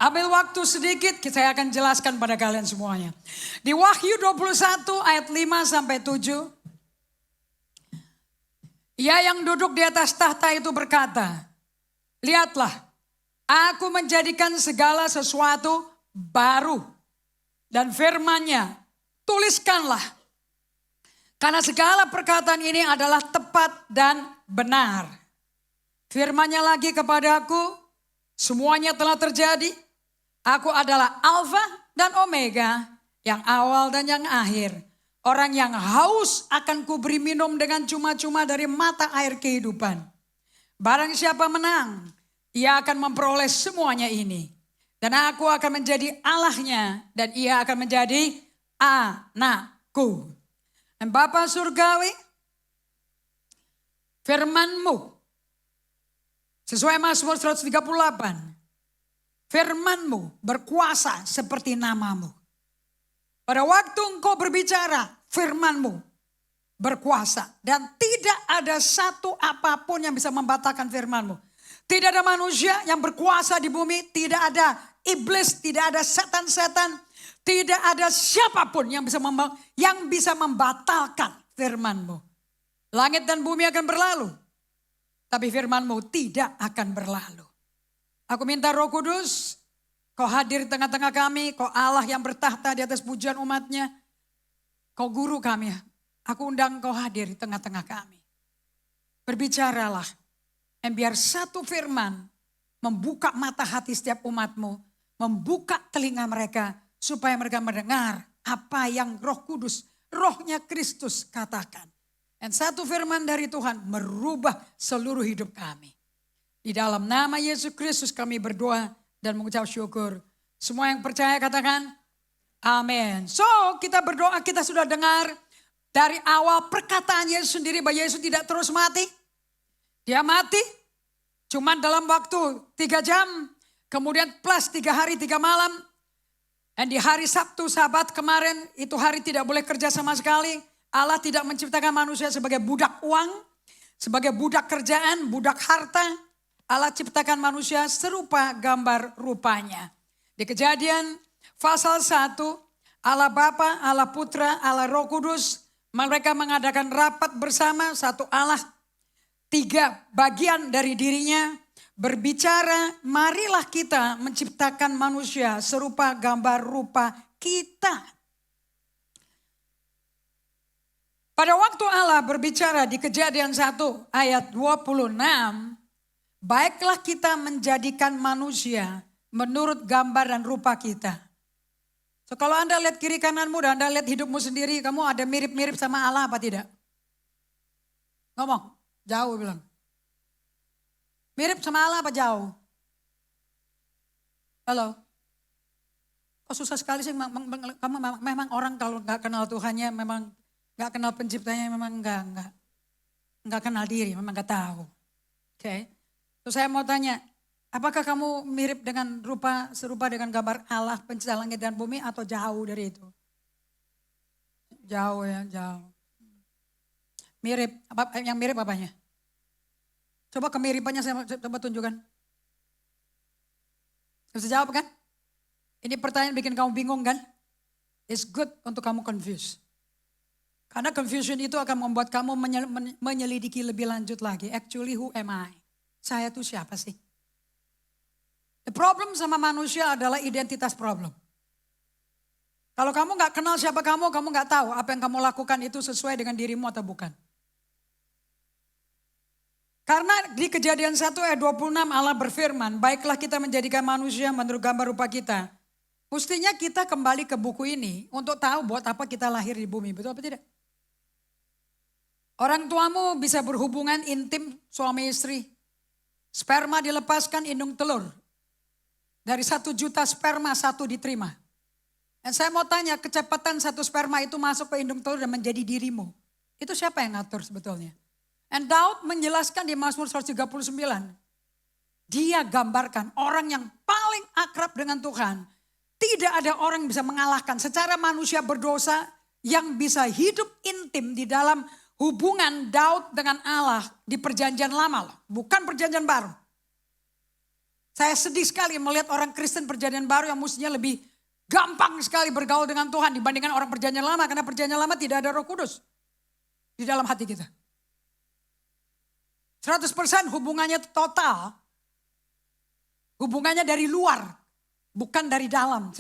Ambil waktu sedikit, saya akan jelaskan pada kalian semuanya. Di Wahyu 21 ayat 5 sampai 7. Ia yang duduk di atas tahta itu berkata, lihatlah, aku menjadikan segala sesuatu baru. Dan firman-Nya, tuliskanlah. Karena segala perkataan ini adalah tepat dan benar. Firman-Nya lagi kepadaku, semuanya telah terjadi. Aku adalah Alfa dan Omega, yang awal dan yang akhir. Orang yang haus akan kuberi minum dengan cuma-cuma dari mata air kehidupan. Barang siapa menang, ia akan memperoleh semuanya ini. Dan aku akan menjadi Allahnya, dan ia akan menjadi anakku. Dan Bapa Surgawi, firman-Mu, sesuai Mazmur 138, firman-Mu berkuasa seperti nama-Mu. Pada waktu Engkau berbicara, firman-Mu berkuasa. Dan tidak ada satu apapun yang bisa membatalkan firman-Mu. Tidak ada manusia yang berkuasa di bumi. Tidak ada iblis, tidak ada setan-setan. Tidak ada siapapun yang bisa membatalkan firman-Mu. Langit dan bumi akan berlalu. Tapi firman-Mu tidak akan berlalu. Aku minta Roh Kudus, Kau hadir di tengah-tengah kami, Kau Allah yang bertahta di atas pujian umat-Nya. Kau guru kami, aku undang Kau hadir di tengah-tengah kami. Berbicaralah, dan biar satu firman membuka mata hati setiap umat-Mu, membuka telinga mereka, supaya mereka mendengar apa yang Roh Kudus, Rohnya Kristus katakan. Dan satu firman dari Tuhan merubah seluruh hidup kami. Di dalam nama Yesus Kristus kami berdoa dan mengucap syukur. Semua yang percaya katakan amin. So kita berdoa, kita sudah dengar dari awal perkataan Yesus sendiri bahwa Yesus tidak terus mati. Dia mati cuma dalam waktu 3 jam. Kemudian plus 3 hari 3 malam. Dan di hari Sabtu Sabat kemarin itu hari tidak boleh kerja sama sekali. Allah tidak menciptakan manusia sebagai budak uang. Sebagai budak kerjaan, budak harta. Allah ciptakan manusia serupa gambar rupanya. Di Kejadian pasal 1, Allah Bapa, Allah Putra, Allah Roh Kudus, mereka mengadakan rapat bersama, satu Allah, 3 bagian dari dirinya, berbicara, marilah kita menciptakan manusia serupa gambar rupa kita. Pada waktu Allah berbicara di Kejadian 1 ayat 26, baiklah kita menjadikan manusia menurut gambar dan rupa kita. So, kalau Anda lihat kiri kananmu dan Anda lihat hidupmu sendiri, kamu ada mirip-mirip sama Allah apa tidak? Ngomong, jauh bilang. Mirip sama Allah apa jauh? Halo? Kok susah sekali sih, kamu memang orang kalau gak kenal Tuhannya, memang gak kenal penciptanya, memang gak kenal diri, memang gak tahu. Oke. Terus saya mau tanya, apakah kamu mirip dengan serupa dengan gambar Allah pencipta langit dan bumi atau jauh dari itu? Jauh ya, jauh. Mirip, yang mirip apanya? Coba kemiripannya saya coba tunjukkan. Bisa jawab kan? Ini pertanyaan bikin kamu bingung kan? It's good untuk kamu confused. Karena confusion itu akan membuat kamu menyelidiki lebih lanjut lagi. Actually who am I? Saya tuh siapa sih? The problem sama manusia adalah identitas problem. Kalau kamu gak kenal siapa kamu gak tahu apa yang kamu lakukan itu sesuai dengan dirimu atau bukan. Karena di Kejadian 1 ayat 26 Allah berfirman, baiklah kita menjadikan manusia menurut gambar rupa kita. Mestinya kita kembali ke buku ini untuk tahu buat apa kita lahir di bumi, betul apa tidak? Orang tuamu bisa berhubungan intim suami istri. Sperma dilepaskan, indung telur. Dari 1 juta sperma 1 diterima. Dan saya mau tanya, kecepatan 1 sperma itu masuk ke indung telur dan menjadi dirimu. Itu siapa yang ngatur sebetulnya? And Daud menjelaskan di Mazmur 139. Dia gambarkan orang yang paling akrab dengan Tuhan. Tidak ada orang yang bisa mengalahkan secara manusia berdosa yang bisa hidup intim di dalam hubungan Daud dengan Allah di perjanjian lama loh, bukan perjanjian baru. Saya sedih sekali melihat orang Kristen perjanjian baru yang mestinya lebih gampang sekali bergaul dengan Tuhan dibandingkan orang perjanjian lama. Karena perjanjian lama tidak ada Roh Kudus di dalam hati kita. 100% hubungannya total. Hubungannya dari luar, bukan dari dalam.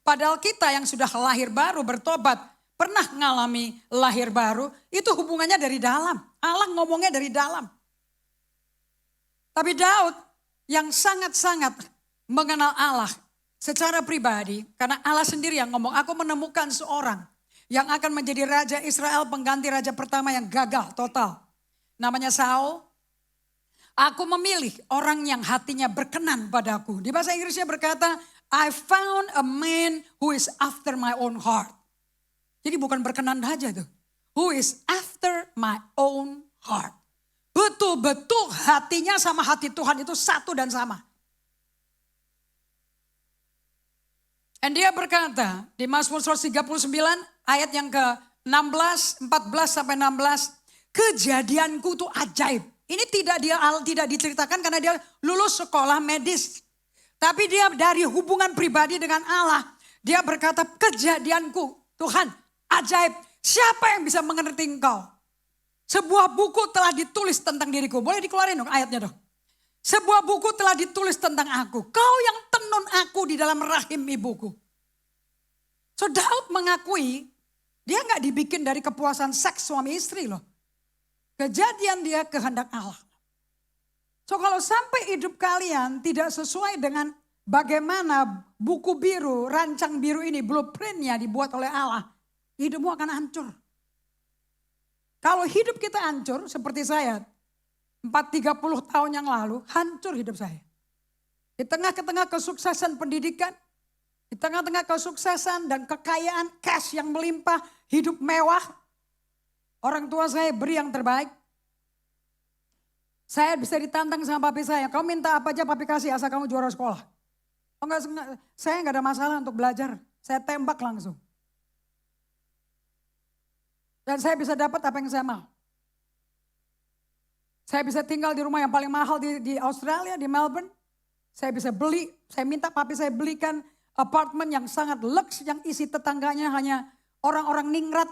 Padahal kita yang sudah lahir baru bertobat, pernah mengalami lahir baru, itu hubungannya dari dalam. Allah ngomongnya dari dalam. Tapi Daud yang sangat-sangat mengenal Allah secara pribadi, karena Allah sendiri yang ngomong, aku menemukan seorang yang akan menjadi Raja Israel, pengganti raja pertama yang gagal total. Namanya Saul. Aku memilih orang yang hatinya berkenan padaku. Di bahasa Inggrisnya berkata, I found a man who is after my own heart. Jadi bukan berkenan saja tuh. Who is after my own heart. Betul-betul hatinya sama hati Tuhan itu satu dan sama. Dan dia berkata di Mazmur 139 ayat yang ke-16, 14 sampai 16. Kejadianku itu ajaib. Ini tidak diceritakan karena dia lulus sekolah medis. Tapi dia dari hubungan pribadi dengan Allah. Dia berkata kejadianku Tuhan ajaib. Siapa yang bisa mengerti engkau? Sebuah buku telah ditulis tentang diriku. Boleh dikeluarin dong ayatnya dong. Sebuah buku telah ditulis tentang aku. Kau yang tenun aku di dalam rahim ibuku. So Daud mengakui dia gak dibikin dari kepuasan seks suami istri loh. Kejadian dia kehendak Allah. So kalau sampai hidup kalian tidak sesuai dengan bagaimana buku biru, rancang biru ini, blueprintnya dibuat oleh Allah. Hidupmu akan hancur. Kalau hidup kita hancur seperti saya, 30 tahun yang lalu, hancur hidup saya. Di tengah-tengah kesuksesan pendidikan, di tengah-tengah kesuksesan dan kekayaan cash yang melimpah, hidup mewah, orang tua saya beri yang terbaik. Saya bisa ditantang sama papi saya. Kau minta apa aja papi kasih asal kamu juara sekolah. Oh enggak, saya enggak ada masalah untuk belajar. Saya tembak langsung. Dan saya bisa dapat apa yang saya mau. Saya bisa tinggal di rumah yang paling mahal di Australia, di Melbourne. Saya bisa beli, saya minta papi saya belikan apartemen yang sangat lux, yang isi tetangganya hanya orang-orang ningrat.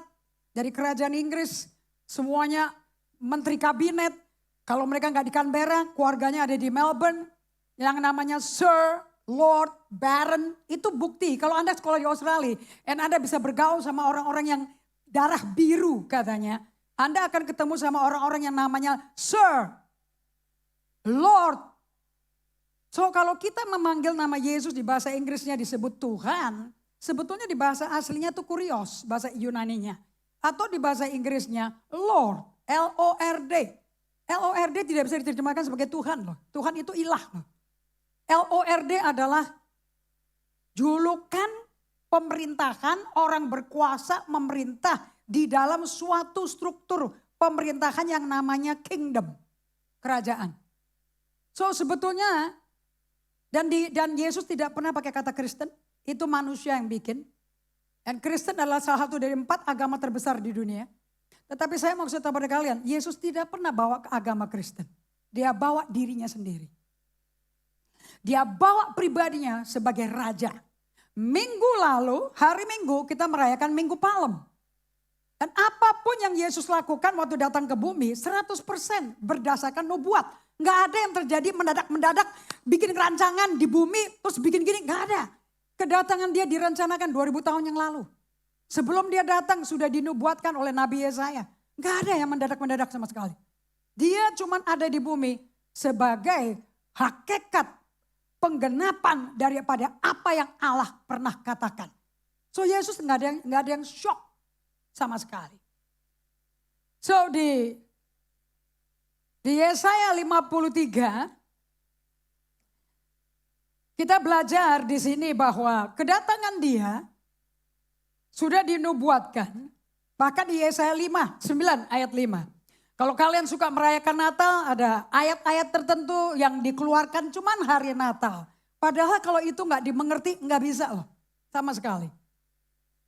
Dari kerajaan Inggris, semuanya menteri kabinet. Kalau mereka nggak di Canberra, keluarganya ada di Melbourne. Yang namanya Sir, Lord, Baron, itu bukti. Kalau Anda sekolah di Australia, dan Anda bisa bergaul sama orang-orang yang darah biru katanya. Anda akan ketemu sama orang-orang yang namanya Sir, Lord. So kalau kita memanggil nama Yesus di bahasa Inggrisnya disebut Tuhan, sebetulnya di bahasa aslinya itu kurios, bahasa Yunaninya. Atau di bahasa Inggrisnya Lord, L-O-R-D. L-O-R-D tidak bisa diterjemahkan sebagai Tuhan loh. Tuhan itu ilah loh. L-O-R-D adalah julukan pemerintahan, orang berkuasa memerintah di dalam suatu struktur pemerintahan yang namanya kingdom, kerajaan. So sebetulnya, dan Yesus tidak pernah pakai kata Kristen, itu manusia yang bikin. Dan Kristen adalah salah satu dari 4 agama terbesar di dunia. Tetapi saya maksud kepada kalian, Yesus tidak pernah bawa ke agama Kristen. Dia bawa dirinya sendiri. Dia bawa pribadinya sebagai raja. Minggu lalu, hari Minggu kita merayakan Minggu Palem. Dan apapun yang Yesus lakukan waktu datang ke bumi, 100% berdasarkan nubuat. Nggak ada yang terjadi mendadak-mendadak, bikin rancangan di bumi, terus bikin gini, nggak ada. Kedatangan dia direncanakan 2000 tahun yang lalu. Sebelum dia datang sudah dinubuatkan oleh Nabi Yesaya. Gak ada yang mendadak-mendadak sama sekali. Dia cuma ada di bumi sebagai hakikat penggenapan daripada apa yang Allah pernah katakan. So Yesus gak ada yang shock sama sekali. So di Yesaya 53 kita belajar di sini bahwa kedatangan dia sudah dinubuatkan. Bahkan di Yesaya 9 ayat 5. Kalau kalian suka merayakan Natal, ada ayat-ayat tertentu yang dikeluarkan cuman hari Natal. Padahal kalau itu nggak dimengerti, nggak bisa loh. Sama sekali.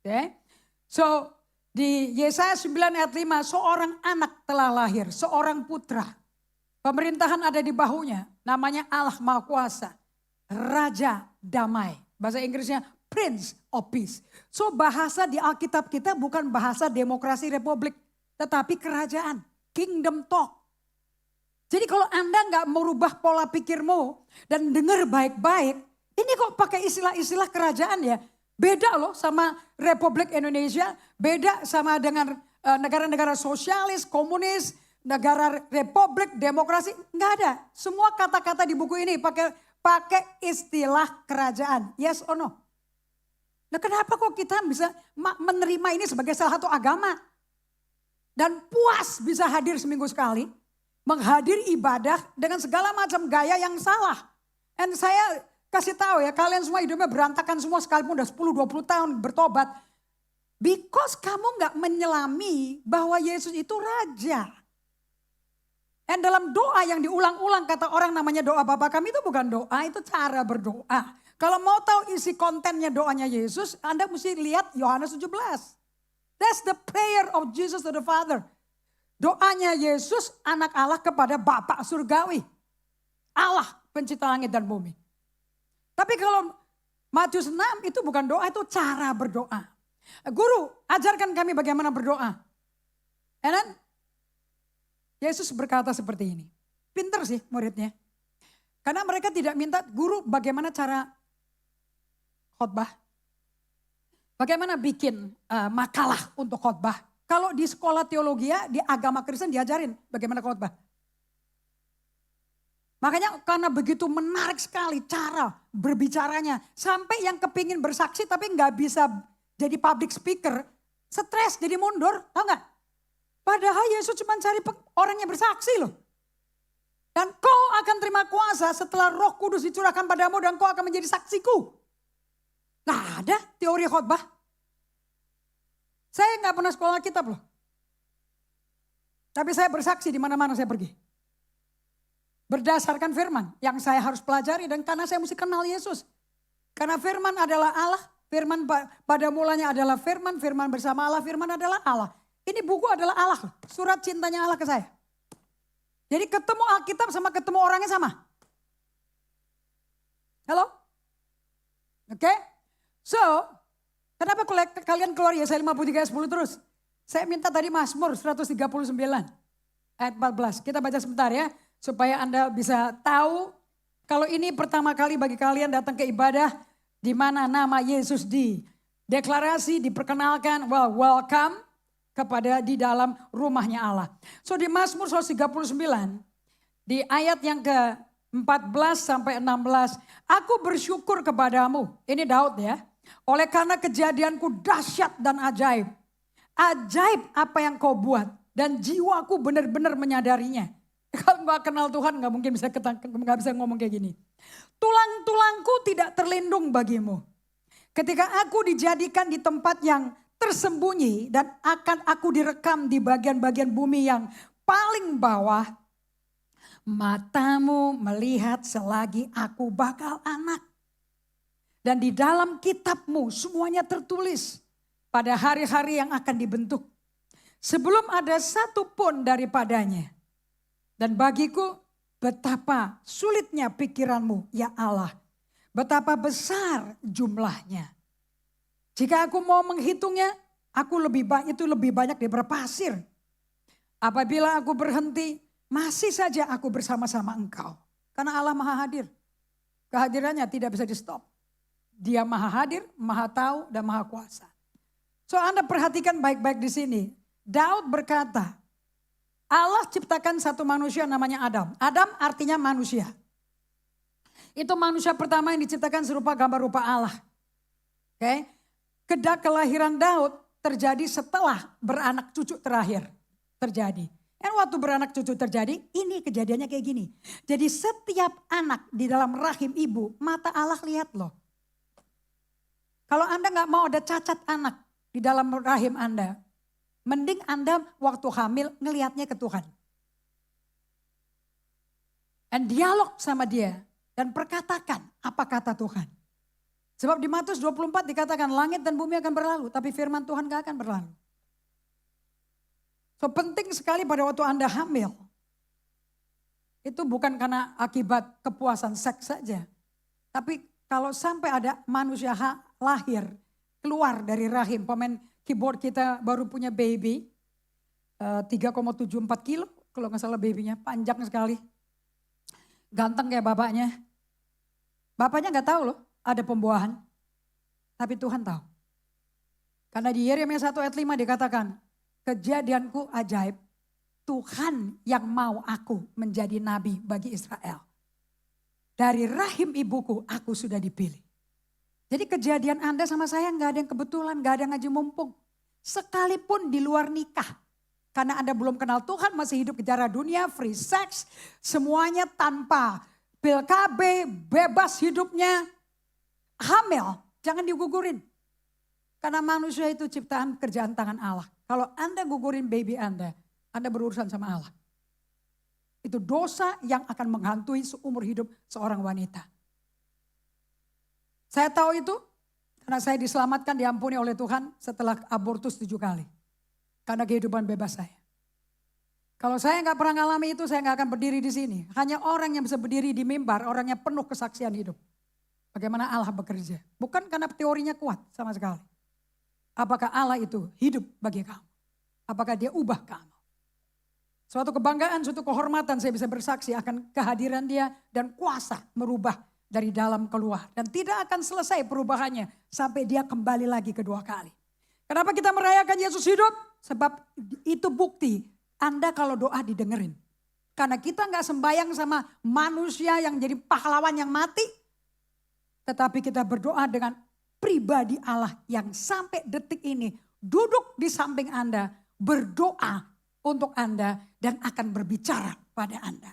Okay? So di Yesaya 9 ayat 5, seorang anak telah lahir, seorang putra. Pemerintahan ada di bahunya, namanya Allah Maha Kuasa. Raja Damai. Bahasa Inggrisnya Prince of Peace. So bahasa di Alkitab kita bukan bahasa demokrasi republik, tetapi kerajaan, kingdom talk. Jadi kalau Anda nggak merubah pola pikirmu dan dengar baik-baik, ini kok pakai istilah-istilah kerajaan ya. Beda loh sama Republik Indonesia, beda sama dengan negara-negara sosialis, komunis, negara republik, demokrasi. Nggak ada. Semua kata-kata di buku ini pakai istilah kerajaan. Yes or no? Nah kenapa kok kita bisa menerima ini sebagai salah satu agama? Dan puas bisa hadir seminggu sekali. Menghadiri ibadah dengan segala macam gaya yang salah. Dan saya kasih tahu ya, kalian semua hidupnya berantakan semua sekalipun udah 10-20 tahun bertobat. Because kamu gak menyelami bahwa Yesus itu Raja. Dan dalam doa yang diulang-ulang kata orang namanya doa Bapa Kami itu bukan doa, itu cara berdoa. Kalau mau tahu isi kontennya doanya Yesus, Anda mesti lihat Yohanes 17. That's the prayer of Jesus to the Father. Doanya Yesus anak Allah kepada Bapa surgawi. Allah pencipta langit dan bumi. Tapi kalau Matius 6 itu bukan doa, itu cara berdoa. Guru, ajarkan kami bagaimana berdoa. And then, Yesus berkata seperti ini. Pinter sih muridnya. Karena mereka tidak minta, guru bagaimana cara khotbah. Bagaimana bikin makalah untuk khotbah. Kalau di sekolah teologi, di agama Kristen diajarin bagaimana khotbah. Makanya karena begitu menarik sekali cara berbicaranya. Sampai yang kepingin bersaksi tapi nggak bisa jadi public speaker. Stres jadi mundur, tau nggak? Padahal Yesus cuma cari orang yang bersaksi loh. Dan kau akan terima kuasa setelah Roh Kudus dicurahkan padamu dan kau akan menjadi saksiku. Nggak ada teori khotbah. Saya nggak pernah sekolah kitab loh. Tapi saya bersaksi di mana-mana saya pergi. Berdasarkan firman yang saya harus pelajari dan karena saya mesti kenal Yesus. Karena firman adalah Allah, firman pada mulanya adalah firman, firman bersama Allah, firman adalah Allah. Ini buku adalah Allah, surat cintanya Allah ke saya. Jadi ketemu Alkitab sama ketemu orangnya sama. Halo? Oke? So, kenapa kalian keluar Yesaya 53 ayat 10 terus? Saya minta tadi Mazmur 139 ayat 14. Kita baca sebentar ya. Supaya Anda bisa tahu kalau ini pertama kali bagi kalian datang ke ibadah. Di mana nama Yesus dideklarasi, diperkenalkan. Well, welcome kepada di dalam rumahnya Allah. So di Mazmur 139 di ayat yang ke-14 sampai 16. Aku bersyukur kepadamu. Ini Daud ya. Oleh karena kejadianku dahsyat dan ajaib. Ajaib apa yang kau buat. Dan jiwaku benar-benar menyadarinya. Kalau gak kenal Tuhan gak mungkin bisa ngomong kayak gini. Tulang-tulangku tidak terlindung bagimu. Ketika aku dijadikan di tempat yang tersembunyi dan akan aku direkam di bagian-bagian bumi yang paling bawah. Matamu melihat selagi aku bakal anak. Dan di dalam kitabmu semuanya tertulis pada hari-hari yang akan dibentuk. Sebelum ada satu pun daripadanya. Dan bagiku betapa sulitnya pikiranmu ya Allah. Betapa besar jumlahnya. Jika aku mau menghitungnya, itu lebih banyak daripada pasir. Apabila aku berhenti, masih saja aku bersama-sama engkau. Karena Allah maha hadir. Kehadirannya tidak bisa di stop. Dia maha hadir, maha tahu, dan maha kuasa. So Anda perhatikan baik-baik di sini. Daud berkata, Allah ciptakan satu manusia namanya Adam. Adam artinya manusia. Itu manusia pertama yang diciptakan serupa gambar rupa Allah. Oke. Kelahiran Daud terjadi setelah beranak cucu terakhir terjadi. Dan waktu beranak cucu terjadi, ini kejadiannya kayak gini. Jadi setiap anak di dalam rahim ibu, mata Allah lihat loh. Kalau Anda gak mau ada cacat anak di dalam rahim Anda, mending Anda waktu hamil ngelihatnya ke Tuhan. Dan dialog sama dia. Dan perkatakan apa kata Tuhan. Sebab di Matius 24 dikatakan langit dan bumi akan berlalu. Tapi firman Tuhan gak akan berlalu. So penting sekali pada waktu Anda hamil. itu bukan karena akibat kepuasan seks saja. Tapi kalau sampai ada manusia lahir, keluar dari rahim, pemain keyboard kita baru punya baby, 3,74 kilo kalau nggak salah babynya, panjang sekali. Ganteng kayak bapaknya. Bapaknya nggak tahu loh ada pembuahan, tapi Tuhan tahu. Karena di Yeremia 1 ayat 5 dikatakan, kejadianku ajaib, Tuhan yang mau aku menjadi nabi bagi Israel. Dari rahim ibuku aku sudah dipilih. Jadi kejadian Anda sama saya nggak ada yang kebetulan, nggak ada yang ngaji mumpung. Sekalipun di luar nikah. Karena Anda belum kenal Tuhan, masih hidup kejar dunia, free sex, semuanya tanpa pil KB, bebas hidupnya, hamil, jangan digugurin. Karena manusia itu ciptaan kerjaan tangan Allah. Kalau Anda gugurin baby Anda berurusan sama Allah. Itu dosa yang akan menghantui seumur hidup seorang wanita. Saya tahu itu karena saya diselamatkan, diampuni oleh Tuhan setelah abortus 7 kali. Karena kehidupan bebas saya. Kalau saya nggak pernah ngalami itu, saya nggak akan berdiri di sini. Hanya orang yang bisa berdiri di mimbar, orang yang penuh kesaksian hidup. Bagaimana Allah bekerja. Bukan karena teorinya kuat sama sekali. Apakah Allah itu hidup bagi kamu? Apakah dia ubah kamu? Suatu kebanggaan, suatu kehormatan saya bisa bersaksi akan kehadiran dia dan kuasa merubah dari dalam keluar. Dan tidak akan selesai perubahannya sampai dia kembali lagi kedua kali. Kenapa kita merayakan Yesus hidup? Sebab itu bukti Anda kalau doa didengerin. Karena kita nggak sembayang sama manusia yang jadi pahlawan yang mati. Tetapi kita berdoa dengan pribadi Allah yang sampai detik ini duduk di samping Anda, berdoa untuk Anda dan akan berbicara pada Anda.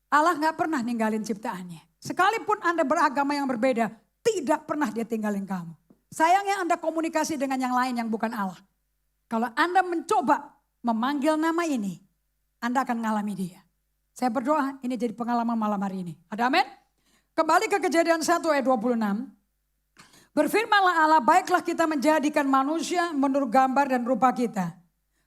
Allah gak pernah ninggalin ciptaannya. Sekalipun Anda beragama yang berbeda, tidak pernah dia tinggalin kamu. Sayangnya Anda komunikasi dengan yang lain yang bukan Allah. Kalau Anda mencoba memanggil nama ini, Anda akan mengalami dia. Saya berdoa ini jadi pengalaman malam hari ini. Ada amin? Kembali ke Kejadian 1 ayat 26. Berfirmanlah Allah, baiklah kita menjadikan manusia menurut gambar dan rupa kita.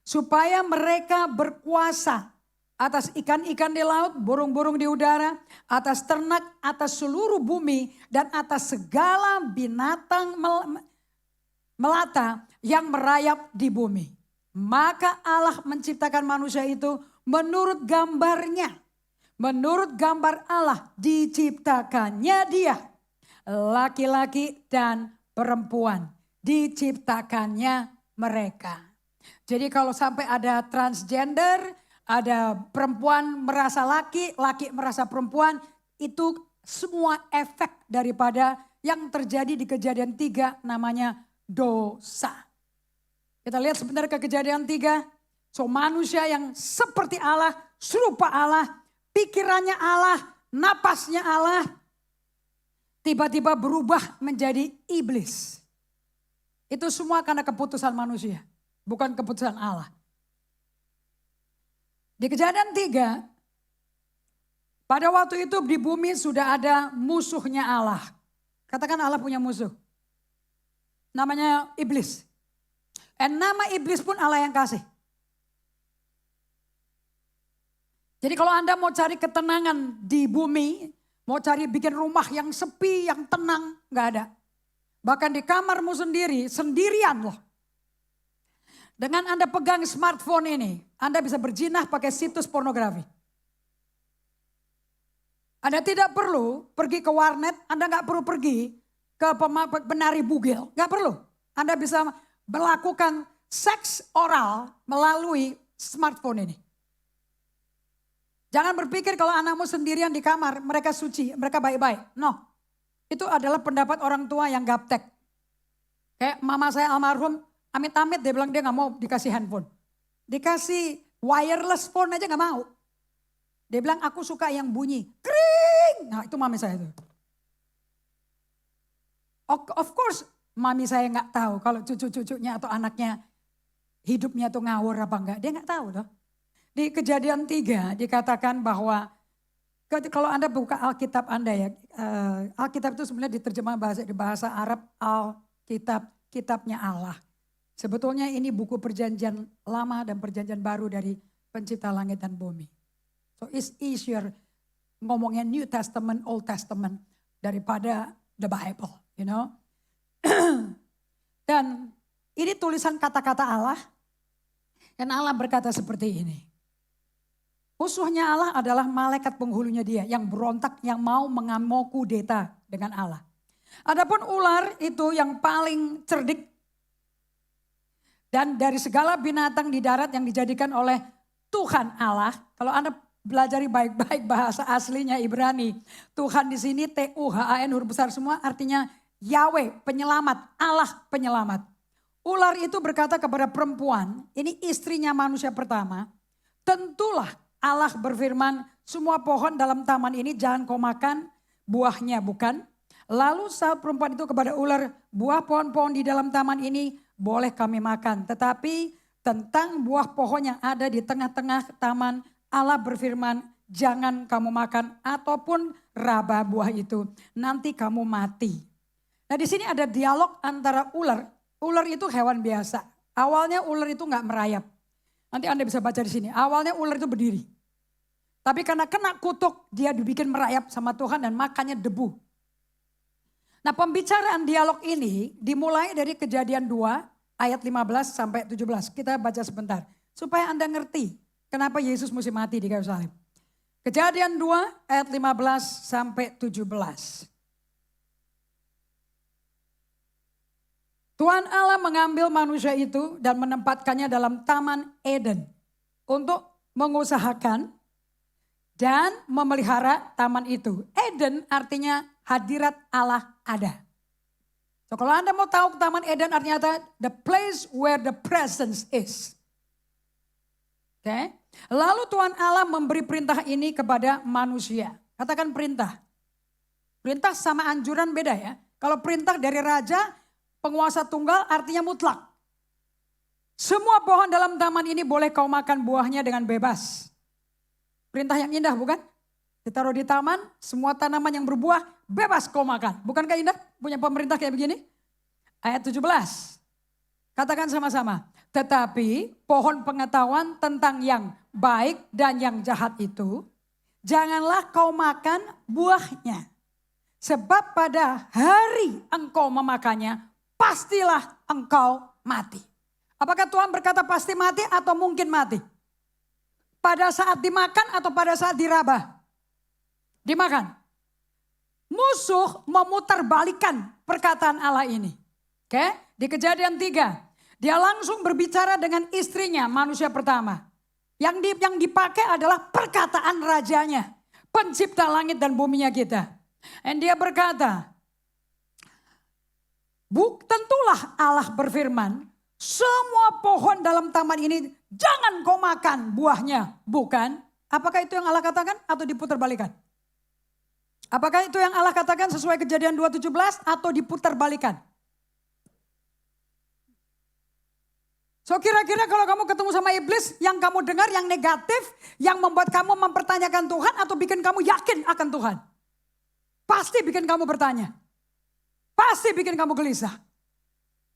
Supaya mereka berkuasa atas ikan-ikan di laut, burung-burung di udara, atas ternak, atas seluruh bumi, dan atas segala binatang melata yang merayap di bumi. Maka Allah menciptakan manusia itu menurut gambarnya. Menurut gambar Allah diciptakannya dia. Laki-laki dan perempuan diciptakannya mereka. Jadi kalau sampai ada transgender, ada perempuan merasa laki, laki merasa perempuan, itu semua efek daripada yang terjadi di Kejadian 3 namanya dosa. Kita lihat sebentar ke Kejadian 3. So manusia yang seperti Allah, serupa Allah, pikirannya Allah, napasnya Allah, tiba-tiba berubah menjadi iblis. Itu semua karena keputusan manusia. Bukan keputusan Allah. Di Kejadian 3, pada waktu itu di bumi sudah ada musuhnya Allah. Katakan Allah punya musuh. Namanya iblis. Dan nama iblis pun Allah yang kasih. Jadi kalau Anda mau cari ketenangan di bumi, mau cari bikin rumah yang sepi, yang tenang, gak ada. Bahkan di kamarmu sendiri, sendirian loh. Dengan Anda pegang smartphone ini, Anda bisa berjinah pakai situs pornografi. Anda tidak perlu pergi ke warnet, Anda gak perlu pergi ke penari bugil, gak perlu. Anda bisa melakukan seks oral melalui smartphone ini. Jangan berpikir kalau anakmu sendirian di kamar, mereka suci, mereka baik-baik. No, itu adalah pendapat orang tua yang gaptek. Kayak mama saya almarhum, amit-amit dia bilang dia gak mau dikasih handphone. Dikasih wireless phone aja gak mau. Dia bilang aku suka yang bunyi. Kring! Nah itu mami saya tuh. Of course mami saya gak tahu kalau cucu-cucunya atau anaknya hidupnya tuh ngawur apa enggak. Dia gak tahu loh. Di Kejadian 3 dikatakan bahwa kalau Anda buka Alkitab Anda ya. Alkitab itu sebenarnya diterjemah di bahasa Arab Alkitab, kitabnya Allah. Sebetulnya ini buku perjanjian lama dan perjanjian baru dari pencipta langit dan bumi. So it's easier ngomongnya New Testament, Old Testament daripada the Bible, you know. Dan ini tulisan kata-kata Allah. Dan Allah berkata seperti ini. Musuhnya Allah adalah malaikat penghulunya dia yang berontak, yang mau mengamuk kudeta dengan Allah. Adapun ular itu yang paling cerdik. Dan dari segala binatang di darat yang dijadikan oleh Tuhan Allah. Kalau Anda belajari baik-baik bahasa aslinya Ibrani. Tuhan di sini Tuhan huruf besar semua artinya Yahweh penyelamat, Allah penyelamat. Ular itu berkata kepada perempuan, ini istrinya manusia pertama. Tentulah Allah berfirman, semua pohon dalam taman ini jangan kau makan buahnya, bukan? Lalu saat perempuan itu kepada ular, buah pohon-pohon di dalam taman ini boleh kami makan. Tetapi tentang buah pohon yang ada di tengah-tengah taman, Allah berfirman, jangan kamu makan ataupun raba buah itu, nanti kamu mati. Nah di sini ada dialog antara ular. Ular itu hewan biasa. Awalnya ular itu nggak merayap. Nanti Anda bisa baca di sini. Awalnya ular itu berdiri. Tapi karena kena kutuk, dia dibikin merayap sama Tuhan dan makannya debu. Nah pembicaraan dialog ini dimulai dari Kejadian 2 ayat 15 sampai 17. Kita baca sebentar. Supaya Anda ngerti kenapa Yesus mesti mati di kayu salib. Kejadian 2 ayat 15 sampai 17. Tuhan Allah mengambil manusia itu dan menempatkannya dalam Taman Eden. Untuk mengusahakan dan memelihara taman itu. Eden artinya hadirat Allah ada. So kalau Anda mau tahu Taman Eden artinya the place where the presence is. Oke. Lalu Tuhan Allah memberi perintah ini kepada manusia. Katakan perintah. Perintah sama anjuran beda ya. Kalau perintah dari raja, penguasa tunggal artinya mutlak. Semua pohon dalam taman ini boleh kau makan buahnya dengan bebas. Perintah yang indah bukan? Ditaruh di taman, semua tanaman yang berbuah bebas kau makan. Bukankah indah punya pemerintah kayak begini? Ayat 17. Katakan sama-sama. Tetapi pohon pengetahuan tentang yang baik dan yang jahat itu, janganlah kau makan buahnya. Sebab pada hari engkau memakannya, pastilah engkau mati. Apakah Tuhan berkata pasti mati atau mungkin mati? Pada saat dimakan atau pada saat diraba? Dimakan. Musuh memutarbalikan perkataan Allah ini. Oke, di Kejadian 3. Dia langsung berbicara dengan istrinya manusia pertama. Yang dipakai adalah perkataan rajanya. Pencipta langit dan buminya kita. Dan dia berkata, tentulah Allah berfirman, semua pohon dalam taman ini jangan kau makan buahnya. Bukan? Apakah itu yang Allah katakan atau diputar-balikan? Apakah itu yang Allah katakan sesuai Kejadian 2:17 atau diputar-balikan? So kira-kira kalau kamu ketemu sama iblis, yang kamu dengar yang negatif, yang membuat kamu mempertanyakan Tuhan atau bikin kamu yakin akan Tuhan? Pasti bikin kamu bertanya. Pasti bikin kamu gelisah.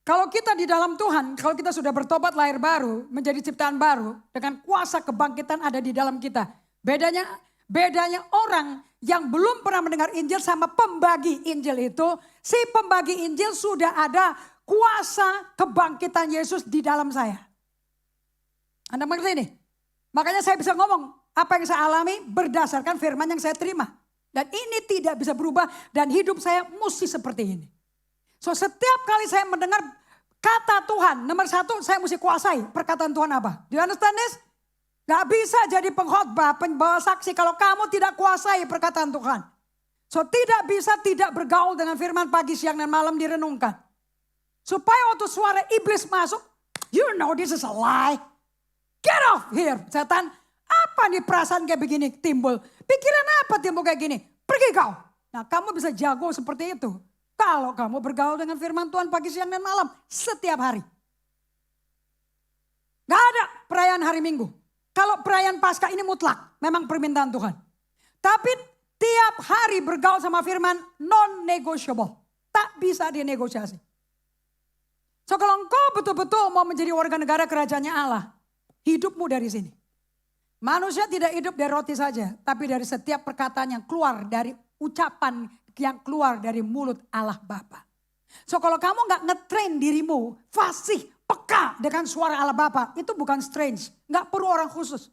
Kalau kita di dalam Tuhan, kalau kita sudah bertobat lahir baru, menjadi ciptaan baru, dengan kuasa kebangkitan ada di dalam kita. Bedanya orang yang belum pernah mendengar Injil sama pembagi Injil itu, si pembagi Injil sudah ada kuasa kebangkitan Yesus di dalam saya. Anda mengerti ini? Makanya saya bisa ngomong apa yang saya alami berdasarkan firman yang saya terima. Dan ini tidak bisa berubah dan hidup saya mesti seperti ini. So setiap kali saya mendengar kata Tuhan, nomor satu saya mesti kuasai perkataan Tuhan apa. Do you understand this? Gak bisa jadi pengkhotbah, pembawa saksi kalau kamu tidak kuasai perkataan Tuhan. So tidak bisa tidak bergaul dengan firman pagi, siang, dan malam direnungkan. Supaya waktu suara iblis masuk, you know this is a lie. Get off here, setan. Apa nih perasaan kayak begini timbul? Pikiran apa timbul kayak gini? Pergi kau. Nah kamu bisa jago seperti itu. Kalau kamu bergaul dengan firman Tuhan pagi, siang, dan malam. Setiap hari. Gak ada perayaan hari Minggu. Kalau perayaan Paskah ini mutlak. Memang permintaan Tuhan. Tapi tiap hari bergaul sama firman non-negotiable. Tak bisa dinegosiasi. So kalau engkau betul-betul mau menjadi warga negara kerajaannya Allah. Hidupmu dari sini. Manusia tidak hidup dari roti saja, tapi dari setiap perkataan yang keluar dari ucapan yang keluar dari mulut Allah Bapa. So kalau kamu nggak ngetrain dirimu fasih, peka dengan suara Allah Bapa, itu bukan strange, nggak perlu orang khusus.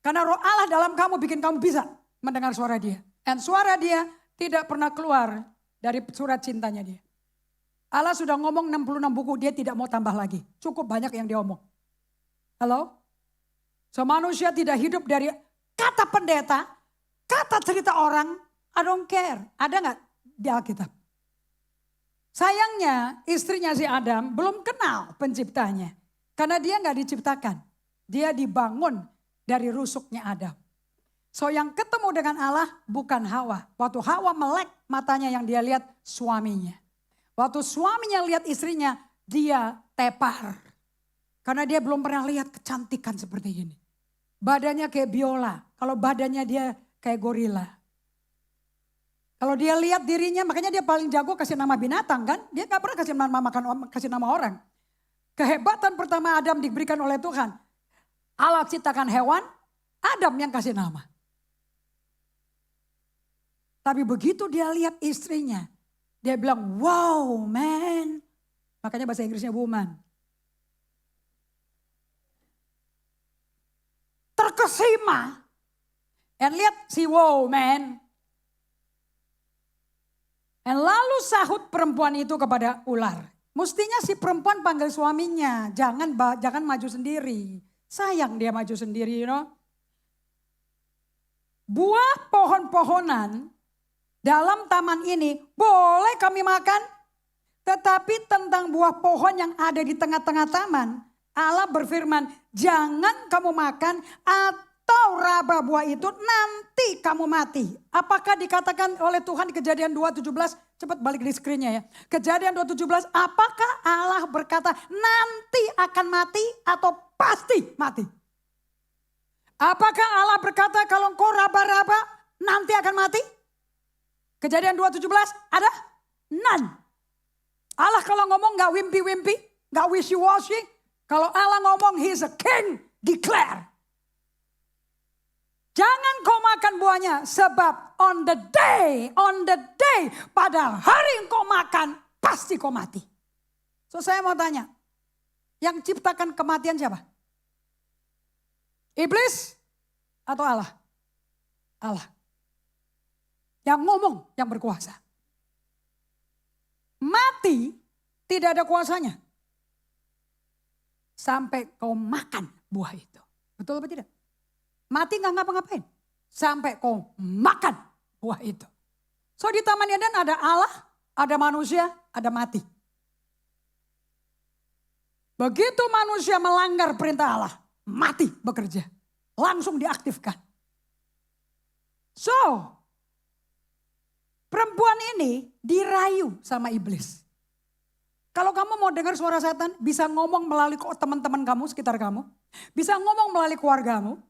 Karena roh Allah dalam kamu bikin kamu bisa mendengar suara dia. Dan suara dia tidak pernah keluar dari surat cintanya dia. Allah sudah ngomong 66 buku, dia tidak mau tambah lagi. Cukup banyak yang dia omong. Halo? So manusia tidak hidup dari kata pendeta, kata cerita orang, I don't care. Ada nggak di Alkitab? Sayangnya istrinya si Adam belum kenal penciptanya. Karena dia nggak diciptakan. Dia dibangun dari rusuknya Adam. So yang ketemu dengan Allah bukan Hawa. Waktu Hawa melek matanya yang dia lihat suaminya. Waktu suaminya lihat istrinya dia tepar. Karena dia belum pernah lihat kecantikan seperti ini. Badannya kayak biola. Kalau badannya dia kayak gorila. Kalau dia lihat dirinya, makanya dia paling jago kasih nama binatang kan. Dia gak pernah kasih nama orang. Kehebatan pertama Adam diberikan oleh Tuhan. Allah ciptakan hewan, Adam yang kasih nama. Tapi begitu dia lihat istrinya, dia bilang, wow man. Makanya bahasa Inggrisnya woman. Terkesima. Dan lihat si wow man. Dan lalu sahut perempuan itu kepada ular. Mestinya si perempuan panggil suaminya. Jangan maju sendiri. Sayang dia maju sendiri, you know. Buah pohon-pohonan dalam taman ini boleh kami makan. Tetapi tentang buah pohon yang ada di tengah-tengah taman, Allah berfirman, jangan kamu makan atau raba buah itu nanti kamu mati. Apakah dikatakan oleh Tuhan di Kejadian 2:17? Cepat balik di screen-nya ya. Kejadian 2:17, apakah Allah berkata nanti akan mati atau pasti mati? Apakah Allah berkata kalau engkau raba-raba nanti akan mati? Kejadian 2:17 ada? None. Allah kalau ngomong gak wimpi-wimpi, gak wishy-washy. Kalau Allah ngomong he is a king, declare. Jangan kau makan buahnya sebab on the day, pada hari engkau makan pasti kau mati. So saya mau tanya, yang ciptakan kematian siapa? Iblis atau Allah? Allah. Yang ngomong, yang berkuasa. Mati tidak ada kuasanya. Sampai kau makan buah itu. Betul apa tidak? Mati gak ngapa-ngapain. Sampai kau makan buah itu. So di Taman Eden ada Allah, ada manusia, ada mati. Begitu manusia melanggar perintah Allah, mati bekerja. Langsung diaktifkan. So, perempuan ini dirayu sama iblis. Kalau kamu mau dengar suara setan, bisa ngomong melalui teman-teman kamu, sekitar kamu. Bisa ngomong melalui keluargamu.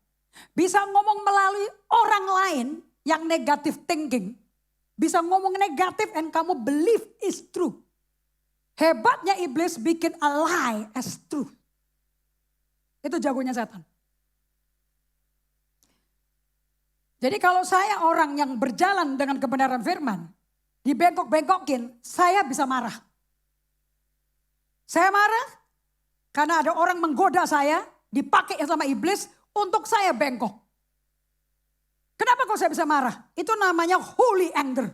Bisa ngomong melalui orang lain yang negative thinking. Bisa ngomong negatif and kamu believe is true. Hebatnya iblis bikin a lie as true. Itu jagonya setan. Jadi kalau saya orang yang berjalan dengan kebenaran firman, dibengkok-bengkokin, saya bisa marah. Saya marah karena ada orang menggoda saya, dipakai sama iblis untuk saya bengkok. Kenapa kok saya bisa marah? Itu namanya holy anger.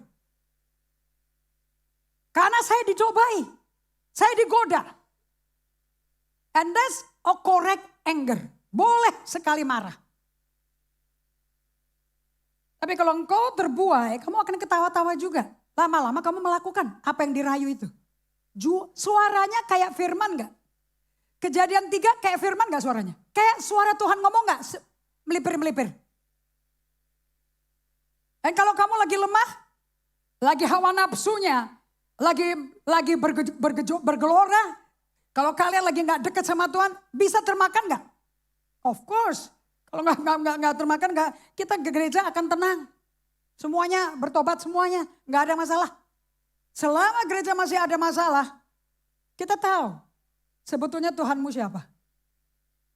Karena saya dicobai, saya digoda. And that's a correct anger. Boleh sekali marah. Tapi kalau engkau terbuai, kamu akan ketawa-tawa juga. Lama-lama kamu melakukan apa yang dirayu itu. Suaranya kayak firman gak? Kejadian 3 kayak firman gak suaranya? Kayak suara Tuhan ngomong gak? Melipir-melipir. Dan kalau kamu lagi lemah, lagi hawa nafsunya, lagi bergelora, kalau kalian lagi gak dekat sama Tuhan, bisa termakan gak? Of course. Kalau nggak termakan, kita ke gereja akan tenang. Semuanya bertobat semuanya, nggak ada masalah. Selama gereja masih ada masalah, kita tahu sebetulnya Tuhanmu siapa.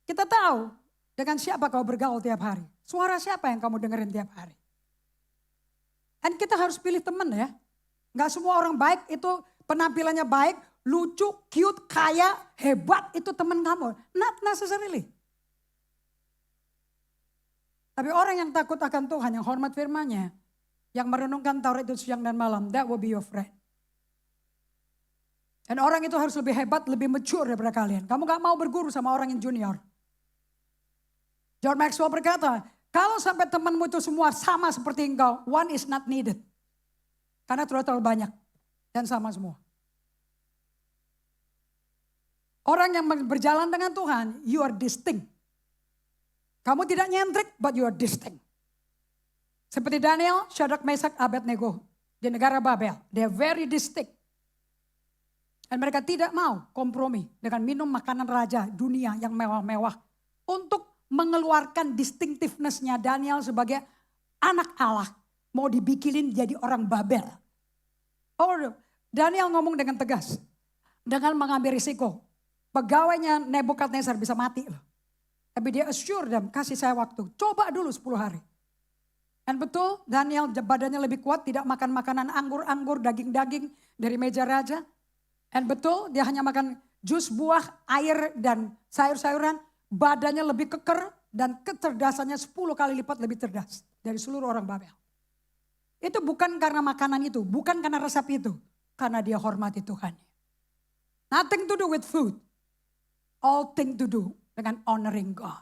Kita tahu Dengan siapa kau bergaul tiap hari? Suara siapa yang kamu dengerin tiap hari? Dan kita harus pilih teman ya. Gak semua orang baik itu penampilannya baik, lucu, cute, kaya, hebat itu teman kamu. Not necessarily. Tapi orang yang takut akan Tuhan, yang hormat firman-Nya, yang merenungkan Taurat itu siang dan malam, that will be your friend. Dan orang itu harus lebih hebat, lebih mature daripada kalian. Kamu gak mau berguru sama orang yang junior. John Maxwell berkata, kalau sampai temanmu itu semua sama seperti engkau, one is not needed. Karena terlalu banyak dan sama semua. Orang yang berjalan dengan Tuhan, you are distinct. Kamu tidak nyentrik, but you are distinct. Seperti Daniel, Shadrach, Meshach, Abednego di negara Babel. They are very distinct. Dan mereka tidak mau kompromi dengan minum makanan raja dunia yang mewah-mewah. Untuk mengeluarkan distinctiveness-nya Daniel sebagai anak Allah. Mau dibikinin jadi orang Babel. Oh, Daniel ngomong dengan tegas. Dengan mengambil risiko. Pegawainya Nebukadnezar bisa mati loh. Tapi dia assure them, kasih saya waktu. Coba dulu 10 hari. Dan betul Daniel badannya lebih kuat, tidak makan makanan anggur-anggur, daging-daging dari meja raja. Dan betul dia hanya makan jus buah, air dan sayur-sayuran. Badannya lebih keker dan kecerdasannya 10 kali lipat lebih cerdas dari seluruh orang Babel. Itu bukan karena makanan itu, bukan karena resep itu. Karena dia hormati Tuhan. Nothing to do with food. All thing to do dengan honoring God.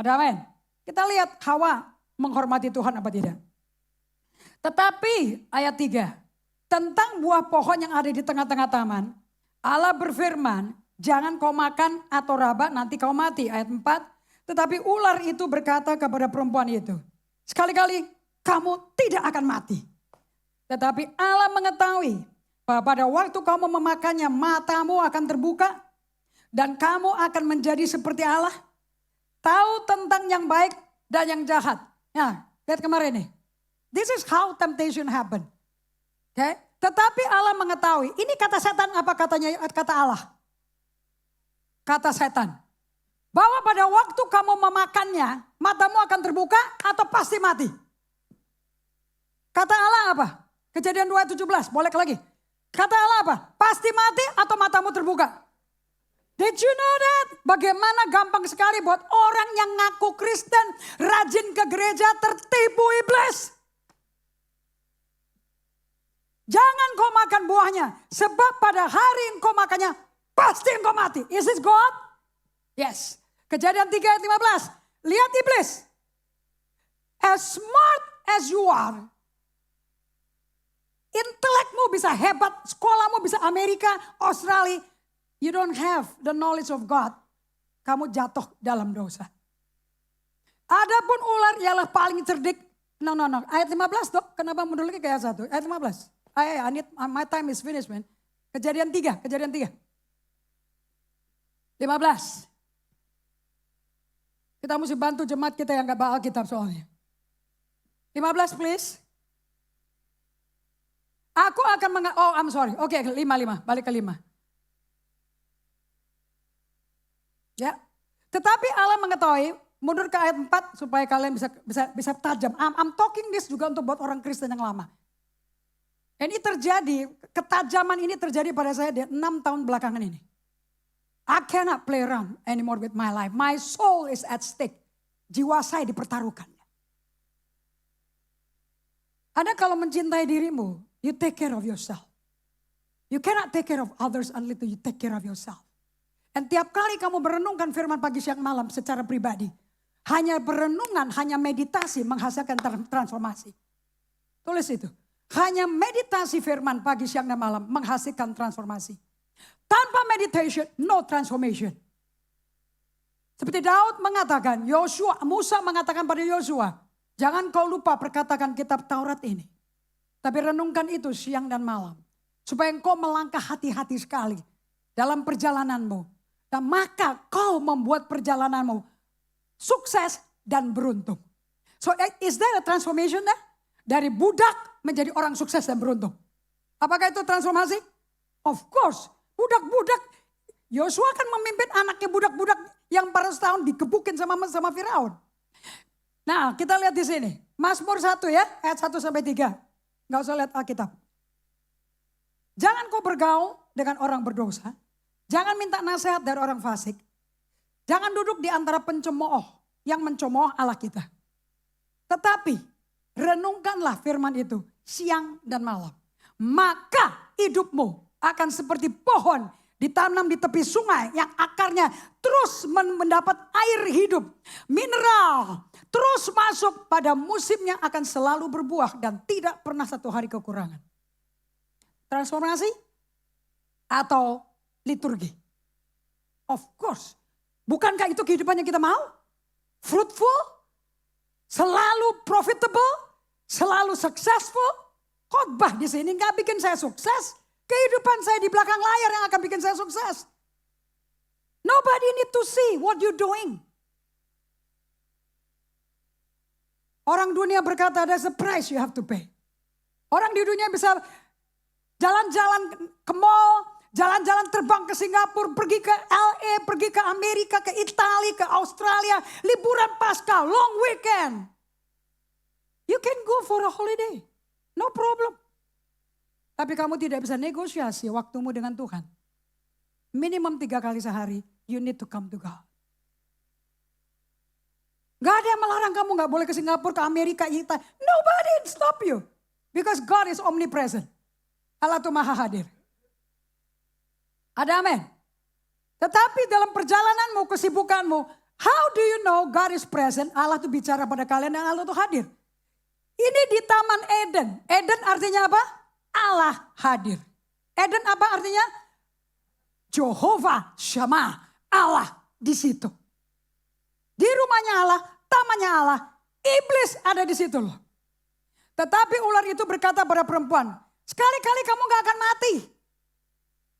Ada amin? Kita lihat Hawa menghormati Tuhan apa tidak. Tetapi ayat 3. Tentang buah pohon yang ada di tengah-tengah taman. Allah berfirman, jangan kau makan atau raba nanti kau mati. Ayat 4. Tetapi ular itu berkata kepada perempuan itu. Sekali-kali kamu tidak akan mati. Tetapi Allah mengetahui bahwa pada waktu kamu memakannya matamu akan terbuka. Dan kamu akan menjadi seperti Allah. Tahu tentang yang baik dan yang jahat. Ya, lihat kemarin nih. This is how temptation happen. Okay? Tetapi Allah mengetahui. Ini kata setan apa kata Allah? Kata setan. Bahwa pada waktu kamu memakannya, matamu akan terbuka atau pasti mati. Kata Allah apa? Kejadian 2:17, boleh lagi. Kata Allah apa? Pasti mati atau matamu terbuka? Did you know that? Bagaimana gampang sekali buat orang yang ngaku Kristen, rajin ke gereja, tertipu iblis. Jangan kau makan buahnya, sebab pada hari engkau makannya, pasti engkau mati. Is this God? Yes. Kejadian 3 ayat 15. Lihat iblis. As smart as you are. Intelekmu bisa hebat, sekolahmu bisa Amerika, Australia. You don't have the knowledge of God. Kamu jatuh dalam dosa. Adapun ular ialah paling cerdik. No. Ayat 15 dok. Kenapa mundur lagi ke ayat 1? Ayat 15. I need, my time is finished man. Kejadian 3. 15. Kita mesti bantu jemaat kita yang gak bawa Alkitab soalnya. 15 please. Aku akan I'm sorry. Oke, 5. Balik ke 5. Ya, tetapi Allah mengetahui, mundur ke ayat 4 supaya kalian bisa tajam. I'm talking this juga untuk buat orang Kristen yang lama. Ini terjadi, ketajaman ini terjadi pada saya di 6 tahun belakangan ini. I cannot play around anymore with my life. My soul is at stake. Jiwa saya dipertaruhkan. Anda kalau mencintai dirimu, you take care of yourself. You cannot take care of others until you take care of yourself. Dan tiap kali kamu merenungkan firman pagi siang malam secara pribadi. Hanya perenungan, hanya meditasi menghasilkan transformasi. Tulis itu. Hanya meditasi firman pagi siang dan malam menghasilkan transformasi. Tanpa meditation, no transformation. Seperti Daud mengatakan, Musa mengatakan pada Yosua, jangan kau lupa perkatakan kitab Taurat ini. Tapi renungkan itu siang dan malam. Supaya engkau melangkah hati-hati sekali dalam perjalananmu. Dan maka kau membuat perjalananmu sukses dan beruntung. So is there a transformation there? Dari budak menjadi orang sukses dan beruntung. Apakah itu transformasi? Of course. Budak-budak Yosua kan memimpin anaknya budak-budak yang 400 tahun digebukin sama Firaun. Nah, kita lihat di sini. Mazmur 1 ya, ayat 1 sampai 3. Enggak usah lihat Alkitab. Jangan kau bergaul dengan orang berdosa. Jangan minta nasihat dari orang fasik. Jangan duduk di antara pencemooh yang mencemooh Allah kita. Tetapi renungkanlah firman itu siang dan malam. Maka hidupmu akan seperti pohon ditanam di tepi sungai yang akarnya terus mendapat air hidup. Mineral terus masuk pada musimnya akan selalu berbuah dan tidak pernah satu hari kekurangan. Transformasi atau liturgi? Of course. Bukankah itu kehidupan yang kita mau? Fruitful, selalu profitable, selalu successful. Khotbah di sini nggak bikin saya sukses. Kehidupan saya di belakang layar yang akan bikin saya sukses. Nobody need to see what you doing. Orang dunia berkata there's a price you have to pay. Orang di dunia bisa jalan-jalan ke mall, jalan-jalan terbang ke Singapura, pergi ke LA, pergi ke Amerika, ke Italia, ke Australia, liburan Paskah, long weekend. You can go for a holiday, no problem. Tapi kamu tidak bisa negosiasi waktumu dengan Tuhan. Minimum 3 kali sehari, you need to come to God. Gak ada yang melarang kamu gak boleh ke Singapura, ke Amerika, Italia. Nobody stop you. Because God is omnipresent. Allah itu maha hadir. Ada amin. Tetapi dalam perjalananmu, kesibukanmu, how do you know God is present? Allah itu bicara pada kalian dan Allah itu hadir. Ini di Taman Eden. Eden artinya apa? Allah hadir. Eden apa artinya? Jehovah Shammah. Allah di situ. Di rumahnya Allah, tamannya Allah. Iblis ada di situ loh. Tetapi ular itu berkata pada perempuan, sekali-kali kamu gak akan mati.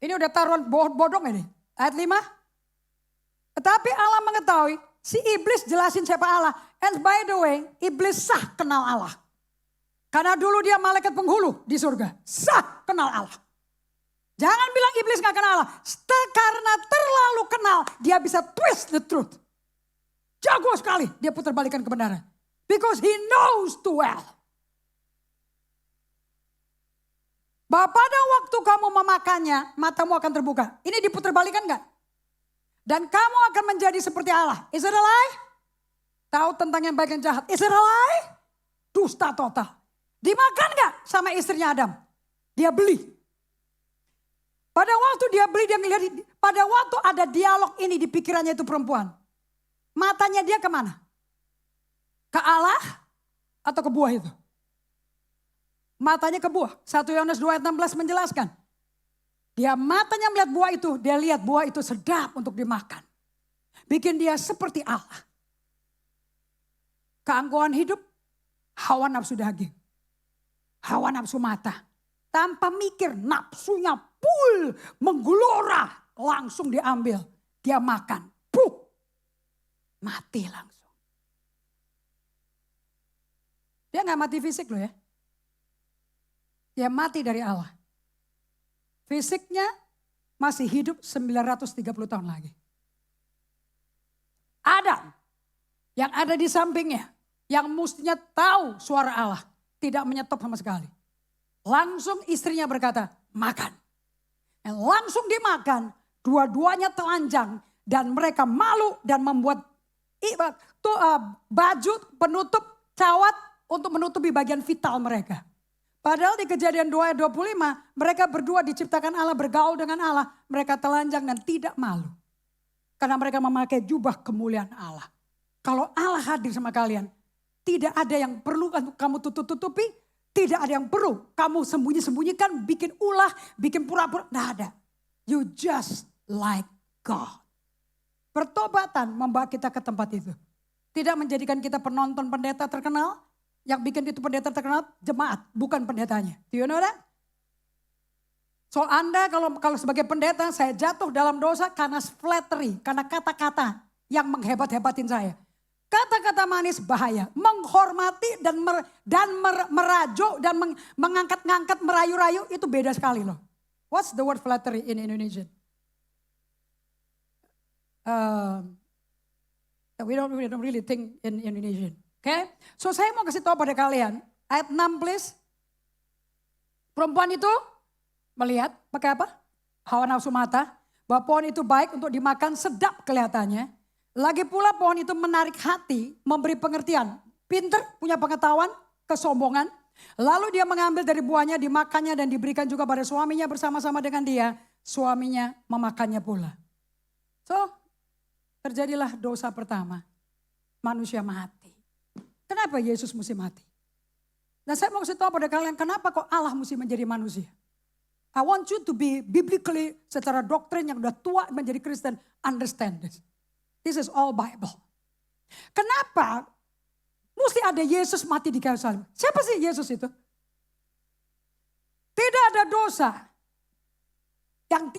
Ini udah taruhan bodong ini. Ayat 5. Tetapi Allah mengetahui, si iblis jelasin siapa Allah. And by the way, iblis sah kenal Allah. Karena dulu dia malaikat penghulu di surga. Sah kenal Allah. Jangan bilang iblis gak kenal Allah. Karena terlalu kenal, dia bisa twist the truth. Jago sekali dia putar balikan kebenaran. Because he knows too well. Bahwa pada waktu kamu memakannya, matamu akan terbuka. Ini diputar balikan gak? Dan kamu akan menjadi seperti Allah. Is it a lie? Tahu tentang yang baik dan jahat. Is it a lie? Dusta total. Dimakan gak sama istrinya Adam? Dia beli. Pada waktu dia beli, dia ngelihat, pada waktu ada dialog ini di pikirannya itu perempuan. Matanya dia kemana? Ke Allah atau ke buah itu? Matanya ke buah. 1 Yohanes 2 ayat 16 menjelaskan. Dia matanya melihat buah itu, dia lihat buah itu sedap untuk dimakan. Bikin dia seperti Allah. Keangkuhan hidup, hawa nafsu daging. Hawa nafsu mata. Tanpa mikir nafsunya full, menggelora. Langsung diambil, dia makan. Puh, mati langsung. Dia gak mati fisik loh ya. Dia mati dari Allah. Fisiknya masih hidup 930 tahun lagi. Adam yang ada di sampingnya, yang mestinya tahu suara Allah, tidak menyetop sama sekali. Langsung istrinya berkata, makan. Dan langsung dimakan, dua-duanya telanjang dan mereka malu dan membuat baju penutup cawat untuk menutupi bagian vital mereka. Padahal di Kejadian 2 ayat 25, mereka berdua diciptakan Allah, bergaul dengan Allah. Mereka telanjang dan tidak malu. Karena mereka memakai jubah kemuliaan Allah. Kalau Allah hadir sama kalian, tidak ada yang perlu kamu tutup-tutupi. Tidak ada yang perlu kamu sembunyi-sembunyikan, bikin ulah, bikin pura-pura. Tidak ada. You just like God. Pertobatan membawa kita ke tempat itu. Tidak menjadikan kita penonton pendeta terkenal. Yang bikin itu pendeta terkenal jemaat, bukan pendetanya. Do you know that? So Anda kalau sebagai pendeta saya jatuh dalam dosa karena flattery, karena kata-kata yang menghebat-hebatin saya. Kata-kata manis bahaya, menghormati dan merajuk dan mengangkat-ngangkat, merayu-rayu itu beda sekali loh. What's the word flattery in Indonesian? We don't really think in Indonesian. Okay? So saya mau kasih tahu pada kalian, ayat 6 please. Perempuan itu melihat, pakai apa? Hawa nafsu mata, bahwa pohon itu baik untuk dimakan, sedap kelihatannya. Lagi pula pohon itu menarik hati, memberi pengertian. Pinter, punya pengetahuan, kesombongan. Lalu dia mengambil dari buahnya, dimakannya dan diberikan juga pada suaminya bersama-sama dengan dia. Suaminya memakannya pula. So, terjadilah dosa pertama. Manusia mati. Kenapa Yesus mesti mati? Nah saya mau kasih tahu pada kalian kenapa kok Allah mesti menjadi manusia. I want you to be biblically secara doktrin yang udah tua menjadi Kristen. Understand this. This is all Bible. Kenapa mesti ada Yesus mati di kayu salib? Siapa sih Yesus itu? Tidak ada dosa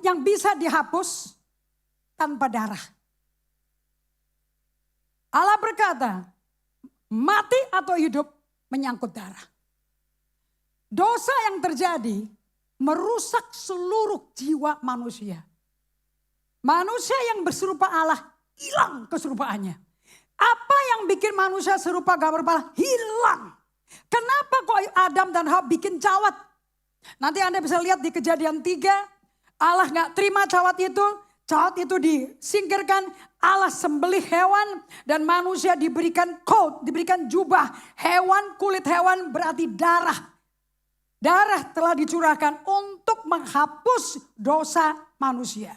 yang bisa dihapus tanpa darah. Allah berkata, mati atau hidup menyangkut darah. Dosa yang terjadi merusak seluruh jiwa manusia. Manusia yang berserupa Allah hilang keserupaannya. Apa yang bikin manusia serupa gambar Allah? Hilang. Kenapa kok Adam dan Hawa bikin cawat? Nanti Anda bisa lihat di Kejadian 3. Allah gak terima cawat itu. Cawat itu disingkirkan, Allah sembelih hewan dan manusia diberikan coat, diberikan jubah. Hewan, kulit hewan berarti darah. Darah telah dicurahkan untuk menghapus dosa manusia.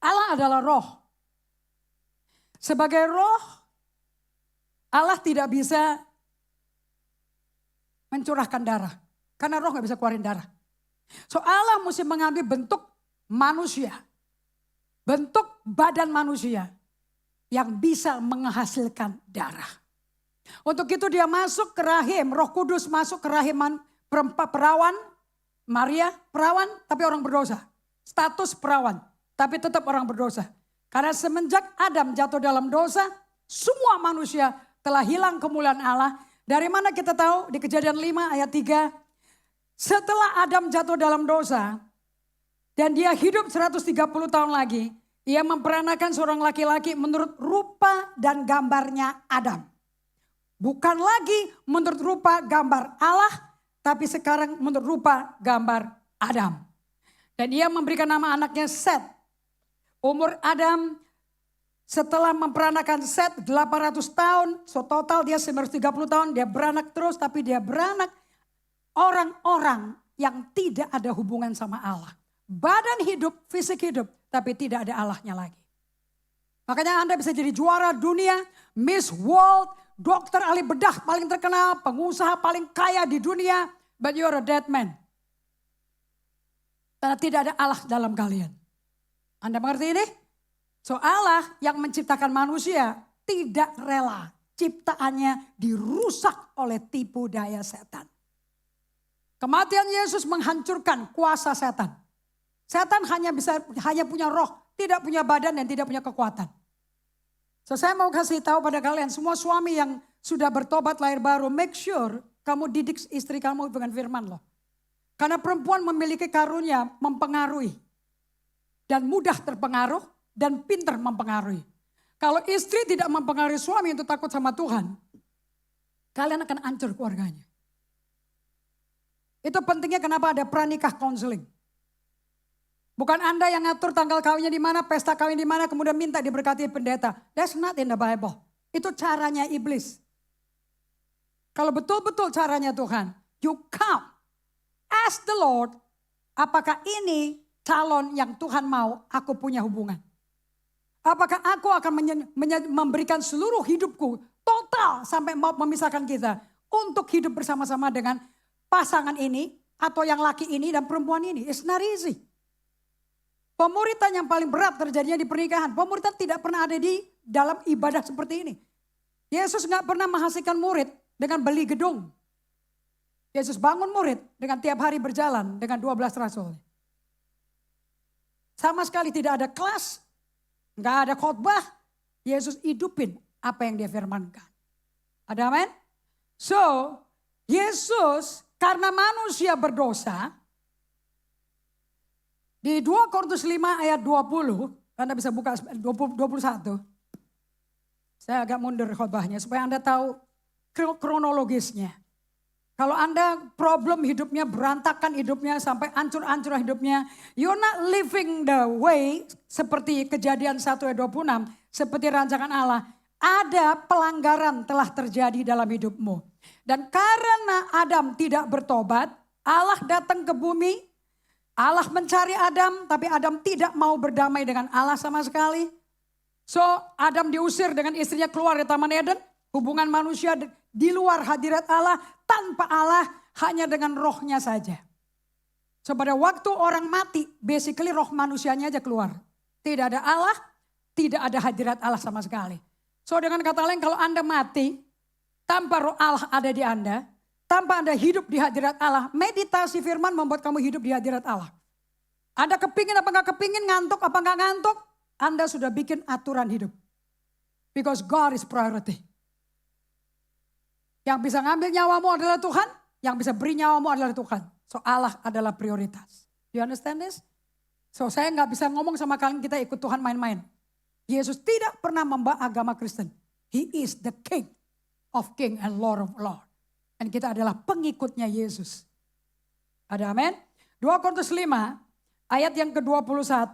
Allah adalah roh. Sebagai roh, Allah tidak bisa mencurahkan darah. Karena roh gak bisa keluarin darah. So Allah mesti mengambil bentuk manusia. Bentuk badan manusia yang bisa menghasilkan darah. Untuk itu dia masuk ke rahim, Roh Kudus masuk ke rahim perawan, Maria perawan tapi orang berdosa. Status perawan tapi tetap orang berdosa. Karena semenjak Adam jatuh dalam dosa, semua manusia telah hilang kemuliaan Allah. Dari mana kita tahu? Di Kejadian 5 ayat 3. Setelah Adam jatuh dalam dosa dan dia hidup 130 tahun lagi, ia memperanakan seorang laki-laki menurut rupa dan gambarnya Adam. Bukan lagi menurut rupa gambar Allah, tapi sekarang menurut rupa gambar Adam. Dan ia memberikan nama anaknya Set. Umur Adam setelah memperanakan Set 800 tahun, so total dia 930 tahun, dia beranak terus tapi dia beranak orang-orang yang tidak ada hubungan sama Allah. Badan hidup, fisik hidup, tapi tidak ada Allahnya lagi. Makanya Anda bisa jadi juara dunia, Miss World, dokter ahli bedah paling terkenal, pengusaha paling kaya di dunia, but you're a dead man. Karena tidak ada Allah dalam kalian. Anda mengerti ini? So Allah yang menciptakan manusia tidak rela ciptaannya dirusak oleh tipu daya setan. Kematian Yesus menghancurkan kuasa setan. Setan hanya punya roh, tidak punya badan dan tidak punya kekuatan. So saya mau kasih tahu pada kalian semua suami yang sudah bertobat lahir baru, make sure kamu didik istri kamu dengan firman loh. Karena perempuan memiliki karunia mempengaruhi dan mudah terpengaruh dan pintar mempengaruhi. Kalau istri tidak mempengaruhi suami untuk takut sama Tuhan, kalian akan hancur keluarganya. Itu pentingnya kenapa ada pranikah counseling. Bukan Anda yang ngatur tanggal kawinnya di mana, pesta kawin di mana, kemudian minta diberkati pendeta. That's not in the Bible. Itu caranya iblis. Kalau betul-betul caranya Tuhan, you come, ask the Lord, apakah ini calon yang Tuhan mau aku punya hubungan? Apakah aku akan memberikan seluruh hidupku total sampai mau memisahkan kita untuk hidup bersama-sama dengan pasangan ini atau yang laki ini dan perempuan ini? It's not easy. Pemuritan yang paling berat terjadinya di pernikahan. Pemuritan tidak pernah ada di dalam ibadah seperti ini. Yesus gak pernah menghasilkan murid dengan beli gedung. Yesus bangun murid dengan tiap hari berjalan dengan 12 rasul. Sama sekali tidak ada kelas, gak ada khotbah. Yesus hidupin apa yang dia firmankan. Ada amin? So, Yesus karena manusia berdosa, Di 2 Korintus 5 ayat 20, Anda bisa buka 21. Saya agak mundur khotbahnya supaya Anda tahu kronologisnya. Kalau Anda problem hidupnya, berantakan hidupnya, sampai hancur-hancur hidupnya, you're not living the way seperti Kejadian 1 ayat 26, seperti rancangan Allah. Ada pelanggaran telah terjadi dalam hidupmu. Dan karena Adam tidak bertobat, Allah datang ke bumi, Allah mencari Adam, tapi Adam tidak mau berdamai dengan Allah sama sekali. So Adam diusir dengan istrinya keluar dari Taman Eden. Hubungan manusia di luar hadirat Allah, tanpa Allah, hanya dengan rohnya saja. So pada waktu orang mati, basically roh manusianya aja keluar. Tidak ada Allah, tidak ada hadirat Allah sama sekali. So dengan kata lain, kalau Anda mati, tanpa roh Allah ada di Anda, tanpa Anda hidup di hadirat Allah, meditasi firman membuat kamu hidup di hadirat Allah. Anda kepingin apa gak kepingin, ngantuk apa gak ngantuk, Anda sudah bikin aturan hidup. Because God is priority. Yang bisa ngambil nyawamu adalah Tuhan, yang bisa beri nyawamu adalah Tuhan. So Allah adalah prioritas. You understand this? So saya gak bisa ngomong sama kalian kita ikut Tuhan main-main. Yesus tidak pernah membawa agama Kristen. He is the King of King and Lord of Lord. Dan kita adalah pengikutnya Yesus. Ada amin? 2 Korintus 5 ayat yang ke-21.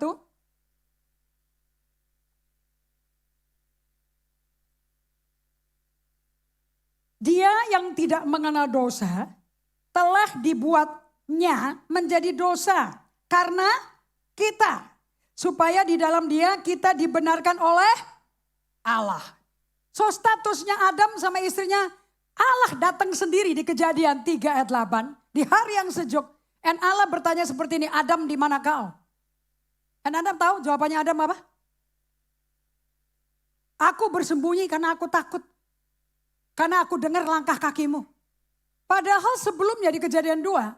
Dia yang tidak mengenal dosa telah dibuatnya menjadi dosa karena kita. Supaya di dalam dia kita dibenarkan oleh Allah. So statusnya Adam sama istrinya, Allah datang sendiri di Kejadian 3 ayat 8. Di hari yang sejuk. Dan Allah bertanya seperti ini, Adam di mana kau? Dan Adam tahu jawabannya Adam apa? Aku bersembunyi karena aku takut. Karena aku dengar langkah kakimu. Padahal sebelumnya di Kejadian 2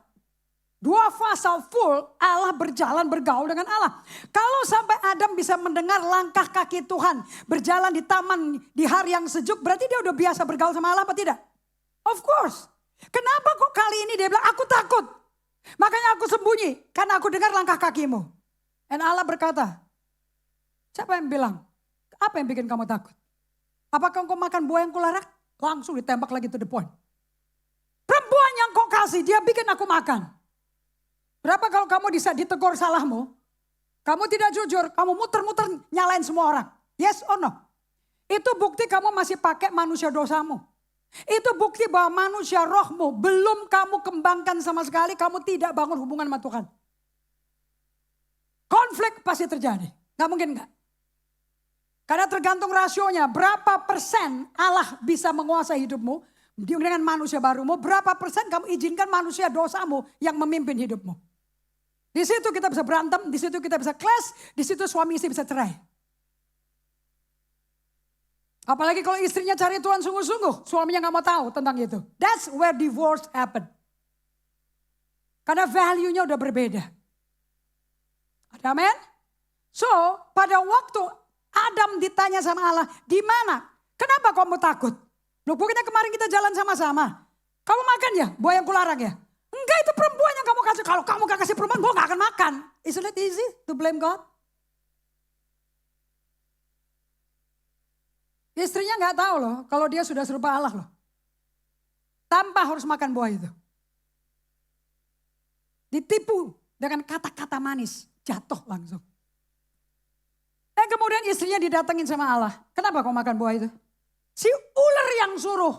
pasal full Allah berjalan bergaul dengan Allah. Kalau sampai Adam bisa mendengar langkah kaki Tuhan berjalan di taman di hari yang sejuk, berarti dia udah biasa bergaul sama Allah apa tidak? Of course. Kenapa kok kali ini dia bilang aku takut? Makanya aku sembunyi karena aku dengar langkah kakimu. Dan Allah berkata, siapa yang bilang? Apa yang bikin kamu takut? Apakah engkau makan buah yang kularang? Langsung ditembak lagi to the point. Perempuan yang kau kasih dia bikin aku makan. Berapa kalau kamu bisa ditegur salahmu, kamu tidak jujur, kamu muter-muter nyalain semua orang. Yes or no? Itu bukti kamu masih pakai manusia dosamu. Itu bukti bahwa manusia rohmu belum kamu kembangkan sama sekali, kamu tidak bangun hubungan sama Tuhan. Konflik pasti terjadi, gak mungkin gak. Karena tergantung rasionya, berapa persen Allah bisa menguasai hidupmu dengan manusia barumu, berapa persen kamu izinkan manusia dosamu yang memimpin hidupmu. Di situ kita bisa berantem, di situ kita bisa clash, di situ suami istri bisa cerai. Apalagi kalau istrinya cari Tuhan sungguh-sungguh, suaminya gak mau tahu tentang itu. That's where divorce happen. Karena value-nya udah berbeda. Ada amin? So, pada waktu Adam ditanya sama Allah, di mana? Kenapa kamu takut? Loh, bukannya kemarin kita jalan sama-sama. Kamu makan ya, buah yang kularang ya? Enggak, itu perempuan yang kamu kasih. Kalau kamu gak kasih perempuan, gue gak akan makan. Isn't it easy to blame God? Istrinya gak tahu loh, kalau dia sudah serupa Allah loh. Tanpa harus makan buah itu. Ditipu dengan kata-kata manis, jatuh langsung. Dan kemudian istrinya didatengin sama Allah. Kenapa kau makan buah itu? Si ular yang suruh.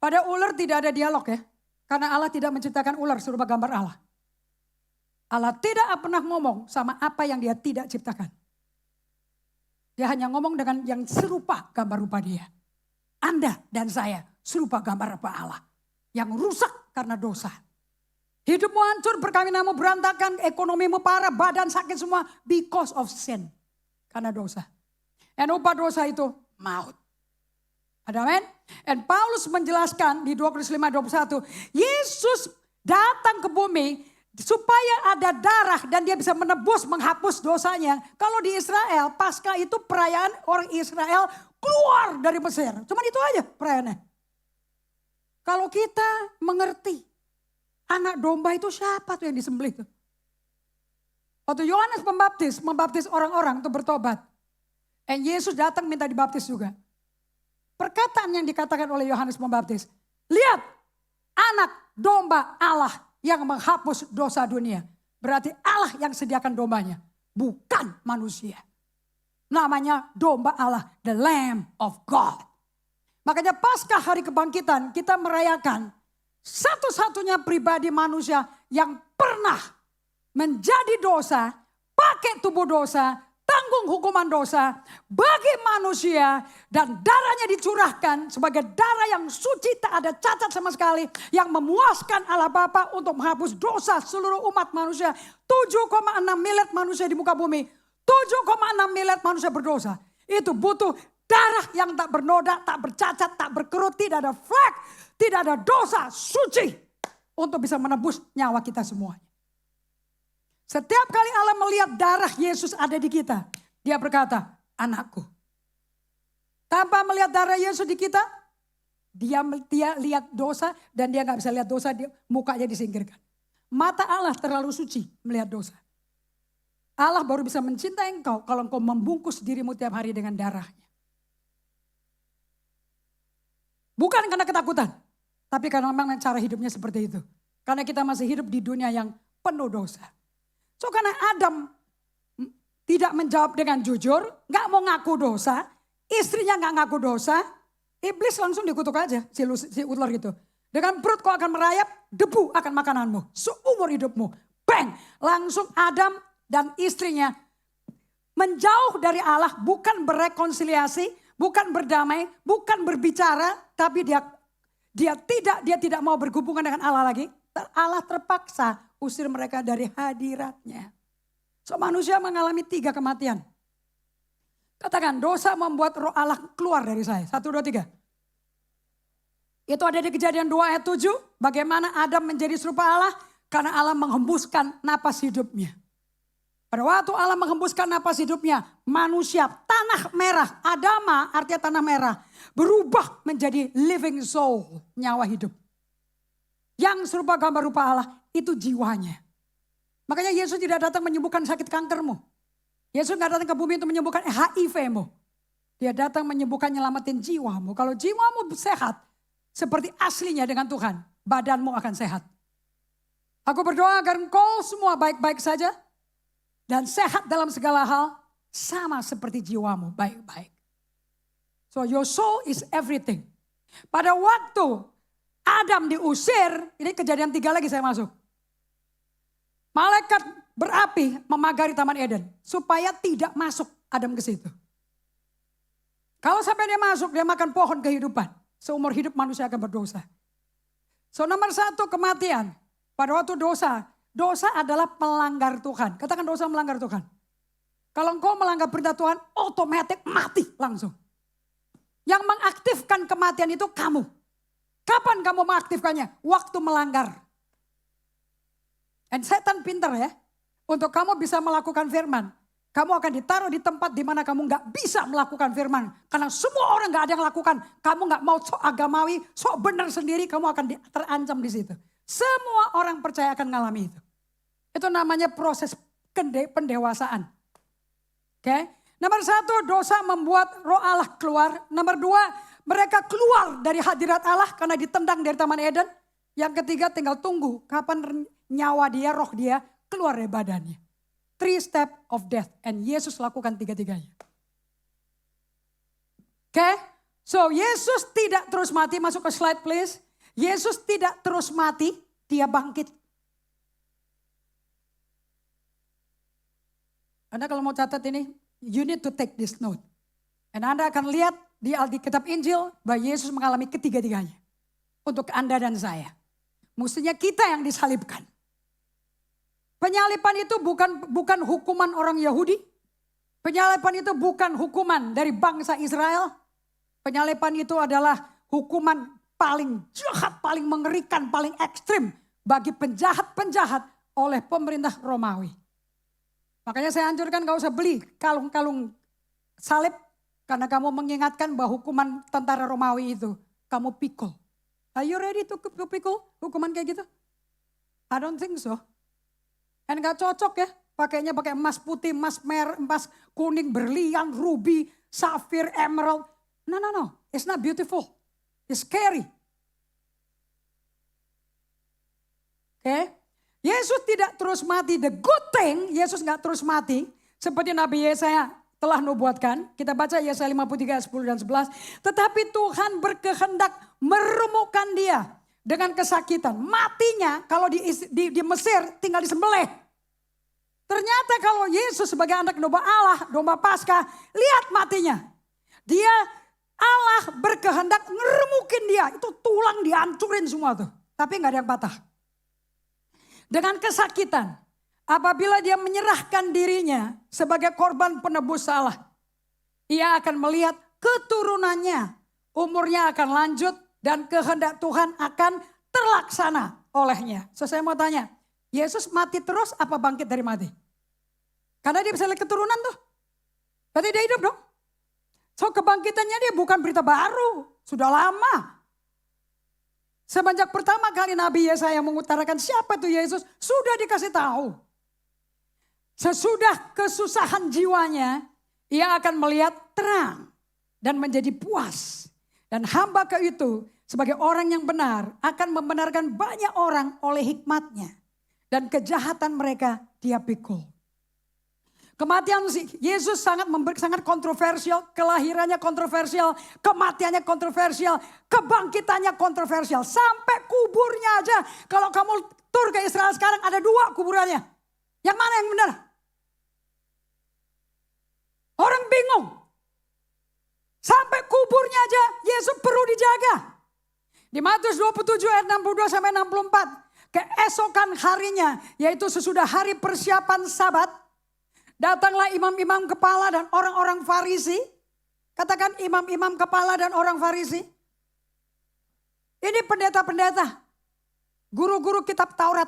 Pada ular tidak ada dialog ya. Karena Allah tidak menciptakan ular serupa gambar Allah. Allah tidak pernah ngomong sama apa yang dia tidak ciptakan. Dia hanya ngomong dengan yang serupa gambar rupa dia. Anda dan saya serupa gambar rupa Allah. Yang rusak karena dosa. Hidupmu hancur, perkawinanmu berantakan, ekonomimu parah, badan sakit semua. Because of sin. Karena dosa. Dan upah dosa itu maut. Ada amin? Dan Paulus menjelaskan di 2 Korintus 5:21. Yesus datang ke bumi supaya ada darah dan dia bisa menebus, menghapus dosanya. Kalau di Israel, Paskah itu perayaan orang Israel keluar dari Mesir. Cuman itu aja perayaannya. Kalau kita mengerti Anak domba itu siapa tuh yang disembelih tuh? Waktu Yohanes membaptis orang-orang untuk bertobat. Dan Yesus datang minta dibaptis juga. Perkataan yang dikatakan oleh Yohanes Pembaptis. Lihat, anak domba Allah yang menghapus dosa dunia. Berarti Allah yang sediakan dombanya, bukan manusia. Namanya domba Allah, the Lamb of God. Makanya pasca hari kebangkitan kita merayakan satu-satunya pribadi manusia yang pernah menjadi dosa, pakai tubuh dosa, tanggung hukuman dosa bagi manusia, dan darahnya dicurahkan sebagai darah yang suci, tak ada cacat sama sekali, yang memuaskan Allah Bapa untuk menghapus dosa seluruh umat manusia. 7,6 miliar manusia di muka bumi, 7,6 miliar manusia berdosa. Itu butuh darah yang tak bernoda, tak bercacat, tak berkerut, tidak ada flek, tidak ada dosa, suci untuk bisa menebus nyawa kita semuanya. Setiap kali Allah melihat darah Yesus ada di kita, dia berkata, anakku. Tanpa melihat darah Yesus di kita, dia lihat dosa dan dia gak bisa lihat dosa, mukanya disingkirkan. Mata Allah terlalu suci melihat dosa. Allah baru bisa mencintai engkau kalau engkau membungkus dirimu tiap hari dengan darahnya. Bukan karena ketakutan, tapi karena memang cara hidupnya seperti itu. Karena kita masih hidup di dunia yang penuh dosa. So karena Adam tidak menjawab dengan jujur, gak mau ngaku dosa, istrinya gak ngaku dosa, iblis langsung dikutuk aja si ular gitu. Dengan perut kau akan merayap, debu akan makananmu, seumur hidupmu. Bang, langsung Adam dan istrinya menjauh dari Allah, bukan berrekonsiliasi, bukan berdamai, bukan berbicara, tapi dia tidak mau berhubungan dengan Allah lagi. Allah terpaksa usir mereka dari hadiratnya. So manusia mengalami 3 kematian. Katakan, dosa membuat roh Allah keluar dari saya. 1, 2, 3. Itu ada di Kejadian 2 ayat 7. Bagaimana Adam menjadi serupa Allah? Karena Allah menghembuskan napas hidupnya. Pada waktu Allah menghembuskan napas hidupnya, manusia tanah merah, Adama artinya tanah merah, berubah menjadi living soul, nyawa hidup. Yang serupa gambar rupa Allah itu jiwanya. Makanya Yesus tidak datang menyembuhkan sakit kankermu. Yesus gak datang ke bumi untuk menyembuhkan HIV-mu. Dia datang menyembuhkan, nyelamatin jiwamu. Kalau jiwamu sehat seperti aslinya dengan Tuhan, badanmu akan sehat. Aku berdoa agar engkau semua baik-baik saja dan sehat dalam segala hal, sama seperti jiwamu baik-baik. So your soul is everything. Pada waktu Adam diusir, ini Kejadian 3 lagi saya masuk. Malaikat berapi memagari Taman Eden supaya tidak masuk Adam ke situ. Kalau sampai dia masuk, dia makan pohon kehidupan. Seumur hidup manusia akan berdosa. So nomor 1 kematian. Pada waktu dosa adalah melanggar Tuhan. Katakan dosa melanggar Tuhan. Kalau engkau melanggar perintah Tuhan, otomatis mati langsung. Yang mengaktifkan kematian itu kamu. Kapan kamu mengaktifkannya? Waktu melanggar. Dan setan pintar ya. Untuk kamu bisa melakukan firman. Kamu akan ditaruh di tempat di mana kamu gak bisa melakukan firman. Karena semua orang gak ada yang lakukan. Kamu gak mau sok agamawi, sok benar sendiri, kamu akan terancam di situ. Semua orang percaya akan mengalami itu. Itu namanya proses pendewasaan. Oke. Nomor 1, dosa membuat roh Allah keluar. Nomor 2, mereka keluar dari hadirat Allah karena ditendang dari Taman Eden. Yang ketiga, tinggal tunggu kapan nyawa dia, roh dia keluar dari badannya. 3 step of death. And Yesus lakukan 3-tiganya. Oke. So Yesus tidak terus mati. Masuk ke slide please. Yesus tidak terus mati. Dia bangkit. Anda kalau mau catat ini, you need to take this note. Dan Anda akan lihat di Alkitab Injil bahwa Yesus mengalami ketiga-tiganya. Untuk Anda dan saya. Mestinya kita yang disalibkan. Penyaliban itu bukan hukuman orang Yahudi. Penyaliban itu bukan hukuman dari bangsa Israel. Penyaliban itu adalah hukuman paling jahat, paling mengerikan, paling ekstrim bagi penjahat-penjahat oleh pemerintah Romawi. Makanya saya anjurkan gak usah beli kalung-kalung salib karena kamu mengingatkan bahwa hukuman tentara Romawi itu kamu pikul. Are you ready to pikul hukuman kayak gitu? I don't think so. Dan gak cocok ya. Pakainya pakai emas putih, emas merah, emas kuning, berlian, ruby, safir, emerald. No. It's not beautiful. It's scary. Oke. Yesus tidak terus mati. The good thing, Yesus gak terus mati. Seperti Nabi Yesaya telah nubuatkan. Kita baca Yesaya 53, 10 dan 11. Tetapi Tuhan berkehendak meremukkan dia dengan kesakitan. Matinya kalau di Mesir tinggal disembelih. Ternyata kalau Yesus sebagai anak domba Allah, domba Paskah, lihat matinya. Dia Allah berkehendak ngeremukin dia. Itu tulang dihancurin semua tuh. Tapi gak ada yang patah. Dengan kesakitan. Apabila dia menyerahkan dirinya sebagai korban penebus salah. Ia akan melihat keturunannya. Umurnya akan lanjut dan kehendak Tuhan akan terlaksana olehnya. So saya mau tanya. Yesus mati terus apa bangkit dari mati? Karena dia bisa lihat keturunan tuh. Berarti dia hidup dong. So kebangkitannya dia bukan berita baru. Sudah lama. Semenjak pertama kali Nabi Yesaya mengutarakan siapa itu Yesus. Sudah dikasih tahu. Sesudah kesusahan jiwanya. Ia akan melihat terang. Dan menjadi puas. Dan hamba ke itu sebagai orang yang benar. Akan membenarkan banyak orang oleh hikmatnya. Dan kejahatan mereka dia pikul. Kematian Yesus sangat kontroversial. Kelahirannya kontroversial. Kematiannya kontroversial. Kebangkitannya kontroversial. Sampai kuburnya aja. Kalau kamu tur ke Israel sekarang ada 2 kuburannya. Yang mana yang benar? Orang bingung. Sampai kuburnya aja Yesus perlu dijaga. Di Matius 27 ayat 62 sampai 64. Keesokan harinya, yaitu sesudah hari persiapan Sabat, datanglah imam-imam kepala dan orang-orang Farisi. Katakan imam-imam kepala dan orang Farisi. Ini pendeta-pendeta, guru-guru kitab Taurat.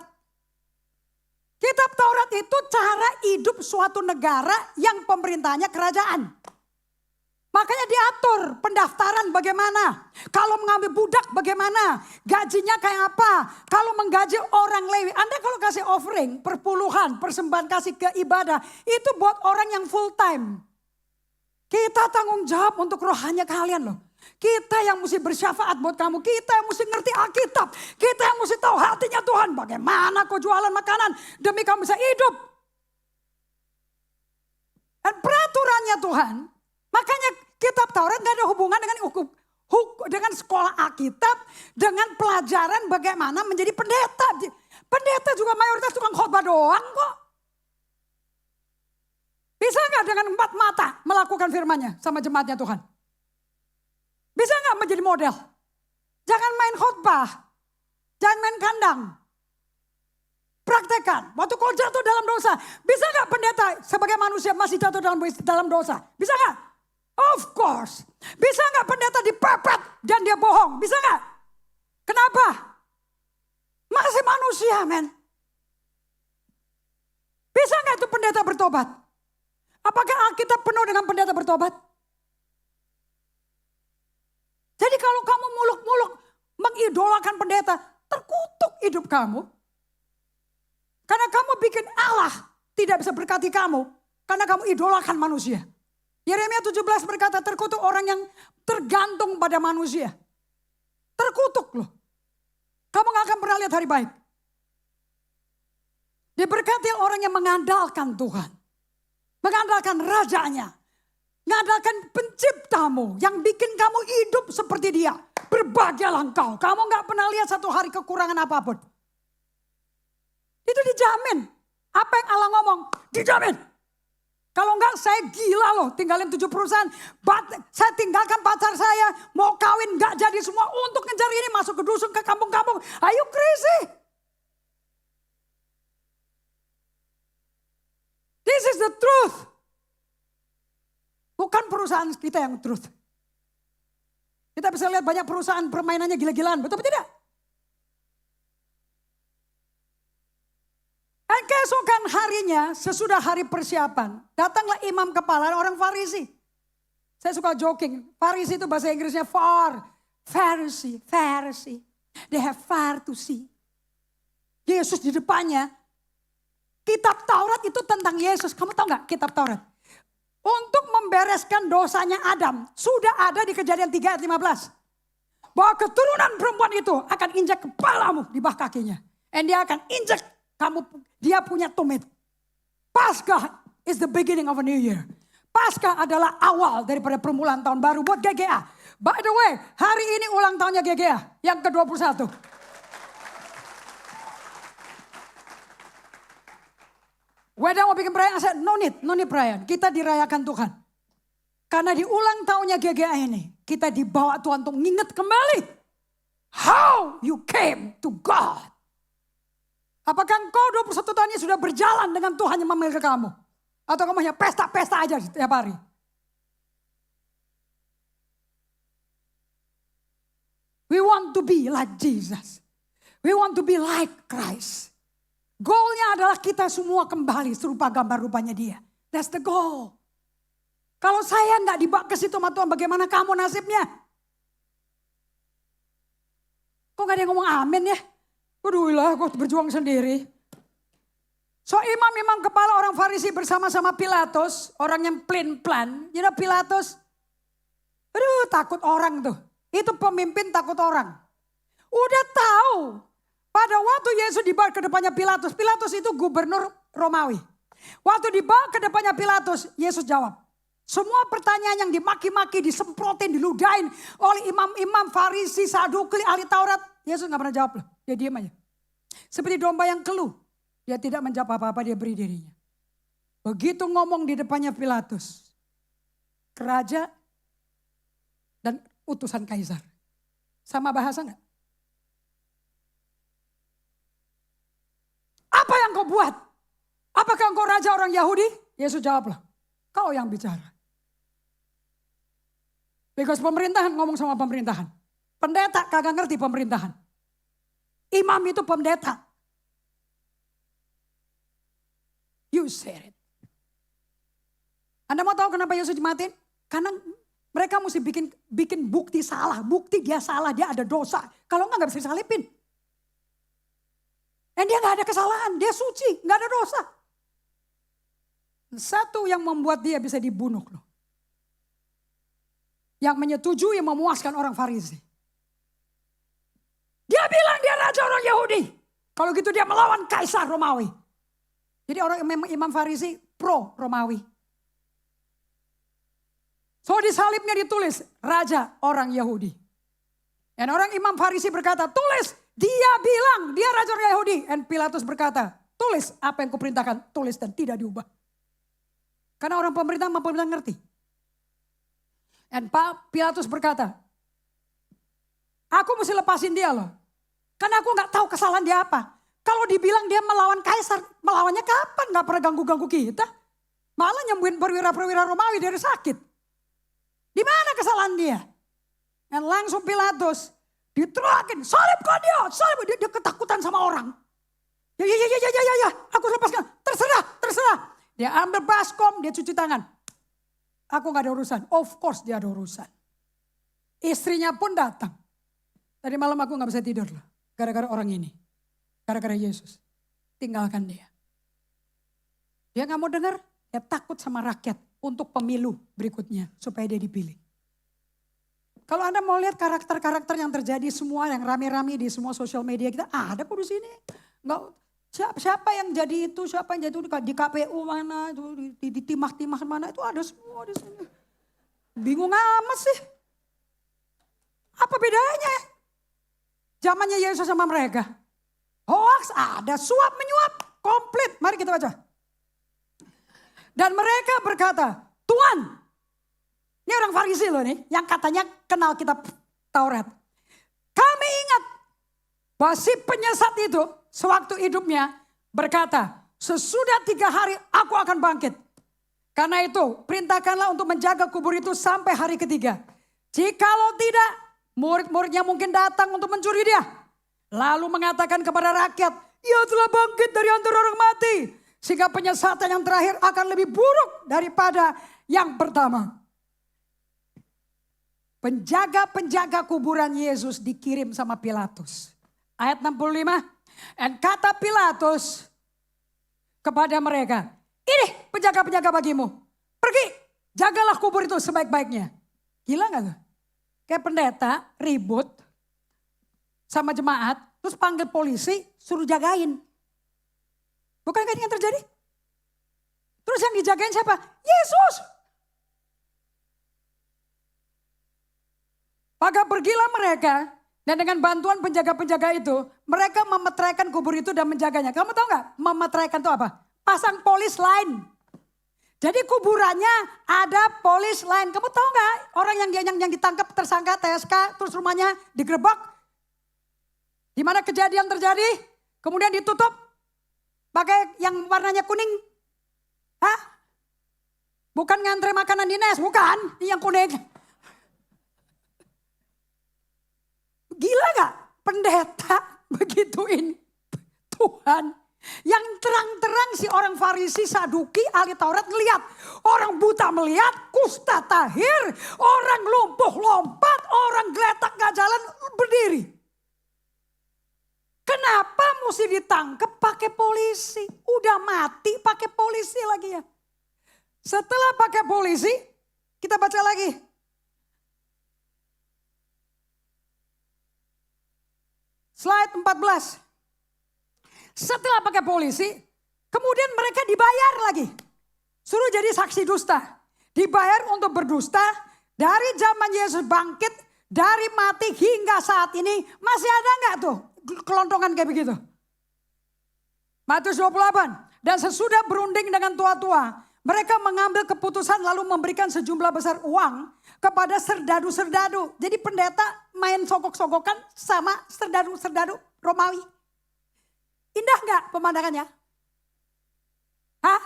Kitab Taurat itu cara hidup suatu negara yang pemerintahnya kerajaan. Makanya diatur pendaftaran bagaimana. Kalau mengambil budak bagaimana. Gajinya kayak apa. Kalau menggaji orang Lewi. Anda kalau kasih offering, perpuluhan, persembahan kasih ke ibadah. Itu buat orang yang full time. Kita tanggung jawab untuk rohaninya kalian loh. Kita yang mesti bersyafaat buat kamu. Kita yang mesti ngerti Alkitab. Kita yang mesti tahu hatinya Tuhan. Bagaimana kau jualan makanan demi kamu bisa hidup. Dan peraturannya Tuhan. Makanya kitab Taurat gak ada hubungan dengan dengan sekolah Alkitab. Dengan pelajaran bagaimana menjadi pendeta. Pendeta juga mayoritas tukang khotbah doang kok. Bisa gak dengan 4 mata melakukan firman-Nya sama jemaatnya Tuhan? Bisa gak menjadi model? Jangan main khotbah. Jangan main kandang. Praktekan. Waktu kau jatuh dalam dosa. Bisa gak pendeta sebagai manusia masih jatuh dalam dosa? Bisa gak? Of course. Bisa gak pendeta dipepet dan dia bohong? Bisa gak? Kenapa? Masih manusia men. Bisa gak itu pendeta bertobat? Apakah Alkitab penuh dengan pendeta bertobat? Jadi kalau kamu muluk-muluk mengidolakan pendeta, terkutuk hidup kamu. Karena kamu bikin Allah tidak bisa berkati kamu. Karena kamu idolakan manusia. Yeremia 17 berkata terkutuk orang yang tergantung pada manusia. Terkutuk loh. Kamu gak akan pernah lihat hari baik. Diberkati orang yang mengandalkan Tuhan. Mengandalkan rajanya. Mengandalkan penciptamu yang bikin kamu hidup seperti dia. Berbahagialah engkau. Kamu gak pernah lihat satu hari kekurangan apapun. Itu dijamin. Apa yang Allah ngomong? Dijamin. Kalau enggak saya gila loh tinggalin 7 perusahaan. Saya tinggalkan pacar saya. Mau kawin enggak jadi semua untuk ngejar ini. Masuk ke dusun ke kampung-kampung. Are you crazy? This is the truth. Bukan perusahaan kita yang truth. Kita bisa lihat banyak perusahaan permainannya gila-gilaan. Betul tidak? Dan keesokan harinya sesudah hari persiapan. Datanglah imam kepala orang Farisi. Saya suka joking. Farisi itu bahasa Inggrisnya far. Pharisee. They have far to see. Yesus di depannya. Kitab Taurat itu tentang Yesus. Kamu tahu gak kitab Taurat? Untuk membereskan dosanya Adam. Sudah ada di Kejadian 3 ayat 15. Bahwa keturunan perempuan itu akan injak kepalamu di bawah kakinya. Dan dia akan injak kamu, dia punya tumit. Paskah is the beginning of a new year. Paskah adalah awal daripada permulaan tahun baru buat GGA. By the way, hari ini ulang tahunnya GGA yang ke-21. Wedang mau bikin perayaan, saya no need perayaan. Kita dirayakan Tuhan. Karena di ulang tahunnya GGA ini, kita dibawa Tuhan untuk nginget kembali. How you came to God. Apakah engkau 21 tahun ini sudah berjalan dengan Tuhan yang memanggil kamu? Atau kamu hanya pesta-pesta aja setiap hari? We want to be like Jesus. We want to be like Christ. Goalnya adalah kita semua kembali serupa gambar rupanya dia. That's the goal. Kalau saya nggak dibawa ke situ sama Tuhan, bagaimana kamu nasibnya? Kok nggak ada yang ngomong amin ya? Aduh lah, kok berjuang sendiri. So imam kepala orang Farisi bersama-sama Pilatus, orang yang plan. You know Pilatus, aduh takut orang tuh. Itu pemimpin takut orang. Udah tahu. Pada waktu Yesus dibawa ke depannya Pilatus. Pilatus itu gubernur Romawi. Waktu dibawa ke depannya Pilatus, Yesus jawab. Semua pertanyaan yang dimaki-maki, disemprotin, diludahin oleh imam-imam Farisi, Saduki, ahli Taurat. Yesus gak pernah jawab loh. Dia diam aja. Seperti domba yang keluh. Dia tidak menjawab apa-apa, dia beri dirinya. Begitu ngomong di depannya Pilatus. Raja dan utusan kaisar. Sama bahasa gak? Apa yang kau buat? Apakah engkau raja orang Yahudi? Yesus jawablah, kau yang bicara. Because pemerintahan ngomong sama pemerintahan. Pendeta kagak ngerti pemerintahan. Imam itu pendeta. You said it. Anda mau tahu kenapa Yesus dimatiin? Karena mereka mesti bikin bukti salah. Bukti dia salah, dia ada dosa. Kalau enggak bisa disalipin. Dan dia gak ada kesalahan, dia suci, gak ada dosa. Satu yang membuat dia bisa dibunuh loh. Yang menyetujui memuaskan orang Farisi. Dia bilang dia raja orang Yahudi. Kalau gitu dia melawan kaisar Romawi. Jadi orang imam Farisi pro Romawi. So di salibnya ditulis raja orang Yahudi. Dan orang imam Farisi berkata, tulis dia bilang dia raja orang Yahudi. Dan Pilatus berkata, tulis apa yang kuperintahkan, tulis dan tidak diubah. Karena orang pemerintah ngerti. Dan Pak Pilatus berkata, aku mesti lepasin dia loh. Karena aku gak tahu kesalahan dia apa. Kalau dibilang dia melawan kaisar, melawannya kapan? Gak pernah ganggu-ganggu kita. Malah nyembuhin perwira-perwira Romawi dari sakit. Di mana kesalahan dia? Dan langsung Pilatus diterakin, salibkan dia, salib. Dia ketakutan sama orang. Ya, aku lepaskan, terserah. Dia ambil baskom, dia cuci tangan. Aku gak ada urusan, of course dia ada urusan. Istrinya pun datang. Tadi malam aku gak bisa tidur loh, gara-gara orang ini. Gara-gara Yesus, tinggalkan dia. Dia gak mau dengar, dia takut sama rakyat untuk pemilu berikutnya supaya dia dipilih. Kalau Anda mau lihat karakter-karakter yang terjadi semua yang rame-rame di semua sosial media kita, ada kok di sini. Enggak, siapa yang jadi itu, siapa yang jadi itu di KPU mana, itu di timah-timah mana, itu ada semua di sini. Bingung amat sih. Apa bedanya? Zamannya Yesus sama mereka. Hoax ada, suap menyuap, komplit. Mari kita baca. Dan mereka berkata, Tuhan, ini orang Farisi loh nih, yang katanya kenal kitab Taurat. Kami ingat bahwa si penyesat itu sewaktu hidupnya berkata, sesudah 3 hari aku akan bangkit. Karena itu perintahkanlah untuk menjaga kubur itu sampai hari ketiga. Jikalau tidak, murid-muridnya mungkin datang untuk mencuri dia. Lalu mengatakan kepada rakyat, ia telah bangkit dari antara orang mati. Sehingga penyesatan yang terakhir akan lebih buruk daripada yang pertama. Penjaga-penjaga kuburan Yesus dikirim sama Pilatus. Ayat 65. Dan kata Pilatus kepada mereka, ini penjaga-penjaga bagimu. Pergi, jagalah kubur itu sebaik-baiknya. Gila gak tuh? Kayak pendeta ribut sama jemaat, terus panggil polisi, suruh jagain. Bukankah ini yang terjadi? Terus yang dijagain siapa? Yesus. Maka pergilah mereka, dan dengan bantuan penjaga-penjaga itu, mereka memeteraikan kubur itu dan menjaganya. Kamu tahu gak memeteraikan itu apa? Pasang polis lain. Jadi kuburannya ada polis lain. Kamu tahu gak orang yang ditangkap tersangka TSK, terus rumahnya digerebek? Di mana kejadian terjadi, kemudian ditutup pakai yang warnanya kuning. Hah? Bukan ngantre makanan di Nes, bukan. Ini yang kuning. Gila gak pendeta begituin Tuhan. Yang terang-terang si orang Farisi, Saduki, ahli Taurat ngeliat. Orang buta melihat, kusta tahir, orang lumpuh lompat, orang geletak gak jalan berdiri. Kenapa mesti ditangkap pakai polisi? Udah mati pakai polisi lagi ya. Setelah pakai polisi, kita baca lagi. Slide 14. Setelah pakai polisi, kemudian mereka dibayar lagi. Suruh jadi saksi dusta. Dibayar untuk berdusta dari zaman Yesus bangkit, dari mati hingga saat ini. Masih ada gak tuh kelontongan kayak begitu? Matius 28. Dan sesudah berunding dengan tua-tua, mereka mengambil keputusan lalu memberikan sejumlah besar uang kepada serdadu-serdadu. Jadi pendeta main sogok-sogokan sama serdadu-serdadu Romawi. Indah gak pemandangannya? Hah?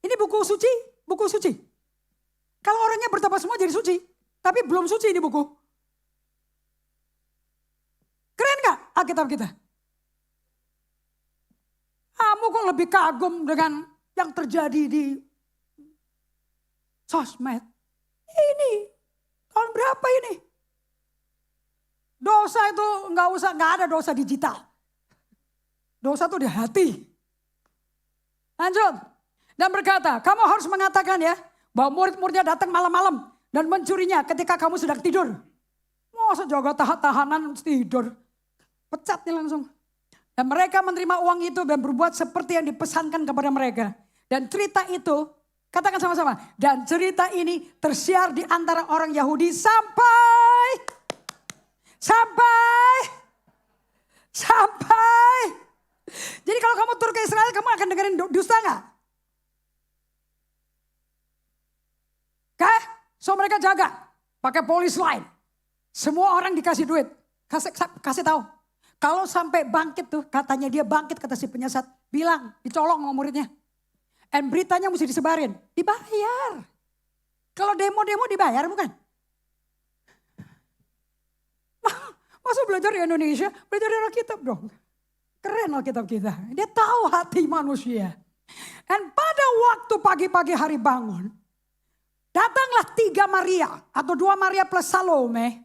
Ini buku suci? Buku suci. Kalau orangnya bertobat semua jadi suci. Tapi belum suci ini buku. Keren gak Alkitab kita? Kamu kok lebih kagum dengan yang terjadi di sosmed? Ini tahun berapa ini? Dosa itu nggak ada dosa digital. Dosa itu di hati. Lanjut. Dan berkata, kamu harus mengatakan ya, bahwa murid-muridnya datang malam-malam dan mencurinya ketika kamu sedang tidur. Masa jaga tahanan tidur? Pecat nih langsung. Dan mereka menerima uang itu dan berbuat seperti yang dipesankan kepada mereka. Dan cerita itu, katakan sama-sama. Dan cerita ini tersiar di antara orang Yahudi sampai. Jadi kalau kamu tur ke Israel, kamu akan dengerin dusta gak? Oke? So mereka jaga. Pakai polis lain. Semua orang dikasih duit. Kasih tahu. Kalau sampai bangkit tuh, katanya dia bangkit kata si penyesat. Bilang, dicolong sama muridnya. Dan beritanya mesti disebarin. Dibayar. Kalau demo-demo dibayar bukan? Masa belajar di Indonesia? Belajar di Alkitab dong. Keren Alkitab kita. Dia tahu hati manusia. Dan pada waktu pagi-pagi hari bangun. Datanglah 3 Maria atau 2 Maria plus Salome.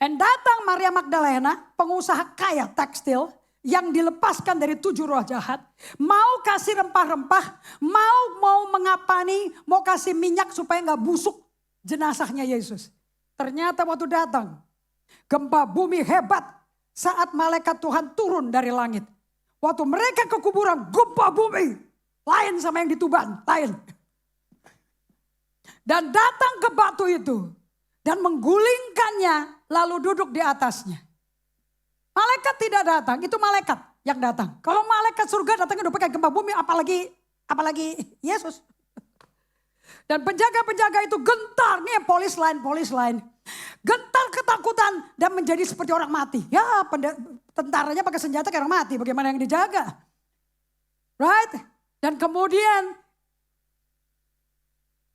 Dan datang Maria Magdalena, pengusaha kaya tekstil. Yang dilepaskan dari 7 roh jahat. Mau kasih rempah-rempah. Mau mengapani. Mau kasih minyak supaya gak busuk jenazahnya Yesus. Ternyata waktu datang. Gempa bumi hebat saat malaikat Tuhan turun dari langit. Waktu mereka ke kuburan, gempa bumi. Lain sama yang di Tuban, lain. Dan datang ke batu itu. Dan menggulingkannya lalu duduk di atasnya. Malaikat tidak datang, itu malaikat yang datang. Kalau malaikat surga datangnya udah pakai gempa bumi, apalagi Yesus. Dan penjaga-penjaga itu gentar, nih polis lain. Gentar ketakutan dan menjadi seperti orang mati. Ya tentaranya pakai senjata kayak orang mati, bagaimana yang dijaga. Right? Dan kemudian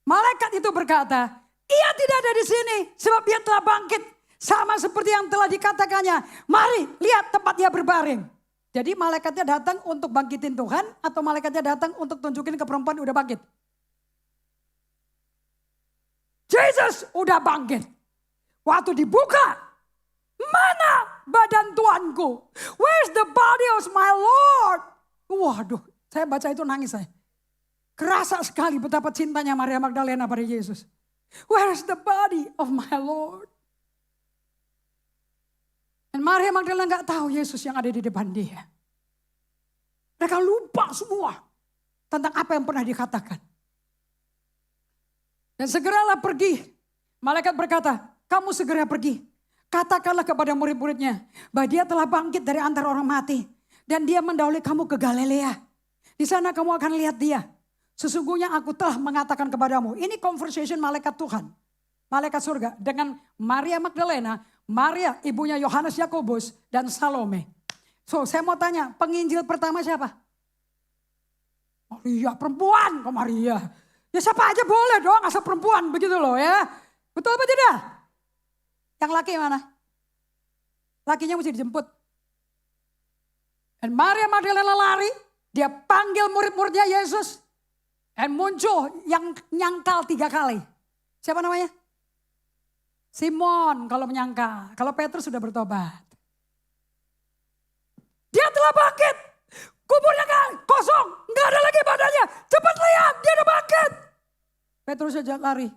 malaikat itu berkata, ia tidak ada di sini sebab ia telah bangkit. Sama seperti yang telah dikatakannya. Mari lihat tempat dia berbaring. Jadi malaikatnya datang untuk bangkitin Tuhan atau malaikatnya datang untuk tunjukin ke perempuan udah bangkit? Jesus udah bangkit. Waktu dibuka, mana badan tuanku? Where's the body of my Lord? Waduh, saya baca itu nangis saya. Kerasa sekali betapa cintanya Maria Magdalena pada Yesus. Where's the body of my Lord? Dan Maria Magdalena gak tahu Yesus yang ada di depan dia. Mereka lupa semua tentang apa yang pernah dikatakan. Dan segeralah pergi. Malaikat berkata, kamu segera pergi. Katakanlah kepada murid-muridnya bahwa dia telah bangkit dari antara orang mati. Dan dia mendahului kamu ke Galilea. Di sana kamu akan lihat dia. Sesungguhnya aku telah mengatakan kepadamu. Ini conversation malaikat Tuhan. Malaikat surga dengan Maria Magdalena. Maria ibunya Yohanes Yakobus dan Salome. So saya mau tanya, penginjil pertama siapa? Maria, perempuan kok Maria. Ya siapa aja boleh dong asal perempuan begitu loh ya. Betul apa tidak? Yang laki mana? Lakinya mesti dijemput. Dan Maria Magdalena lari, dia panggil murid-muridnya Yesus. Dan muncul yang nyangkal 3 kali. Siapa namanya? Simon kalau menyangkal. Kalau Petrus sudah bertobat. Dia telah bangkit. Kuburnya kan kosong. Nggak ada lagi badannya. Cepat lihat, dia udah bangkit. Petrus saja lari.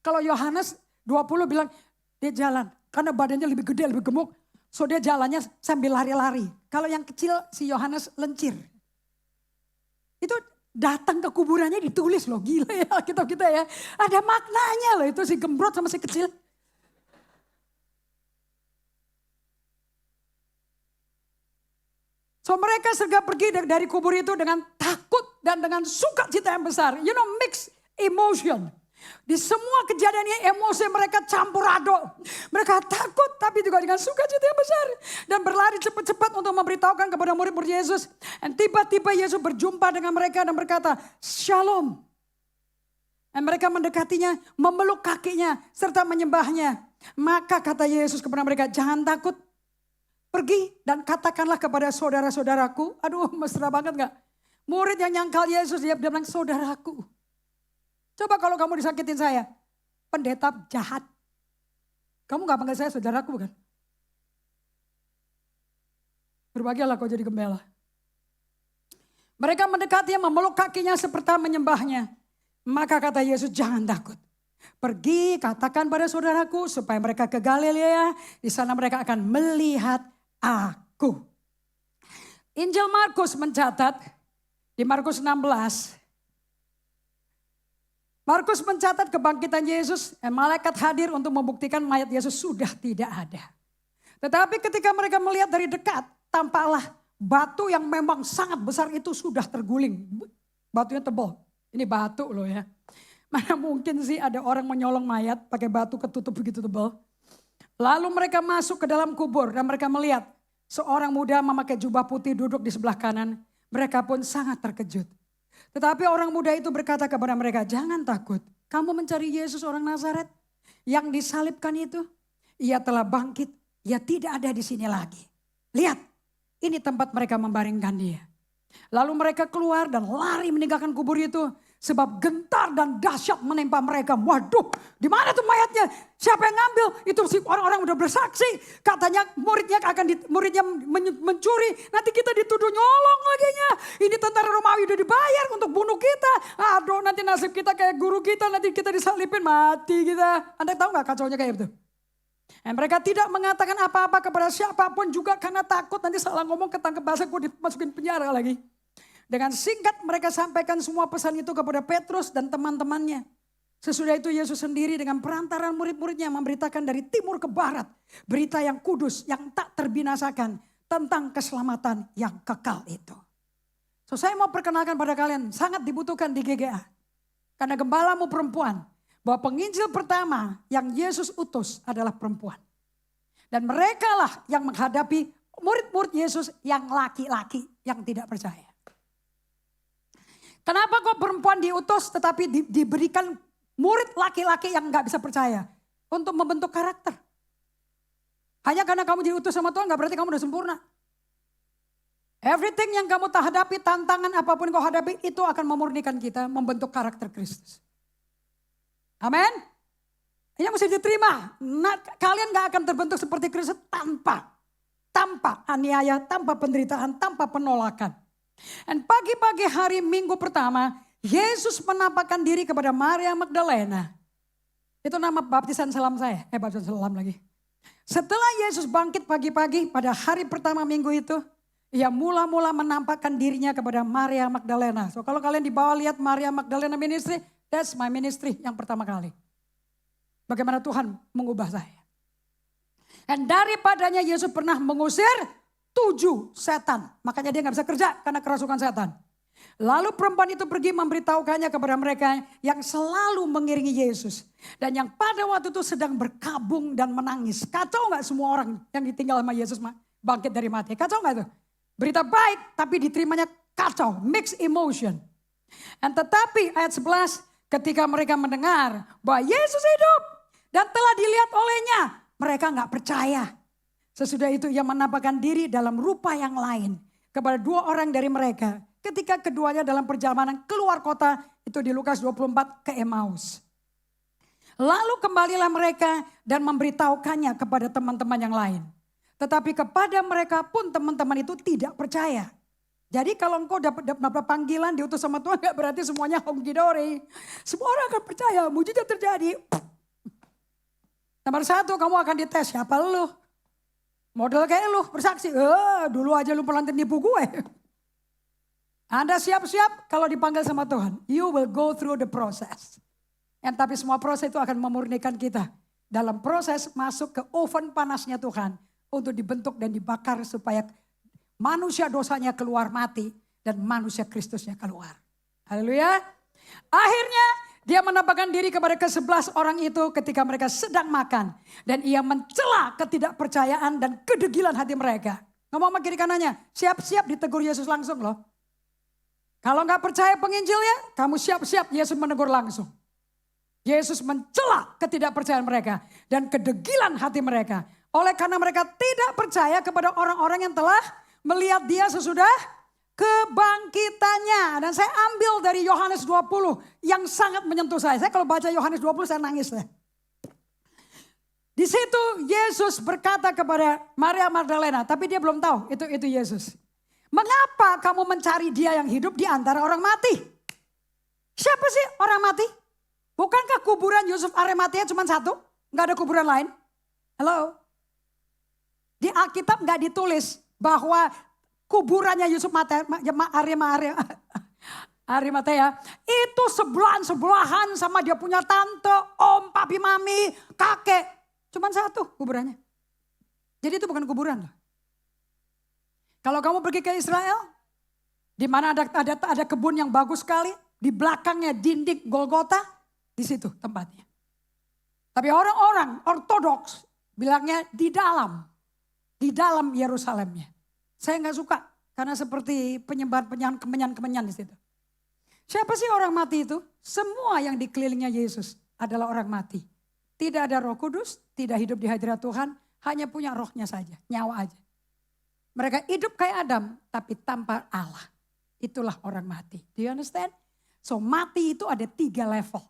Kalau Yohanes 20 bilang dia jalan. Karena badannya lebih gede, lebih gemuk. So dia jalannya sambil lari-lari. Kalau yang kecil si Yohanes lencir. Itu datang ke kuburannya ditulis loh. Gila ya Alkitab kita ya. Ada maknanya loh itu si gembrot sama si kecil. So mereka segera pergi dari kubur itu dengan takut dan dengan sukacita yang besar. You know, mixed emotion. Di semua kejadiannya emosi mereka campur aduk. Mereka takut tapi juga dengan sukacita yang besar. Dan berlari cepat-cepat untuk memberitahukan kepada murid-murid Yesus. Dan tiba-tiba Yesus berjumpa dengan mereka dan berkata, Shalom. Dan mereka mendekatinya, memeluk kakinya serta menyembahnya. Maka kata Yesus kepada mereka, jangan takut. Pergi dan katakanlah kepada saudara-saudaraku. Aduh mesra banget gak? Murid yang nyangkal Yesus dia bilang saudaraku. Coba kalau kamu disakitin saya. Pendeta jahat. Kamu gak panggil saya saudaraku bukan? Berbahagialah kau jadi gembala. Mereka mendekatinya memeluk kakinya seperti menyembahnya. Maka kata Yesus jangan takut. Pergi katakan pada saudaraku supaya mereka ke Galilea. Di sana mereka akan melihat aku. Injil Markus mencatat di Markus 16. Markus mencatat kebangkitan Yesus. Malaikat hadir untuk membuktikan mayat Yesus sudah tidak ada. Tetapi ketika mereka melihat dari dekat. Tampaklah batu yang memang sangat besar itu sudah terguling. Batunya tebal. Ini batu loh ya. Mana mungkin sih ada orang menyolong mayat pakai batu ketutup begitu tebal. Lalu mereka masuk ke dalam kubur dan mereka melihat seorang muda memakai jubah putih duduk di sebelah kanan. Mereka pun sangat terkejut. Tetapi orang muda itu berkata kepada mereka, jangan takut. Kamu mencari Yesus orang Nazaret yang disalibkan itu. Ia telah bangkit, ia tidak ada di sini lagi. Lihat, ini tempat mereka membaringkan dia. Lalu mereka keluar dan lari meninggalkan kubur itu. Sebab gentar dan dahsyat menimpa mereka. Waduh, di mana tuh mayatnya? Siapa yang ngambil? Itu si orang-orang udah bersaksi. Katanya muridnya mencuri. Nanti kita dituduh nyolong laginya. Ini tentara Romawi udah dibayar untuk bunuh kita. Aduh, nanti nasib kita kayak guru kita. Nanti kita disalipin, mati kita. Anda tahu nggak kacaunya kayak gitu? Dan mereka tidak mengatakan apa-apa kepada siapapun juga karena takut nanti salah ngomong ketangkep basah gue dimasukin penjara lagi. Dengan singkat mereka sampaikan semua pesan itu kepada Petrus dan teman-temannya. Sesudah itu Yesus sendiri dengan perantaran murid-muridnya memberitakan dari timur ke barat. Berita yang kudus, yang tak terbinasakan tentang keselamatan yang kekal itu. So saya mau perkenalkan pada kalian, sangat dibutuhkan di GGA. Karena gembalamu perempuan, bahwa penginjil pertama yang Yesus utus adalah perempuan. Dan merekalah yang menghadapi murid-murid Yesus yang laki-laki yang tidak percaya. Kenapa kok perempuan diutus tetapi diberikan murid laki-laki yang gak bisa percaya? Untuk membentuk karakter. Hanya karena kamu diutus sama Tuhan gak berarti kamu udah sempurna. Everything yang kamu hadapi, tantangan apapun kau hadapi itu akan memurnikan kita membentuk karakter Kristus. Amin. Ini mesti diterima. Nah, kalian gak akan terbentuk seperti Kristus tanpa tanpa aniaya, tanpa penderitaan, tanpa penolakan. Dan pagi-pagi hari minggu pertama, Yesus menampakkan diri kepada Maria Magdalena. Itu nama baptisan salam saya, baptisan salam lagi. Setelah Yesus bangkit pagi-pagi pada hari pertama minggu itu, ia mula-mula menampakkan dirinya kepada Maria Magdalena. So kalau kalian di bawah lihat Maria Magdalena ministry, that's my ministry yang pertama kali. Bagaimana Tuhan mengubah saya. Dan daripadanya Yesus pernah mengusir 7 setan. Makanya dia gak bisa kerja karena kerasukan setan. Lalu perempuan itu pergi memberitahukannya kepada mereka yang selalu mengiringi Yesus. Dan yang pada waktu itu sedang berkabung dan menangis. Kacau gak semua orang yang ditinggal sama Yesus bangkit dari mati? Kacau gak itu? Berita baik tapi diterimanya kacau, mixed emotion. Dan tetapi ayat 11 ketika mereka mendengar bahwa Yesus hidup dan telah dilihat olehnya. Mereka gak percaya. Sesudah itu ia menampakkan diri dalam rupa yang lain kepada 2 orang dari mereka. Ketika keduanya dalam perjalanan keluar kota, itu di Lukas 24 ke Emmaus. Lalu kembalilah mereka dan memberitahukannya kepada teman-teman yang lain. Tetapi kepada mereka pun teman-teman itu tidak percaya. Jadi kalau engkau dapat panggilan diutus sama Tuhan, gak berarti semuanya honky-dory. Semua orang akan percaya, mujizat terjadi. Nomor 1, kamu akan dites, siapa lu? Model kayak lu, bersaksi. Dulu aja lu pernah nipu gue. Anda siap-siap kalau dipanggil sama Tuhan. You will go through the process. Tapi semua proses itu akan memurnikan kita. Dalam proses masuk ke oven panasnya Tuhan. Untuk dibentuk dan dibakar supaya manusia dosanya keluar mati. Dan manusia Kristusnya keluar. Haleluya. Akhirnya dia menampakkan diri kepada ke-11 orang itu ketika mereka sedang makan. Dan ia mencela ketidakpercayaan dan kedegilan hati mereka. Ngomong sama kiri kanannya, siap-siap ditegur Yesus langsung loh. Kalau nggak percaya penginjilnya, kamu siap-siap Yesus menegur langsung. Yesus mencela ketidakpercayaan mereka dan kedegilan hati mereka. Oleh karena mereka tidak percaya kepada orang-orang yang telah melihat dia sesudah kebangkitannya. Dan saya ambil dari Yohanes 20 yang sangat menyentuh saya. Saya kalau baca Yohanes 20 saya nangis. Di situ Yesus berkata kepada Maria Magdalena, tapi dia belum tahu itu Yesus. Mengapa kamu mencari dia yang hidup di antara orang mati? Siapa sih orang mati? Bukankah kuburan Yusuf Arimatea cuma satu? Gak ada kuburan lain? Halo? Di Alkitab gak ditulis bahwa kuburannya Yusuf Arimatea itu sebelahan-sebelahan sama dia punya tante, om, papi, mami, kakek. Cuma satu kuburannya. Jadi itu bukan kuburan loh. Kalau kamu pergi ke Israel, di mana ada kebun yang bagus sekali, di belakangnya dinding Golgota, di situ tempatnya. Tapi orang-orang ortodoks bilangnya di dalam Yerusalemnya. Saya nggak suka karena seperti penyebar kemenyan di situ. Siapa sih orang mati itu? Semua yang dikelilingnya Yesus adalah orang mati. Tidak ada Roh Kudus, tidak hidup di hadirat Tuhan, hanya punya rohnya saja, nyawa aja. Mereka hidup kayak Adam, tapi tanpa Allah. Itulah orang mati. Do you understand? So mati itu ada 3 level.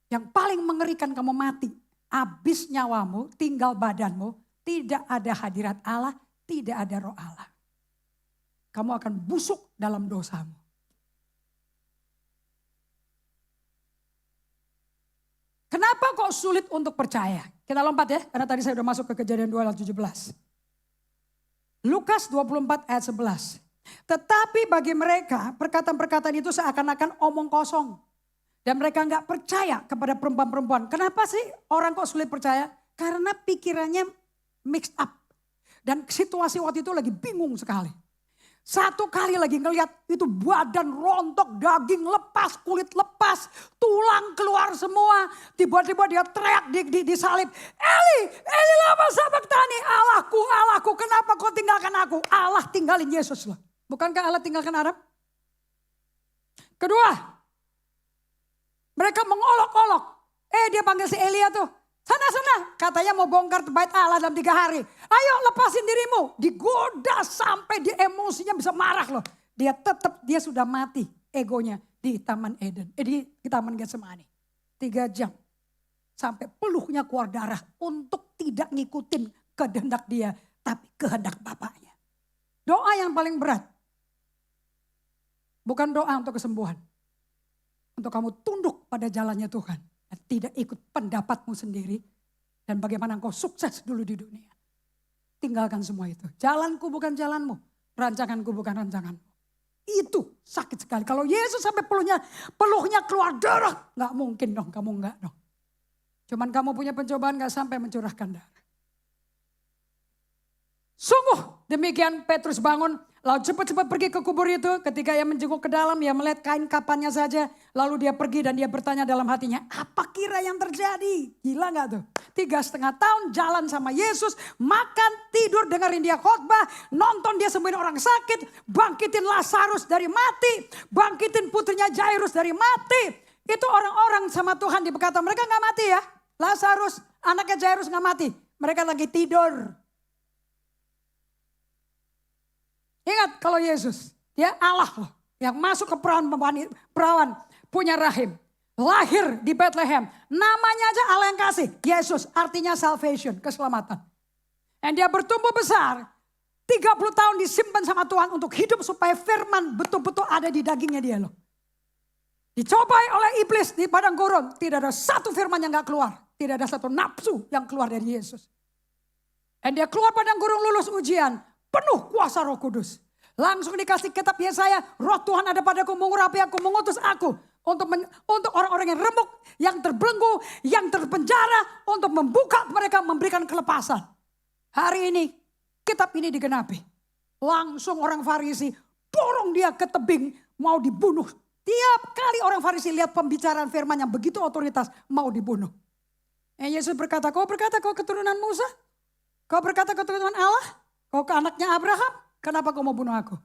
Yang paling mengerikan kamu mati. Habis nyawamu, tinggal badanmu. Tidak ada hadirat Allah, tidak ada roh Allah. Kamu akan busuk dalam dosamu. Kenapa kok sulit untuk percaya? Kita lompat ya, karena tadi saya sudah masuk ke Kejadian 2 ayat 17. Lukas 24 ayat 11. Tetapi bagi mereka perkataan-perkataan itu seakan-akan omong kosong. Dan mereka nggak percaya kepada perempuan-perempuan. Kenapa sih orang kok sulit percaya? Karena pikirannya mixed up. Dan situasi waktu itu lagi bingung sekali. Satu kali lagi ngelihat itu badan rontok, daging lepas, kulit lepas, tulang keluar semua. Tiba-tiba dia teriak di salib. Eli lama sabachthani, Allahku, kenapa kau tinggalkan aku? Allah tinggalin Yesus loh. Bukankah Allah tinggalkan Adam? Kedua, mereka mengolok-olok. Dia panggil si Elia tuh. Sana, katanya mau bongkar bait Allah dalam 3 hari. Ayo lepasin dirimu. Digoda sampai dia emosinya bisa marah loh. Dia sudah mati egonya di Taman Eden. Di Taman Getsemani. 3 jam. Sampai peluhnya keluar darah untuk tidak ngikutin kehendak dia. tapi kehendak Bapaknya. Doa yang paling berat. Bukan doa untuk kesembuhan. Untuk kamu tunduk pada jalannya Tuhan. Dan tidak ikut pendapatmu sendiri. Dan bagaimana engkau sukses dulu di dunia. Tinggalkan semua itu. Jalanku bukan jalanmu. Rancanganku bukan rancanganmu. Itu sakit sekali. Kalau Yesus sampai peluhnya keluar darah. Gak mungkin dong, kamu enggak dong. Cuman kamu punya pencobaan gak sampai mencurahkan darah. Sungguh demikian Petrus bangun. Lalu cepat-cepat pergi ke kubur itu. Ketika ia menjenguk ke dalam, ia melihat kain kapannya saja. Lalu dia pergi dan dia bertanya dalam hatinya, apa kira yang terjadi? Gila gak tuh? 3,5 tahun jalan sama Yesus. Makan, tidur, dengerin dia khotbah. Nonton dia sembuhin orang sakit. Bangkitin Lazarus dari mati. Bangkitin putrinya Jairus dari mati. Itu orang-orang sama Tuhan berkata, mereka gak mati ya. Lazarus, anaknya Jairus gak mati. Mereka lagi tidur. Ingat kalau Yesus, dia Allah loh. Yang masuk ke perawan punya rahim. Lahir di Bethlehem. Namanya aja Allah yang kasih. Yesus artinya salvation, keselamatan. Dan dia bertumbuh besar. 30 tahun disimpan sama Tuhan untuk hidup supaya firman betul-betul ada di dagingnya dia loh. Dicobai oleh iblis di padang gurun. Tidak ada satu firman yang gak keluar. Tidak ada satu nafsu yang keluar dari Yesus. Dan dia keluar padang gurun lulus ujian. Penuh kuasa Roh Kudus. Langsung dikasih kitab Yesaya, Roh Tuhan ada padaku, mengurapi aku, mengutus aku. Untuk orang-orang yang remuk, yang terbelenggu, yang terpenjara. Untuk membuka mereka, memberikan kelepasan. Hari ini, kitab ini digenapi. Langsung orang Farisi, dorong dia ke tebing, mau dibunuh. Tiap kali orang Farisi lihat pembicaraan firman yang begitu otoritas, mau dibunuh. Yesus berkata, kau keturunan Musa? Kau berkata keturunan Allah? Kau ke anaknya Abraham, kenapa kau mau bunuh aku?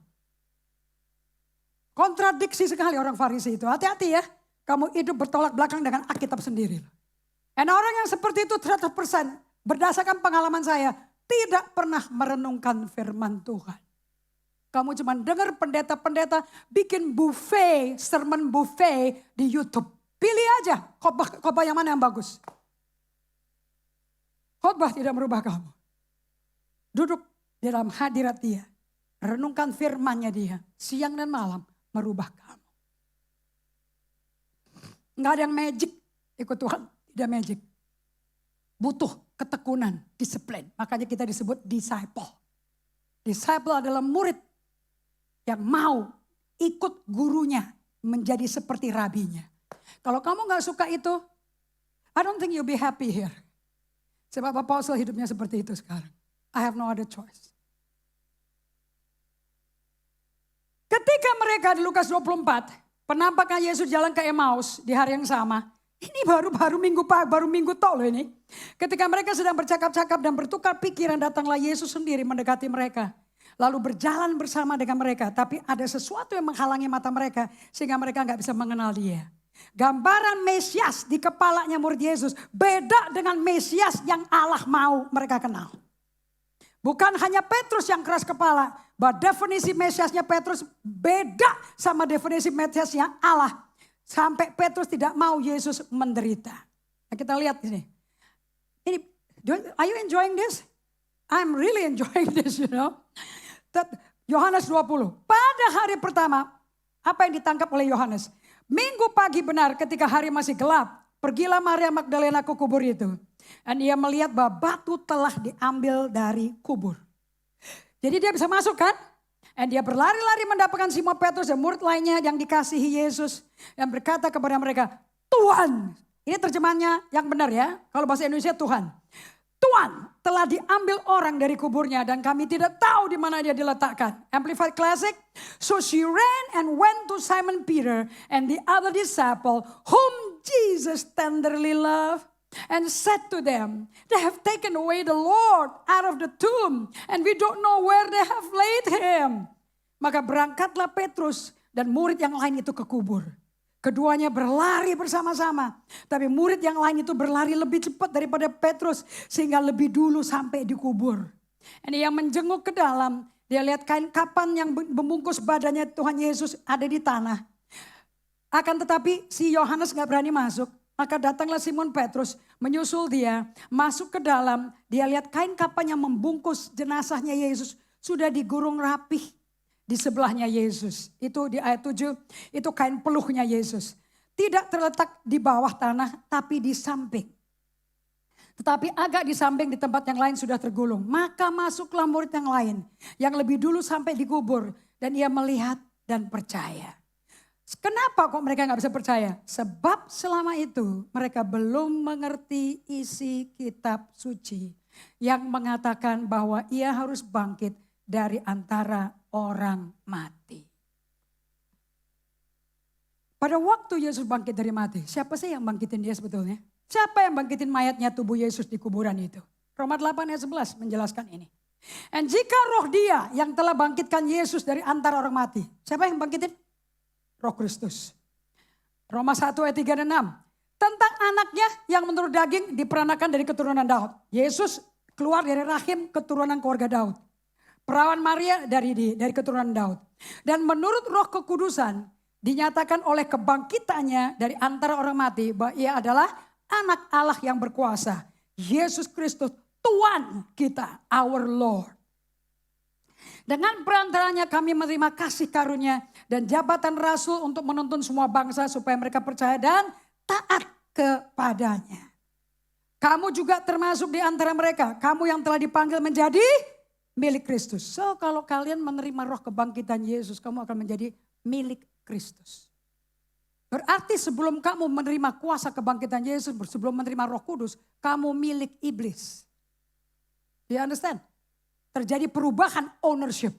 Kontradiksi sekali orang Farisi itu. Hati-hati ya, kamu hidup bertolak belakang dengan Alkitab sendiri. Dan orang yang seperti itu 100% berdasarkan pengalaman saya tidak pernah merenungkan firman Tuhan. Kamu cuma dengar pendeta-pendeta bikin buffet, sermon buffet di YouTube. Pilih aja khotbah yang mana yang bagus. Khotbah tidak merubah kamu. Duduk di dalam hadirat dia. Renungkan firmannya dia. Siang dan malam merubah kamu. Nggak ada yang magic ikut Tuhan. Tidak magic. Butuh ketekunan, disiplin. Makanya kita disebut disciple. Disciple adalah murid yang mau ikut gurunya menjadi seperti rabinya. Kalau kamu nggak suka itu, I don't think you'll be happy here. Sebab Apostle hidupnya seperti itu sekarang. I have no other choice. Ketika mereka di Lukas 24, penampakan Yesus jalan ke Emmaus di hari yang sama. Ini baru minggu tok loh ini. Ketika mereka sedang bercakap-cakap dan bertukar pikiran, datanglah Yesus sendiri mendekati mereka. Lalu berjalan bersama dengan mereka. Tapi ada sesuatu yang menghalangi mata mereka sehingga mereka gak bisa mengenal dia. Gambaran Mesias di kepalanya murid Yesus beda dengan Mesias yang Allah mau mereka kenal. Bukan hanya Petrus yang keras kepala, bahwa definisi Mesiasnya Petrus beda sama definisi Mesiasnya Allah. Sampai Petrus tidak mau Yesus menderita. Nah, kita lihat ini. Are you enjoying this? I'm really enjoying this, you know. Yohanes 20. Pada hari pertama, apa yang ditangkap oleh Yohanes? Minggu pagi benar ketika hari masih gelap. Pergilah Maria Magdalena ke kubur itu. Dan ia melihat bahwa batu telah diambil dari kubur. Jadi dia bisa masuk kan? Dan dia berlari-lari mendapatkan Simon Petrus dan murid lainnya yang dikasihi Yesus. Dan berkata kepada mereka, Tuhan. Ini terjemahannya yang benar ya. Kalau bahasa Indonesia Tuhan. Tuhan telah diambil orang dari kuburnya dan kami tidak tahu di mana dia diletakkan. Amplified Classic. So she ran and went to Simon Peter and the other disciple whom Jesus tenderly loved. And said to them, they have taken away the Lord out of the tomb and we don't know where they have laid him. Maka berangkatlah Petrus dan murid yang lain itu ke kubur. Keduanya berlari bersama-sama. Tapi murid yang lain itu berlari lebih cepat daripada Petrus sehingga lebih dulu sampai di kubur. Dan yang menjenguk ke dalam, dia lihat kain kapan yang membungkus badannya Tuhan Yesus ada di tanah. Akan tetapi si Yohanes gak berani masuk. Maka datanglah Simon Petrus menyusul dia, masuk ke dalam. Dia lihat kain kapan yang membungkus jenazahnya Yesus sudah digurung rapih di sebelahnya Yesus. Itu di ayat 7, itu kain peluhnya Yesus. Tidak terletak di bawah tanah tapi di samping. Tetapi agak di samping di tempat yang lain sudah tergulung. Maka masuklah murid yang lain yang lebih dulu sampai dikubur. Dan ia melihat dan percaya. Kenapa kok mereka gak bisa percaya? Sebab selama itu mereka belum mengerti isi kitab suci. Yang mengatakan bahwa ia harus bangkit dari antara orang mati. Pada waktu Yesus bangkit dari mati, siapa sih yang bangkitin dia sebetulnya? Siapa yang bangkitin mayatnya tubuh Yesus di kuburan itu? Roma 8 ayat 11 menjelaskan ini. Dan jika roh dia yang telah bangkitkan Yesus dari antara orang mati. Siapa yang bangkitin? Roh Kristus. Roma 1 ayat 3 dan 6. Tentang anaknya yang menurut daging diperanakan dari keturunan Daud. Yesus keluar dari rahim keturunan keluarga Daud. Perawan Maria dari keturunan Daud. Dan menurut roh kekudusan dinyatakan oleh kebangkitannya dari antara orang mati. Bahwa ia adalah anak Allah yang berkuasa. Yesus Kristus Tuhan kita, our Lord. Dengan perantaranya kami menerima kasih karunia dan jabatan rasul untuk menuntun semua bangsa supaya mereka percaya dan taat kepadanya. Kamu juga termasuk di antara mereka. Kamu yang telah dipanggil menjadi milik Kristus. So kalau kalian menerima roh kebangkitan Yesus, kamu akan menjadi milik Kristus. Berarti sebelum kamu menerima kuasa kebangkitan Yesus, sebelum menerima Roh Kudus, kamu milik iblis. You understand? Terjadi perubahan ownership.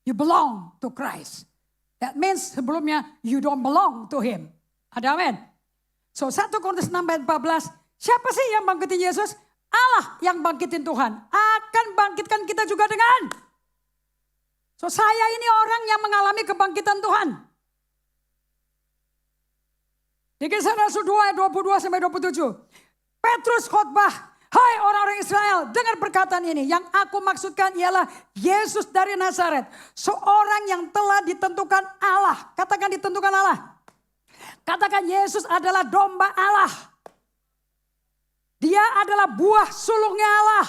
You belong to Christ. That means sebelumnya you don't belong to Him. Ada amin? So 1 Korintus 6 ayat 14. Siapa sih yang bangkitin Yesus? Allah yang bangkitin Tuhan. Akan bangkitkan kita juga dengan. So saya ini orang yang mengalami kebangkitan Tuhan. Di Kisah Rasul 2 ayat 22 sampai 27. Petrus khotbah. Hai orang-orang Israel, dengar perkataan ini. Yang aku maksudkan ialah Yesus dari Nazaret. Seorang yang telah ditentukan Allah. Katakan ditentukan Allah. Katakan Yesus adalah domba Allah. Dia adalah buah sulungnya Allah.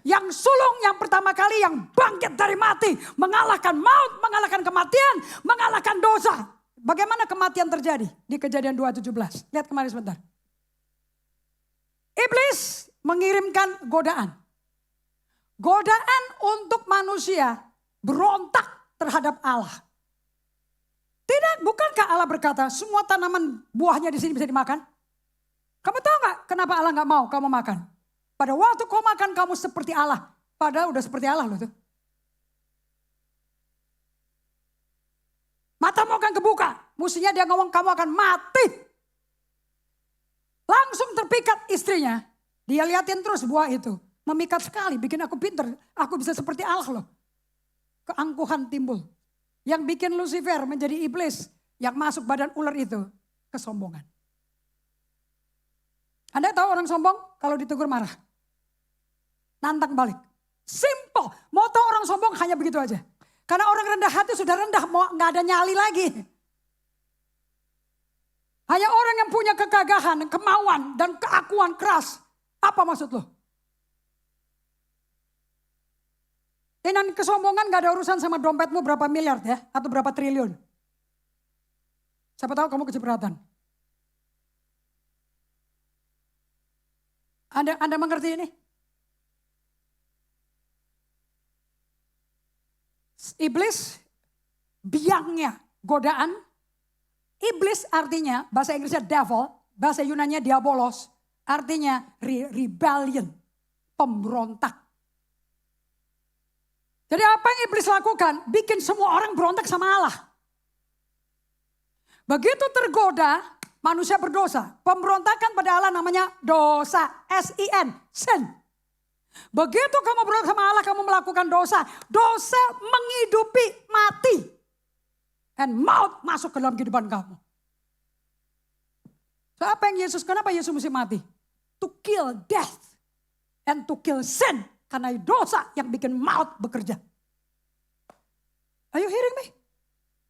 Yang sulung yang pertama kali yang bangkit dari mati. Mengalahkan maut, mengalahkan kematian, mengalahkan dosa. Bagaimana kematian terjadi? Di Kejadian 2:17. Lihat kemarin sebentar. Iblis mengirimkan godaan. Godaan untuk manusia berontak terhadap Allah. Tidak, bukankah Allah berkata semua tanaman buahnya di sini bisa dimakan? Kamu tahu gak kenapa Allah gak mau kamu makan? Pada waktu kau makan kamu seperti Allah. Padahal udah seperti Allah loh tuh. Matamu akan kebuka. Mestinya dia ngomong kamu akan mati. Langsung terpikat istrinya. Dia liatin terus buah itu. Memikat sekali, bikin aku pinter. Aku bisa seperti Allah loh. Keangkuhan timbul. Yang bikin Lucifer menjadi iblis. Yang masuk badan ular itu. Kesombongan. Anda tahu orang sombong kalau ditegur marah. Nantang balik. Simple. Mau tahu orang sombong hanya begitu aja. Karena orang rendah hati sudah rendah. Mau gak ada nyali lagi. Hanya orang yang punya kegagahan, kemauan, dan keakuan keras. Apa maksud lo? Dengan kesombongan gak ada urusan sama dompetmu berapa miliar ya. Atau berapa triliun. Siapa tahu kamu kecipratan. Anda mengerti ini? Iblis, biangnya, godaan. Iblis artinya, bahasa Inggrisnya devil, bahasa Yunaninya diabolos. Artinya rebellion, pemberontak. Jadi apa yang iblis lakukan? Bikin semua orang berontak sama Allah. Begitu tergoda, manusia berdosa. Pemberontakan pada Allah namanya dosa, S-I-N, sin. Begitu kamu berontak sama Allah, kamu melakukan dosa. Dosa menghidupi mati. Dan maut masuk ke dalam kehidupan kamu. So apa yang kenapa Yesus mesti mati? To kill death. And to kill sin. Karena dosa yang bikin maut bekerja. Are you hearing me?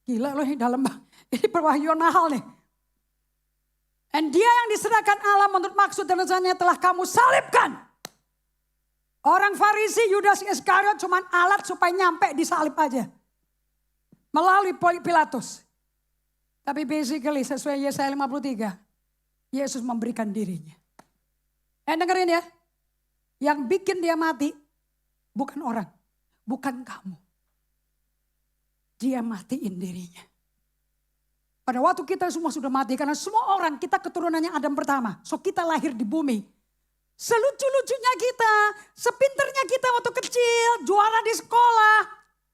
Gila loh ini dalam. Ini perwahyuan mahal nih. Dan dia yang diserahkan Allah menurut maksud dan rencananya telah kamu salibkan. Orang Farisi Yudas Iskariot cuma alat supaya nyampe disalib aja. Melalui Pilatus. Tapi basically sesuai Yesaya 53. Yesus memberikan dirinya. Dengerin ya. Yang bikin dia mati bukan orang. Bukan kamu. Dia matiin dirinya. Pada waktu kita semua sudah mati. Karena semua orang kita keturunannya Adam pertama. So kita lahir di bumi. Selucu-lucunya kita, sepinternya kita waktu kecil, juara di sekolah.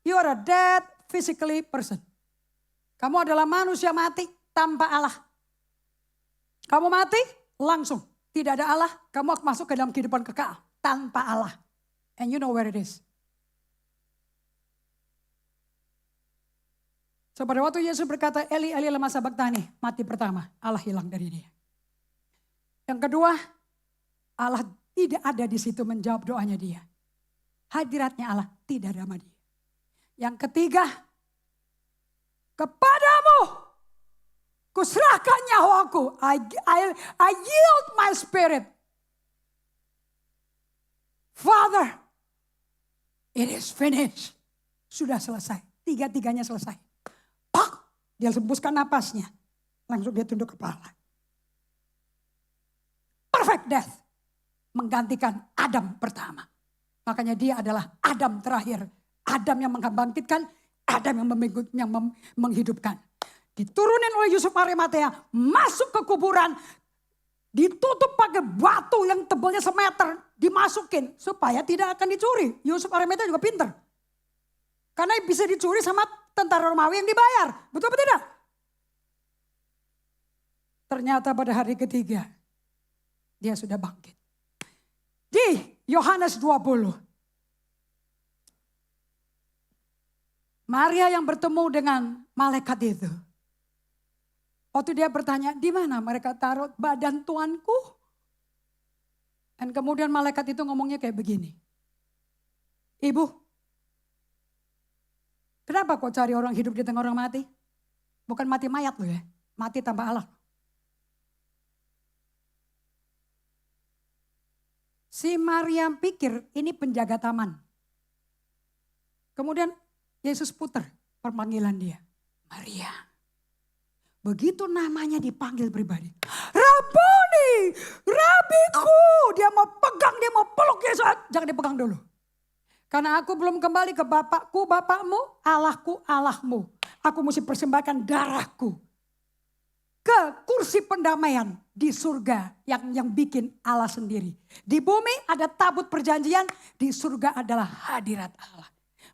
You are a dead physically person. Kamu adalah manusia mati tanpa Allah. Kamu mati langsung. Tidak ada Allah, kamu masuk ke dalam kehidupan kekal. Tanpa Allah. And you know where it is. So pada waktu Yesus berkata, Eli, Eli lama sabachthani, mati pertama. Allah hilang dari dia. Yang kedua, Allah tidak ada di situ menjawab doanya dia. Hadiratnya Allah tidak ada sama dia. Yang ketiga, kepadamu kuserahkan nyawaku. I yield my spirit. Father, it is finished. Sudah selesai. Tiga-tiganya selesai. Pak, dia hembuskan napasnya. Langsung dia tunduk kepala. Perfect death. Menggantikan Adam pertama. Makanya dia adalah Adam terakhir. Adam yang membangkitkan, Adam yang menghidupkan. Diturunin oleh Yusuf Arimatea, masuk ke kuburan, ditutup pakai batu yang tebalnya semeter, dimasukin supaya tidak akan dicuri. Yusuf Arimatea juga pinter. Karena bisa dicuri sama tentara Romawi yang dibayar. Betul atau tidak? Ternyata pada hari ketiga, dia sudah bangkit. Di Yohanes 20. Maria yang bertemu dengan malaikat itu. Waktu dia bertanya, di mana mereka taruh badan tuanku? Dan kemudian malaikat itu ngomongnya kayak begini. Ibu, kenapa kok cari orang hidup di tengah orang mati? Bukan mati mayat loh ya, mati tanpa Allah. Si Maryam pikir ini penjaga taman. Kemudian Yesus putar pemanggilan dia. Maria. Begitu namanya dipanggil pribadi. Rabuni, Rabiku. Dia mau pegang, dia mau peluk Yesus. Jangan dipegang dulu. Karena aku belum kembali ke Bapakku, Bapakmu, Allahku, Allahmu. Aku mesti persembahkan darahku. Ke kursi pendamaian di surga yang bikin Allah sendiri. Di bumi ada tabut perjanjian, di surga adalah hadirat Allah.